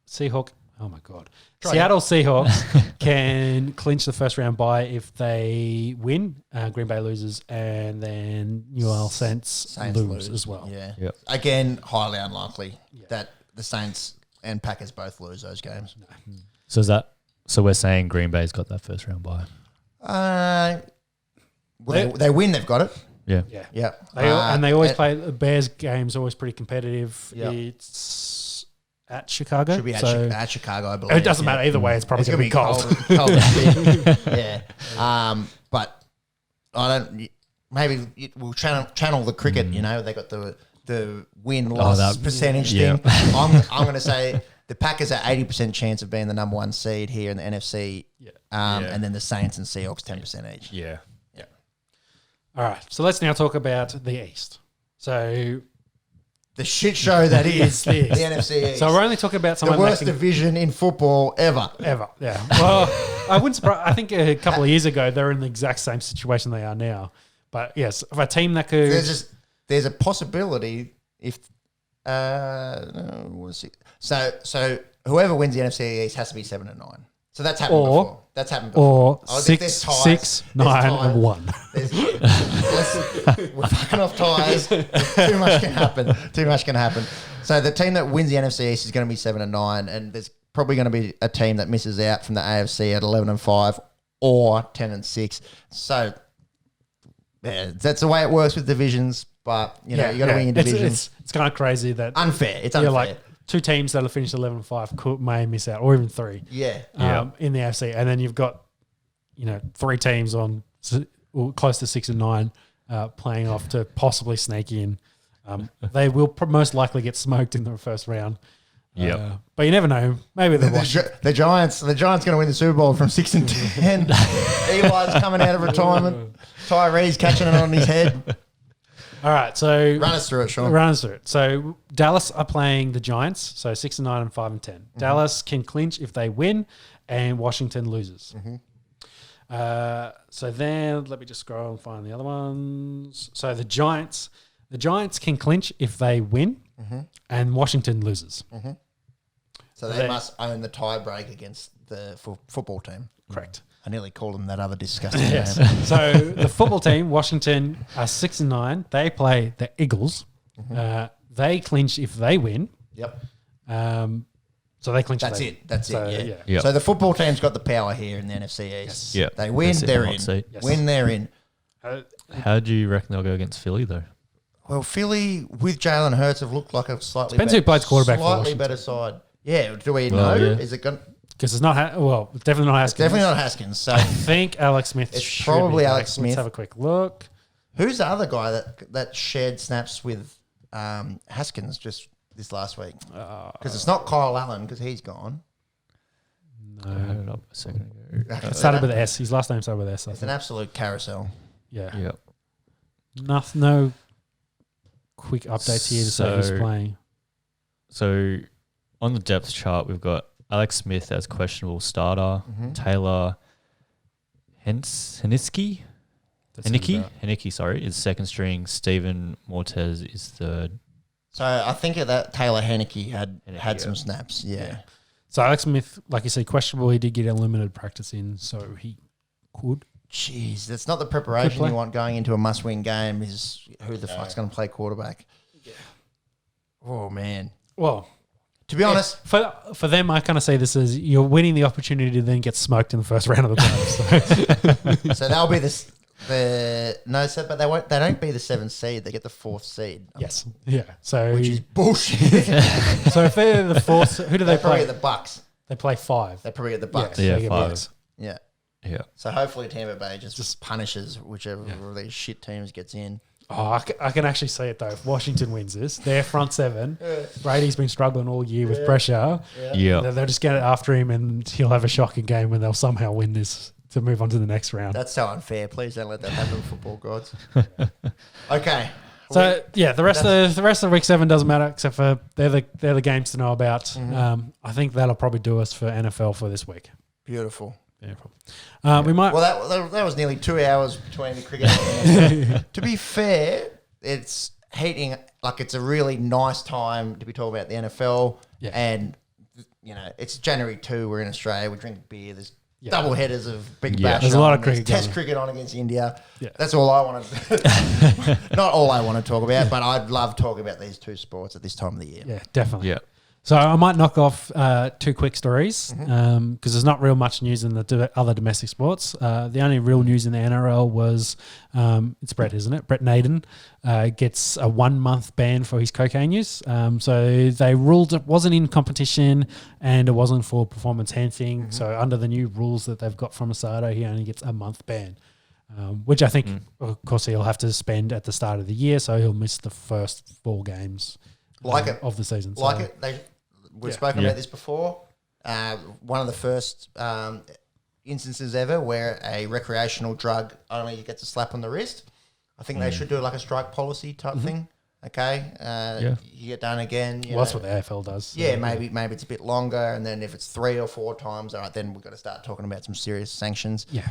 Seahawk. Oh my God! Seattle Seahawks can clinch the first round bye if they win. Green Bay loses, and then New Orleans Saints lose as well. Yeah. Yep. Again, highly unlikely that the Saints and Packers both lose those games. So we're saying Green Bay's got that first round bye. They win, they've got it. Yeah. Yeah. And they always play the Bears games. Always pretty competitive. Yeah. It's at Chicago. Should be at Chicago, I believe. It doesn't matter either way. It's probably going to be cold. Cold as shit. Yeah. But I don't. Maybe we'll channel the cricket. You know, they got the win loss percentage thing. I'm going to say the Packers are 80% chance of being the number one seed here in the NFC. And then the Saints and Seahawks 10% each. Yeah. All right. So let's now talk about the East. So the shit show that is the NFC East. So we're only talking about the worst division in football ever. Yeah. Well, I wouldn't surprise. I think a couple of years ago they were in the exact same situation they are now. But yes, of a team that could. There's a possibility if we'll see. So whoever wins the NFC East has to be 7-9. So that's happened Or- before. That's happened before. Or I think 6, there's ties. 6, There's 9, ties. and 1. We're fucking off ties. Too much can happen. Too much can happen. So the team that wins the NFC East is going to be 7 and 9, and there's probably going to be a team that misses out from the AFC at 11 and 5 or 10 and 6. So yeah, that's the way it works with divisions. But you know, you got to win your divisions. It's kind of crazy that Unfair. It's unfair. like 2 teams that'll finish 11 and 5 may miss out, or even 3. Yeah. In the AFC, and then you've got 3 teams on close to 6 and 9 playing off to possibly sneak in. They will most likely get smoked in the first round. Yep. But you never know. Maybe The Giants going to win the Super Bowl from 6 and 10. Eli's coming out of retirement. Tyree's catching it on his head. All right, so Run us through it, Sean. Run us through it. So Dallas are playing the Giants, so 6 and 9 and 5 and 10. Mm-hmm. Dallas can clinch if they win, and Washington loses. Mm-hmm. So then let me just scroll and find the other ones. So the Giants can clinch if they win, and Washington loses. Mm-hmm. So they must own the tie break against the football team. Correct. I nearly called them that other disgusting name. Yes. So the football team, Washington, are 6 and 9. They play the Eagles. They clinch if they win. Yep. So they clinch. That's if they it. That's so, it. Yeah. Yep. So the football team's got the power here in the NFC East. Yep. They win, they're in. Yes. Win, they're in. How do you reckon they'll go against Philly though? Well, Philly with Jalen Hurts have looked like a slightly Depends who plays quarterback for slightly Washington. better side. Yeah. Do we Well, know? yeah. Is it going? Because it's not, definitely not Haskins. Definitely not Haskins. So I think Alex Smith. It's should probably be back. Alex Smith. Let's have a quick look. who's the other guy that shared snaps with Haskins just this last week? Because it's not Kyle Allen because he's gone. I had it up a second ago. It started with S. His last name started with S. I It's an think. absolute carousel. Yeah. Yep. No quick updates here to say who's So- playing. So on the depth chart, we've got Alex Smith as questionable starter, Taylor Henisky, That sounds about- Henicki, sorry, is second string. Stephen Mortez is third. So I think that Taylor Heineke had Heineke, some yeah. snaps. Yeah. So Alex Smith, like you say, questionable. He did get a limited practice in, so he could. Jeez, that's not the preparation play. you want going into a must-win game. Is who the fuck's going to play quarterback? Yeah. Oh man. Well, To be honest, for them, I kind of say this as you're winning the opportunity to then get smoked in the first round of the playoffs. so they'll be but they won't. They don't be the 7th seed. They get the 4th seed. Yes. Yeah. So Which is bullshit. so if they're the fourth, who do they They probably play? get the Bucks. They play 5. They probably get the Bucks. Yeah, they get 5. Bucks. Yeah. Yeah. So hopefully Tampa Bay just punishes whichever of these shit teams gets in. Oh, I can actually see it though. If Washington wins this, their front 7. Brady's been struggling all year with pressure. Yeah. They'll just get it after him, and he'll have a shocking game, and they'll somehow win this to move on to the next round. That's so unfair. Please don't let that happen, football gods. Okay. So the rest of week 7 doesn't matter except for they're the games to know about. I think that'll probably do us for NFL for this week. Beautiful. Yeah, probably. We might. Well, that was nearly 2 hours between the cricket and the To be fair, it's heating, like it's a really nice time to be talking about the NFL. Yeah. And, it's January 2. We're in Australia. We drink beer. There's double headers of Big Bash. There's a lot on. of cricket There's Test going. cricket on against India. Yeah. That's all I want to Not all I want to talk about, but I'd love talking about these two sports at this time of the year. Yeah, definitely. Yeah. So I might knock off 2 quick stories because there's not real much news in the other domestic sports. The only real news in the NRL was it's Brett, isn't it? Brett Naden gets a 1-month ban for his cocaine use. So they ruled it wasn't in competition and it wasn't for performance enhancing. So under the new rules that they've got from Asada, he only gets a month ban. Which I think, of course, he'll have to spend at the start of the year, so he'll miss the first 4 games of the season. We've spoken about this before. One of the first instances ever where a recreational drug only gets a slap on the wrist. I think they should do like a strike policy type thing. Okay, you get done again. That's what the AFL does. So. Yeah, maybe it's a bit longer, and then if it's 3 or 4 times, all right, then we've got to start talking about some serious sanctions. Yeah.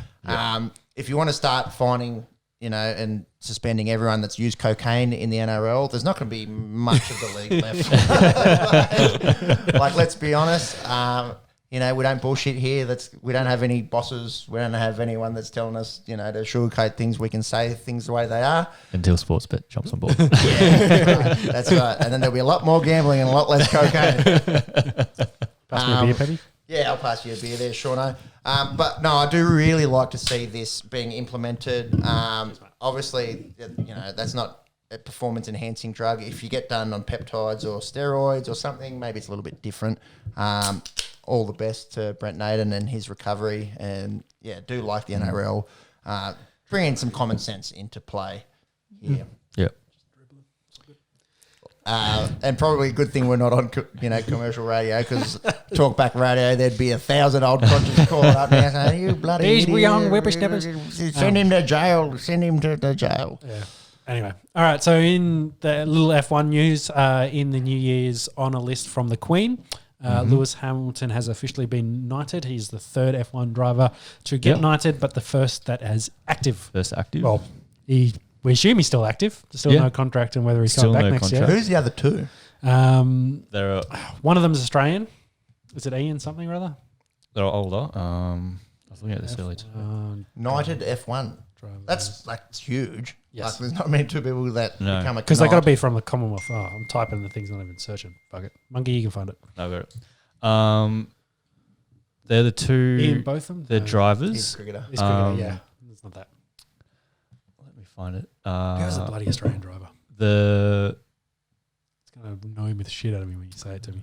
If you want to start finding, and suspending everyone that's used cocaine in the NRL, there's not going to be much of the league left. Like, let's be honest. You know, we don't bullshit here. We don't have any bosses. We don't have anyone that's telling us, you know, to sugarcoat things. We can say things the way they are. Until Sportsbet jumps on board. Yeah, that's right. And then there'll be a lot more gambling and a lot less cocaine. Pass me a beer, Petty. Yeah, I'll pass you a beer there, Shauno. But no, I do really like to see this being implemented. Obviously, you know, that's not a performance-enhancing drug. If you get done on peptides or steroids or something, maybe it's a little bit different. All the best to Brent Naden and his recovery. And, yeah, do like the NRL bringing some common sense into play here. Yep. And probably a good thing we're not on, commercial radio, because talkback radio, there'd be 1,000 old conscious called up now saying, "You bloody These idiot, young whippersnappers. Send him to jail. Send him to the jail." Yeah. Anyway, all right. So in the little F1 news, in the New Year's honour list from the Queen, Lewis Hamilton has officially been knighted. He's the third F1 driver to get knighted, but the first that has active. First active. Well, we assume he's still active. There's still no contract and whether he's Still coming back no next contract. year. Who's the other two? They're One of them is Australian. Is it Ian something or other? they're older. I was looking at this earlier. Knighted F1. That's huge. Yes. Like, there's not many two people that No. become a Because they got to knight. be from the Commonwealth. Oh, I'm typing the thing's not even searching. Fuck it. Monkey, you can find it. No, got it. They're the two. Ian Botham? The No. He's drivers. a cricketer. He's cricketer, yeah. It's not that. Let me find it. Who's the bloody Australian driver? The It's going to annoy me the shit out of me when you say it to me.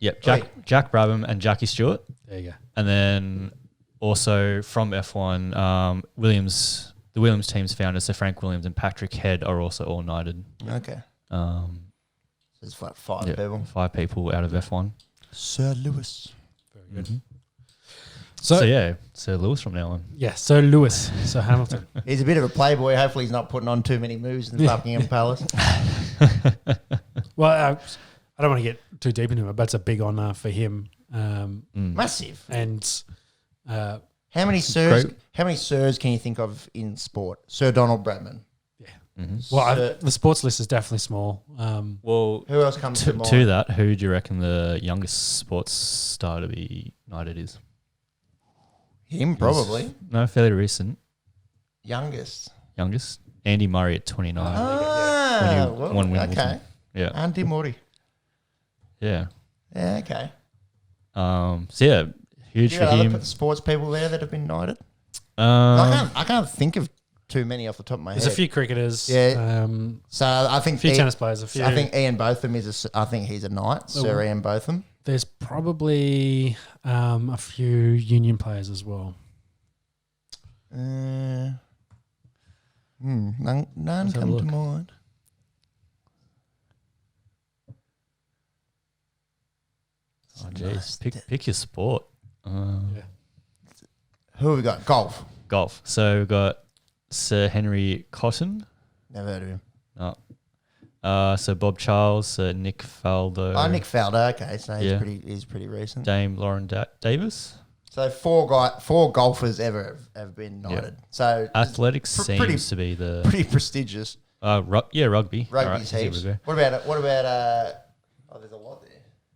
Yep, Jack Brabham and Jackie Stewart, There you go. and then also from F1, the Williams team's founders, so Frank Williams and Patrick Head, are also all knighted. Okay. There's like five Yeah, people. 5 people out of F1. Sir Lewis. Very good. Mhm. So, So yeah, Sir Lewis from now on. yeah, so Lewis, so Hamilton. He's a bit of a playboy. Hopefully he's not putting on too many moves in the Buckingham Palace. Well, I don't want to get too deep into it, but it's a big honour for him. Massive. And How many sirs? Great. How many sirs can you think of in sport? Sir Donald Bradman. well, Sir- the sports list is definitely small. Well, Who else comes to mind? to that, who do you reckon the youngest sports star to be knighted is? Him, probably. No, fairly recent. Youngest. Youngest, Andy Murray at 29. Ah, When he well, won Wimbledon. okay. Yeah, Auntie Mori. yeah. Yeah, okay. So yeah, huge You for got him. other sports people there that have been knighted? I can't think of too many off the top of my There's head. a few cricketers. Yeah. So I think A few tennis players. A few. I think Ian Botham I think he's a knight. Sir Ian Botham. There's probably a few union players as well. None Let's have a come to look. mind. Oh, jeez. Pick your sport. Yeah. Who have we got? Golf. Golf. So we've got Sir Henry Cotton. Never heard of him. So Bob Charles, Sir Nick Faldo. Oh, Nick Faldo. Okay, so Yeah. he's pretty recent. Dame Lauren Davis. So four golfers ever have been knighted. So Athletics pr- seems pretty- to be the pretty prestigious. rugby. Rugby's Alright, heaps. here we go. What about there's a lot there.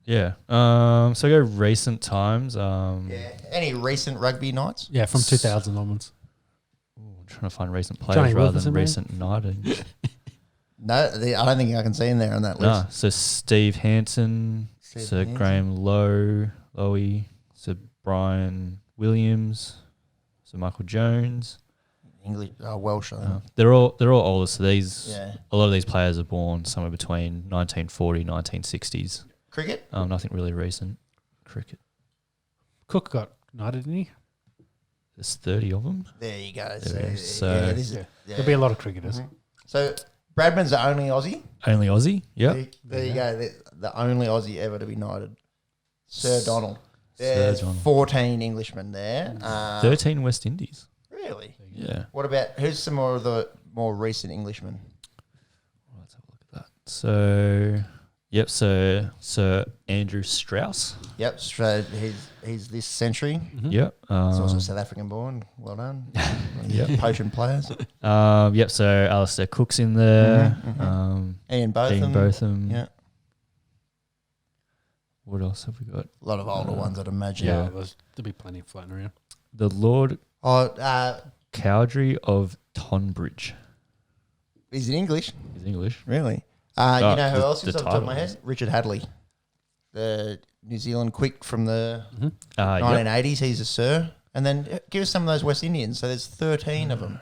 Yeah. So go recent times. Yeah. Any recent rugby knights? Yeah, from 2000 onwards. I'm trying to find recent players Johnny rather Wilkinson, than maybe? recent knighting. No, I don't think I can see him there on that list. No. So Steve Hansen, Sir Hansen. Graham Lowy, Sir Brian Williams, Sir Michael Jones. English, Welsh. I think. They're all older. So these Yeah. a lot of these players are born somewhere between 1940, 1960s. Cricket. Nothing really recent. Cricket. Cook got knighted, didn't he? There's 30 of them. There you go. There it is. So, So- it is, Yeah. yeah. There'll be a lot of cricketers. So Bradman's the only Aussie. Only Aussie. Yep. There you go. The only Aussie ever to be knighted. Sir Donald. There's Donald. 14 Englishmen there. 13 West Indies. Really? Yeah. What about who's some more of the more recent Englishmen? Let's have a look at that. So, yep. So Sir Andrew Strauss. Yep. So he's this century. Yep. He's also South African born. Well done. Yep. Potion players. Yep. So Alistair Cook's in there. Ian Botham. Ian Botham. Yeah. What else have we got? A lot of older ones, I'd imagine. Yeah, there'll be plenty floating around. The Lord Oh, Cowdrey of Tonbridge. is it English? Is English. Really? You know who else the is off the top of my title head? Richard Hadley, the New Zealand quick from the Yep. 1980s. He's a sir. And then give us some of those West Indians. So there's 13 of them.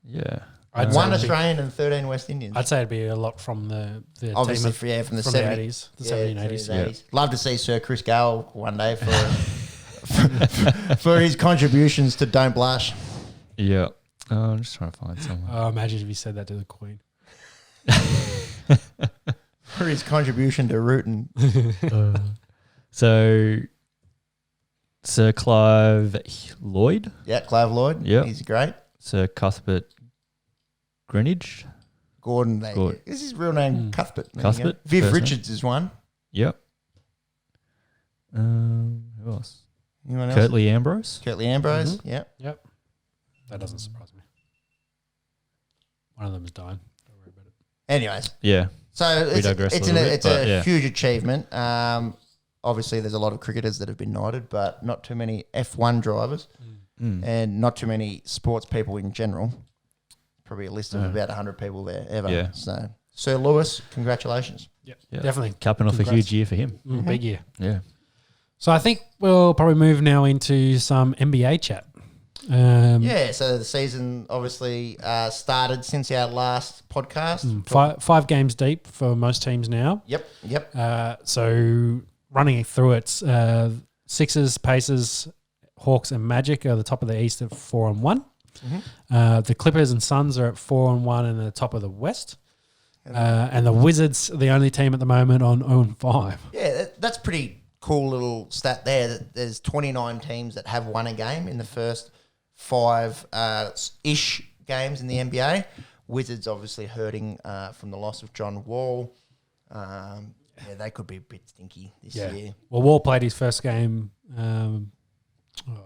Yeah. I'd One say it'd be- Australian and 13 West Indians. I'd say it'd be a lot from the Obviously, team from the from 70s. the 80s, the 70s and 80s. Yeah. Love to see Sir Chris Gale one day for his contributions to Don't Blush. Yeah. I'm just trying to find someone. Oh, imagine if he said that to the Queen. For his contribution to Rootin. So, Sir Clive Lloyd, Yeah, Clive Lloyd. Yep. He's great. Sir Cuthbert Greenwich. Gordon. Gordon. Is his real name Cuthbert? There you go. Cuthbert, Viv first name. Richards is one. Yep. Who else? Anyone else? Curtly Ambrose. Curtly Ambrose. Mm-hmm. Yeah. Yep. That doesn't surprise me. One of them is dying. Don't worry about it. Anyways, Yeah. so We digress a it's little bit, it's but a yeah. huge achievement. Obviously, there's a lot of cricketers that have been knighted, but not too many F1 drivers and not too many sports people in general. Probably a list of about 100 people there ever. Yeah. So, Sir Lewis, congratulations. Yep. Yeah. Definitely. Capping off a Congrats. huge year for him. Big year. Yeah. So I think we'll probably move now into some NBA chat. Yeah, so the season obviously started since our last podcast. Five games deep for most teams now. Yep. So running through it, Sixers, Pacers, Hawks, and Magic are the top of the East at 4-1. The Clippers and Suns are at 4-1 and the top of the West. And the Wizards are the only team at the moment on 0-5. Yeah, that's pretty cool little stat there. That there's 29 teams that have won a game in the first 5-ish games in the NBA. Wizards obviously hurting from the loss of John Wall. Yeah, they could be a bit stinky this year. Well, Wall played his first game. I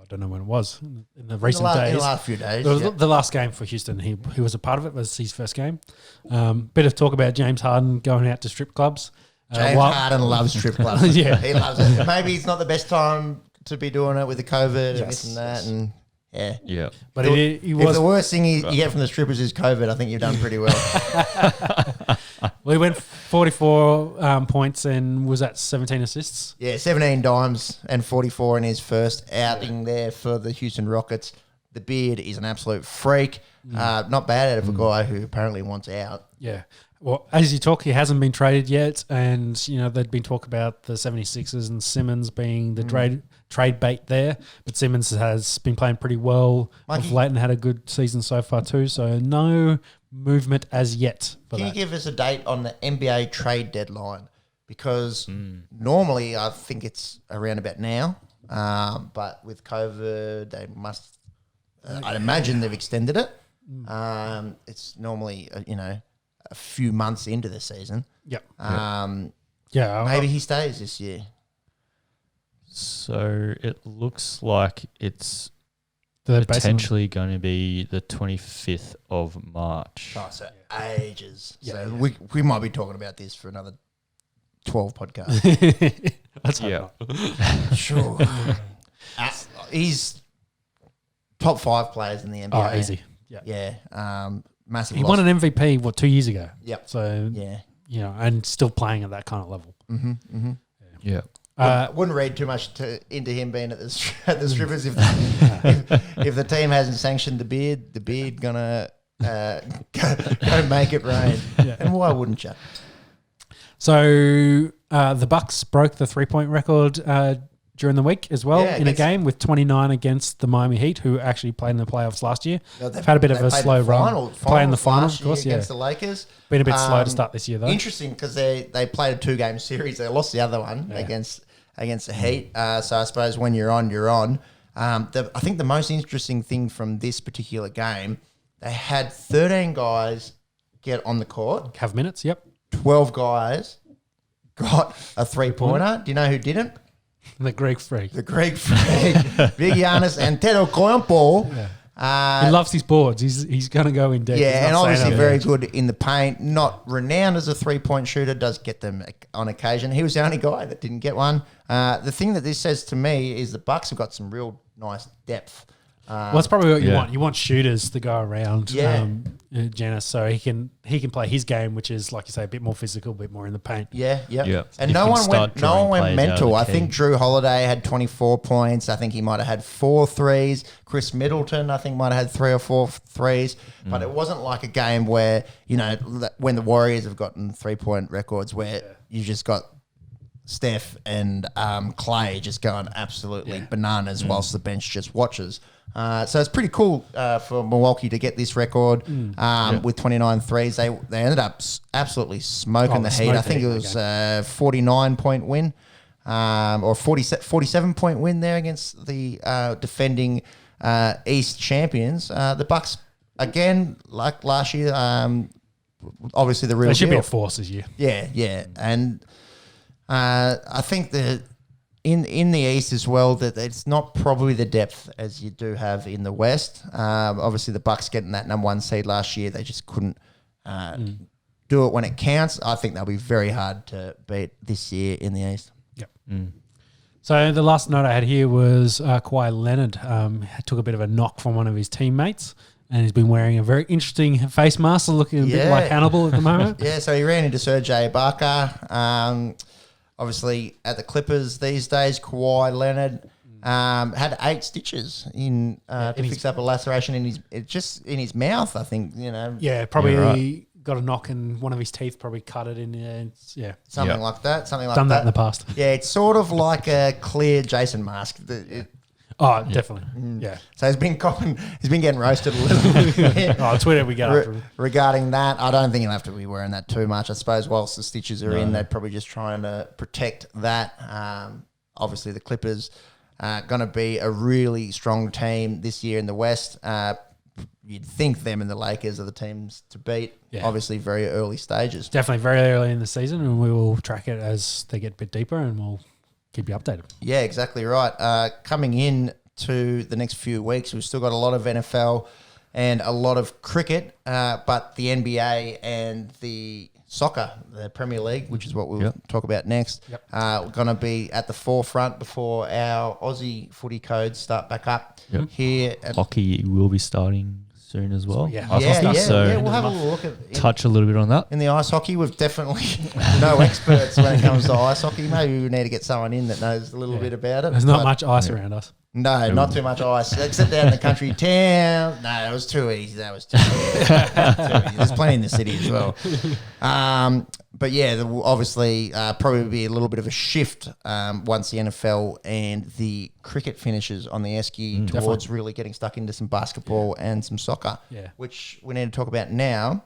don't know when it was in the recent days. In the last few days. It was yeah. the last game for Houston. He was a part of it. Was his first game. Bit of talk about James Harden going out to strip clubs. James Harden loves strip clubs. Yeah. He loves it. Maybe it's not the best time to be doing it with the COVID and this and that. And yeah. Yeah. But he If was. the worst thing you get from the strippers is COVID, I think you've done pretty well. Well, he went 44 points and was at 17 assists. Yeah, 17 dimes and 44 in his first outing there for the Houston Rockets. The beard is an absolute freak. Not bad out of a guy who apparently wants out. Yeah. Well, as you talk, he hasn't been traded yet. And, there'd been talk about the 76ers and Simmons being the trade bait there. But Simmons has been playing pretty well of late and had a good season so far too. So no movement as yet for Can that. you give us a date on the NBA trade deadline? Because normally I think it's around about now. But with COVID, they must... I'd imagine they've extended it. It's normally, a few months into the season. Yep. Yeah, maybe he stays this year. So it looks like it's The potentially going to be the 25th of March. Oh, so ages. Yeah, So yeah. we might be talking about this for another 12 podcasts. Let's hope Yeah. not. Sure. He's top 5 players in the NBA. Oh, easy. Yeah. Yeah. Massive He loss. won an MVP, 2 years ago? Yep. So, Yeah. and still playing at that kind of level. Yeah. Wouldn't read too much into him being at the strippers if the team hasn't sanctioned the beard gonna go make it rain. Yeah. And why wouldn't you? So the Bucks broke the 3-point record during the week as well in a game with 29 against the Miami Heat, who actually played in the playoffs last year. No, They've had a bit of they a played slow the run. final Playing the finals, last of course, year against the Lakers. Been a bit slow to start this year, though. Interesting because they played a 2-game series. They lost the other one against the Heat. So I suppose when you're on, you're on. I think the most interesting thing from this particular game, they had 13 guys get on the court. Have minutes, yep. 12 guys got a 3-pointer. Do you know who didn't? The Greek freak. The Greek freak, Big Giannis Antetokounmpo. He loves his boards. He's going to go in deep. Yeah, and He's not obviously staying very over good in the paint. Not renowned as a 3-point shooter, does get them on occasion. He was the only guy that didn't get one. The thing that this says to me is the Bucks have got some real nice depth. Well, that's probably what you Yeah. want. You want shooters to go around Yeah. Janice, so he can play his game, which is, like you say, a bit more physical, a bit more in the paint. Yeah. And You no can one start went drawing plays out of mental. the I key. think Drew Holiday had 24 points. I think he might have had 4 threes. Chris Middleton, I think, might have had 3 or 4 threes. But it wasn't like a game where, when the Warriors have gotten 3-point records where you just got Steph and Clay just going absolutely bananas whilst the bench just watches. So it's pretty cool for Milwaukee to get this record with 29 threes. They ended up absolutely smoking the Heat. I think it was a 49-point win or 47-point win there against the defending East champions. The Bucks, again, like last year, obviously the real They should deal. be a force this year. Yeah. And I think that in the East as well, that it's not probably the depth as you do have in the West. Obviously, the Bucks getting that number 1 seed last year, they just couldn't do it when it counts. I think they'll be very hard to beat this year in the East. Yep. So the last note I had here was Kawhi Leonard took a bit of a knock from one of his teammates, and he's been wearing a very interesting face mask, looking a bit like Hannibal at the moment. Yeah, so he ran into Serge Ibaka. Obviously, at the Clippers these days, Kawhi Leonard had 8 stitches to fix up a laceration in his mouth. I think Yeah, probably Yeah, right. got a knock and one of his teeth probably cut it in there. something like that. Done that in the past. Yeah, it's sort of like a clear Jason mask. Oh, definitely. Yeah. So he's been getting roasted a little bit. Oh, Twitter we get after him. Regarding that, I don't think he'll have to be wearing that too much. I suppose whilst the stitches are in, they're probably just trying to protect that. Obviously, the Clippers are going to be a really strong team this year in the West. You'd think them and the Lakers are the teams to beat. Yeah. Obviously, very early stages. Definitely very early in the season, and we will track it as they get a bit deeper, and we'll keep you updated. Yeah, exactly right. Coming in to the next few weeks, we've still got a lot of NFL and a lot of cricket, but the NBA and the soccer, the Premier League, which is what we'll talk about next, we're going to be at the forefront before our Aussie footy codes start back up here. Hockey will be starting soon as well. Yeah. Ice hockey, so we'll have a look at touch a little bit on that. in the ice hockey. We've definitely no experts when it comes to ice hockey. Maybe we need to get someone in that knows a little bit about it. There's not but- much ice around us. No, not too much ice, except down in the country town. No, it was too easy. That was too easy. Too easy. There's plenty in the city as well. But yeah, there will obviously probably be a little bit of a shift once the NFL and the cricket finishes on the Esky towards really getting stuck into some basketball and some soccer, which we need to talk about now.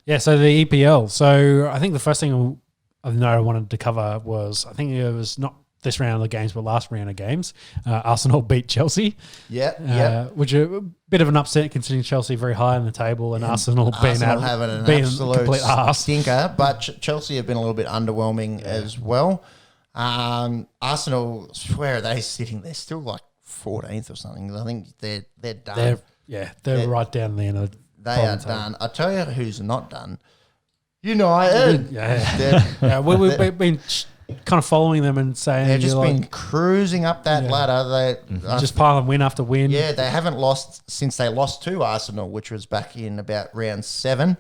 Yeah, so the EPL. So I think the first thing I know I wanted to cover was, I think it was not this round of games, but last round of games. Arsenal beat Chelsea. Which is a bit of an upset considering Chelsea very high on the table and Arsenal being having an being absolute complete arse. stinker, but Chelsea have been a little bit underwhelming as well. Arsenal, where are they sitting? They're still like 14th or something. I think they're done. They're right down the end of the They are done. I tell you who's not done. United. We've been kind of following them and saying They've just been cruising up that ladder. They just piling win after win. Yeah, they haven't lost since they lost to Arsenal, which was back in about round 7.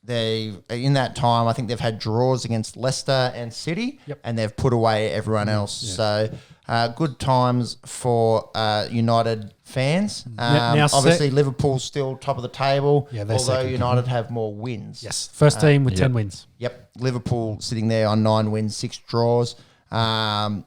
They in that time, I think they've had draws against Leicester and City, and they've put away everyone else. So good times for United fans. Now obviously, Liverpool's still top of the table, although second. United have more wins. Yes, first team with 10 wins. Yep, Liverpool sitting there on 9 wins, 6 draws. Going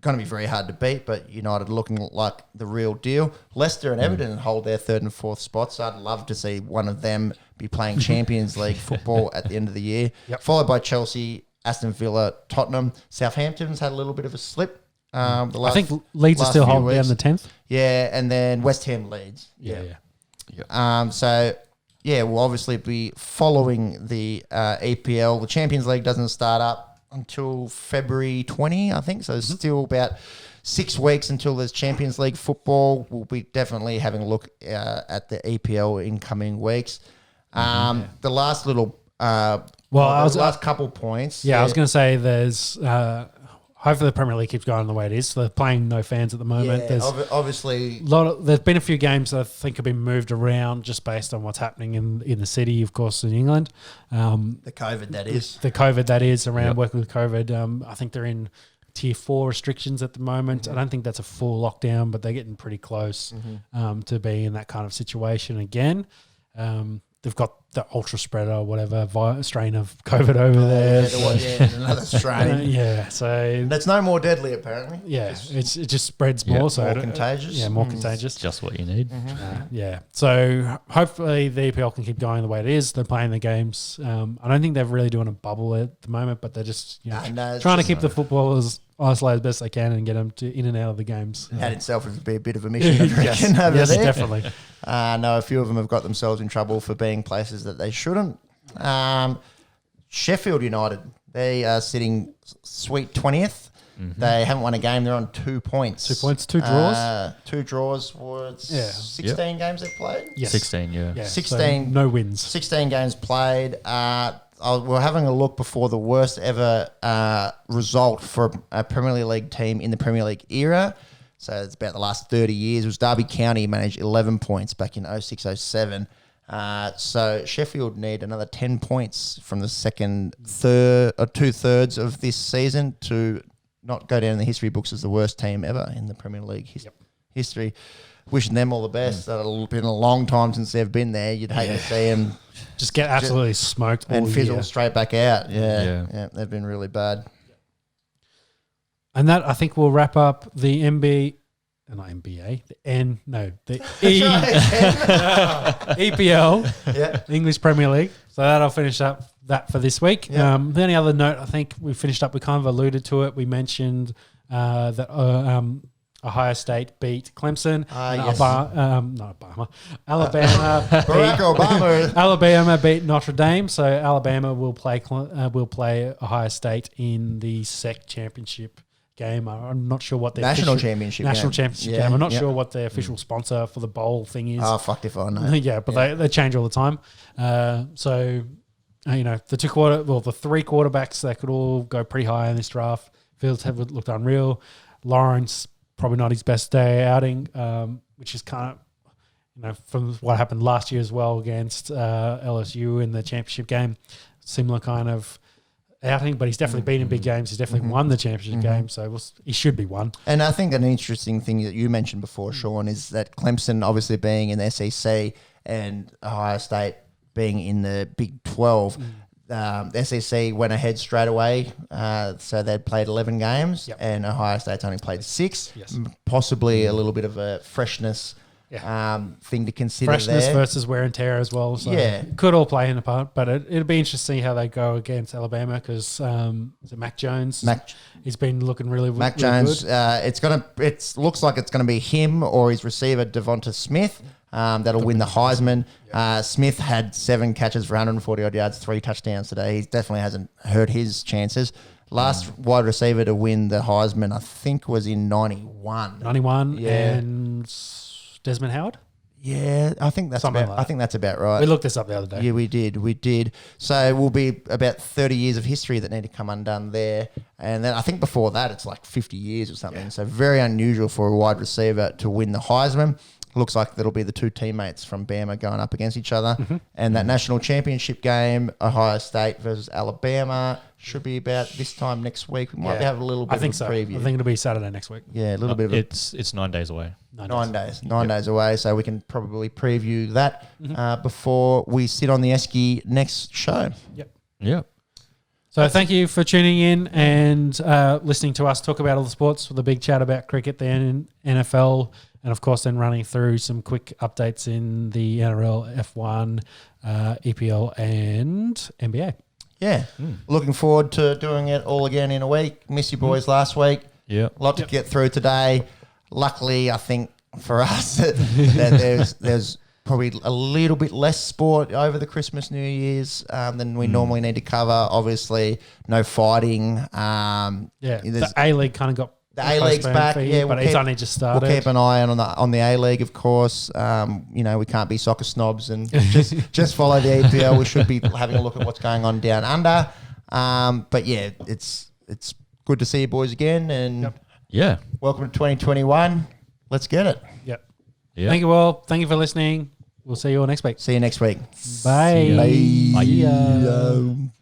to be very hard to beat, but United looking like the real deal. Leicester and Everton hold their 3rd and 4th spots. I'd love to see one of them be playing Champions League football at the end of the year. Followed by Chelsea, Aston Villa, Tottenham. Southampton's had a little bit of a slip. I think Leeds are still holding down the 10th. Yeah, and then West Ham Leeds. So, we'll obviously be following the EPL. The Champions League doesn't start up until February 20, I think. So there's still about 6 weeks until there's Champions League football. We'll be definitely having a look at the EPL in coming weeks. The last little, last couple points. Yeah, I was going to say there's hopefully the Premier League keeps going the way it is. So they're playing no fans at the moment. Yeah, There's obviously there's been a few games that I think have been moved around just based on what's happening in the city, of course, in England. the COVID that is. The COVID that is around working with COVID. I think they're in tier 4 restrictions at the moment. I don't think that's a full lockdown, but they're getting pretty close to being in that kind of situation again. They've got the ultra spreader or whatever strain of COVID over there. Another strain. So that's no more deadly apparently. Yeah, it just spreads more. So more contagious. Yeah, more contagious. Just what you need. So hopefully the EPL can keep going the way it is. They're playing the games. I don't think they're really doing a bubble at the moment, but they're just trying to keep the footballers isolated as best they can and get them in and out of the games. That itself would be a bit of a mission. Yes, definitely. I know a few of them have got themselves in trouble for being places that they shouldn't. Sheffield United, they are sitting sweet 20th. They haven't won a game. They're on 2 points. 2 points, 2 draws. 2 draws. 16 games they've played? Yes. 16, yeah. 16. So no wins. 16 games played. We're having a look before the worst ever result for a Premier League team in the Premier League era. So it's about the last 30 years. It was Derby County managed 11 points back in 06-07. So Sheffield need another 10 points from the second third or 2/3 of this season to not go down in the history books as the worst team ever in the Premier League history. Wishing them all the best. It's been a long time since they've been there. You'd hate to see them just get absolutely smoked and fizzle year. straight back out. Yeah, they've been really bad. And that, I think, will wrap up the the EPL, English Premier League. So that'll finish up that for this week. The only other note, I think we finished up, we kind of alluded to it. We mentioned that Ohio State beat Clemson. Alabama. Barack Obama. Alabama beat Notre Dame. So Alabama will play Ohio State in the SEC championship game. I'm not sure what their national championship game. I'm not sure what the official sponsor for the bowl thing is. Oh, fucked if I know. But they change all the time. The 3 quarterbacks, they could all go pretty high in this draft. Fields have looked unreal. Lawrence, probably not his best day outing, which is kind of, from what happened last year as well against LSU in the championship game, similar kind of outing, but he's definitely been in big games. He's definitely won the championship game, so he should be one. And I think an interesting thing that you mentioned before, Sean, is that Clemson obviously being in the SEC and Ohio State being in the Big 12, the SEC went ahead straight away, so they'd played 11 games, and Ohio State's only played 6. Possibly a little bit of a freshness thing to consider. Freshness there versus wear and tear as well. So it could all play in a part, but it'll be interesting to see how they go against Alabama because is it Mac Jones? He's been looking really Mac really Jones. good. It looks like it's gonna be him or his receiver Devonta Smith. That'll win the Heisman. Smith had 7 catches for 140 odd yards, 3 touchdowns today. He definitely hasn't hurt his chances. Last wide receiver to win the Heisman, I think, was in 91. 91 and Desmond Howard? Yeah, I think that's about right. We looked this up the other day. Yeah, we did. So it will be about 30 years of history that need to come undone there. And then I think before that, it's like 50 years or something. Yeah. So very unusual for a wide receiver to win the Heisman. Looks like that'll be the 2 teammates from Bama going up against each other. And that national championship game, Ohio State versus Alabama, should be about this time next week. We might have a little bit of a preview. I think it'll be Saturday next week. Yeah, a little bit of It's 9 days away. 9 days. 9 days away, so we can probably preview that before we sit on the Esky next show. Yep. So thank you for tuning in and listening to us talk about all the sports with a big chat about cricket, the NFL, and of course then running through some quick updates in the NRL, F1, EPL and NBA. Yeah. Looking forward to doing it all again in a week. Miss you boys last week. Yeah. A lot to get through today. Luckily, I think for us that there's probably a little bit less sport over the Christmas, New Year's than we normally need to cover. Obviously, no fighting. The A-League kind of got The A-League's back. Yeah, but it's only just started. We'll keep an eye on the A-League, of course. We can't be soccer snobs and just follow the EPL. We should be having a look at what's going on down under. But yeah, it's good to see you boys again, and welcome to 2021. Let's get it. Yep. Thank you all. Thank you for listening. We'll see you all next week. See you next week. Bye. Bye. Bye. Bye.